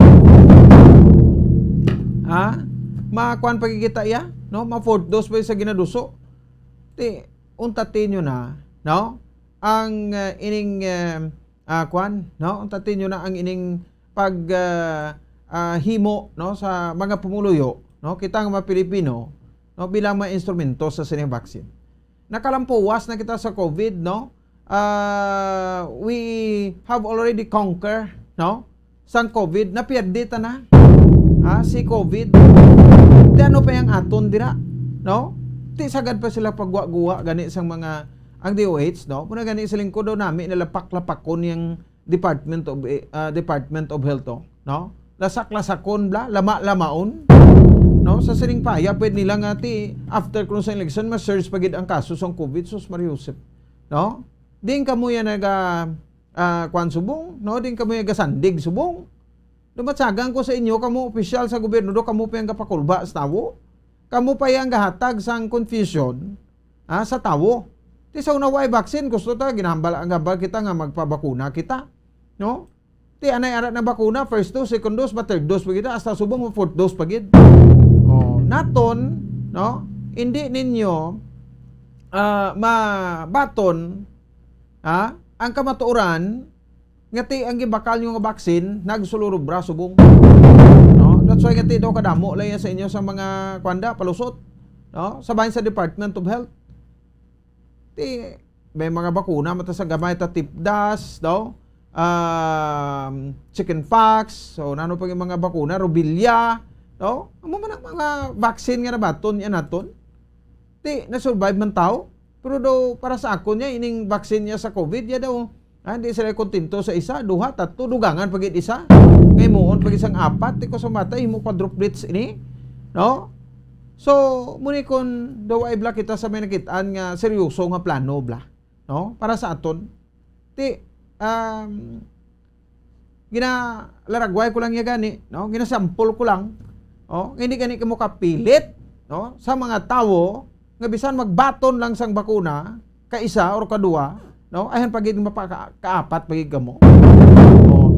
makuan pagkikita iya, no? Ma-fourth dose pa sa ginaduso. Ti, untatin nyo na, no? Ang ining kuan, no? Untatin nyo na ang ining himo, no, sa mga pumuluyo, no, kita nga mga Pilipino, no, bilang mga instrumento sa sining vaccine. nakalampuwas na kita sa COVID, no? We have already conquered, no? Sang COVID, napiyerdi ta na. Si COVID. Di ano pa yung aton dira, no? Di sagad pa sila pagguwa-guwa gani sang mga ang DOH, no? Muna gani sa lingkod daw namin nalapak-lapakon yung Department of Health, no? Lasak-lasakon bla, lama-lamaon, no? Sa sining paya pwede nila nga ti after kung sa election ma-surge pagid ang kaso sa COVID, sus Mariusep, no? Din kamo yan kwan subong, no? Din kamo yan gasandig subong. Dumatsagan ko sa inyo, kamo opisyal sa gobyerno do, kamo pa yung kapakulba sa tawo. Kamo pa yung gahatag sang confusion sa tawo. Ti sa unaway vaccine, gusto ta ginahambal kita nga magpabakuna kita, no? Ti anay ara na bakuna, first dose, second dose, ba third dose pa kita, hasta subong fourth dose pa gid. Naton, no? Hindi ninyo mabaton ang kamatuoran ngati ang gibakal nyo nga vaccine nagsulurubra subong, no? That's why ngati daw kadamo laya sa inyo sa mga kwanda palusot, no? Sabahin sa Department of Health. May mga bakuna mata sa gamay ta tipdas, no? Chickenpox, so nano pa yung mga bakuna, rubella, no? Amo man ang mga vaccine nga nabaton yan naton. Na survive man tao, pero daw para sa ako niya ining vaccine niya sa COVID ya daw hindi sila kontento sa isa, duha, tatlo, dugangan pagit isa. Ngayon pag isang apat, ko sa mata imo quadruplets ini, no? So, muni kon daw ay bla kita sa may nakitaan nga seryoso nga plano bla, no? Para sa aton. Ginalaragway ko lang ya gani, no? Ginasample ko lang, no? Hindi gani kamo kapilit, no? Sa mga tawo nga bisan magbaton lang sang bakuna, kaisa or kadua, no? Ayan pagid mapakaapat pagid kamo.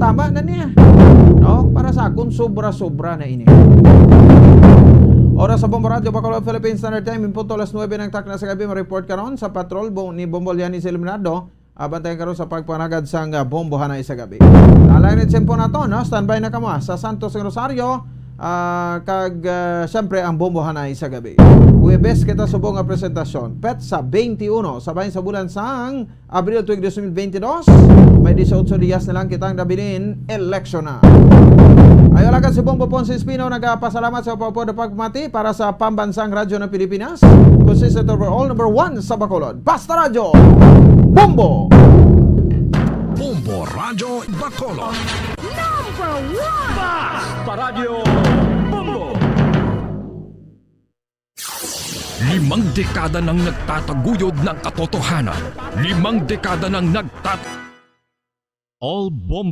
Tama na niya, no? Para sa akon sobra-sobra na ini. Oras sa Bombo Radio, Bacolod, Philippine Standard Time, impunto alas 9 ng takna sa gabi, ma-report karon sa patrol ni Bomboliani Eliminado. Bantayan karon sa pagpanagad sa Bombo Hanay sa gabi. Lalangin tempo na to, no? Standby na kamo sa Santos ng Rosario, siyempre ang Bombo Hanay sa gabi. Huwebes kita subong nga presentasyon. Pet sa 21, sabahin sa bulan sang Abril tuig 2022, may 18 días na lang kitang nabilin eleksyon na. Ayaw lagad si Bombo Ponce Espino nagpasalamat sa Papo na pagmati para sa pambansang radyo ng Pilipinas. Consistent overall number 1 sa Bacolod. Basta Radyo Bombo! Bombo Radio Bacolod. Number 1! Basta Radio Bombo! 5 dekada nang nagtataguyod ng katotohanan. 5 dekada nang All Bombo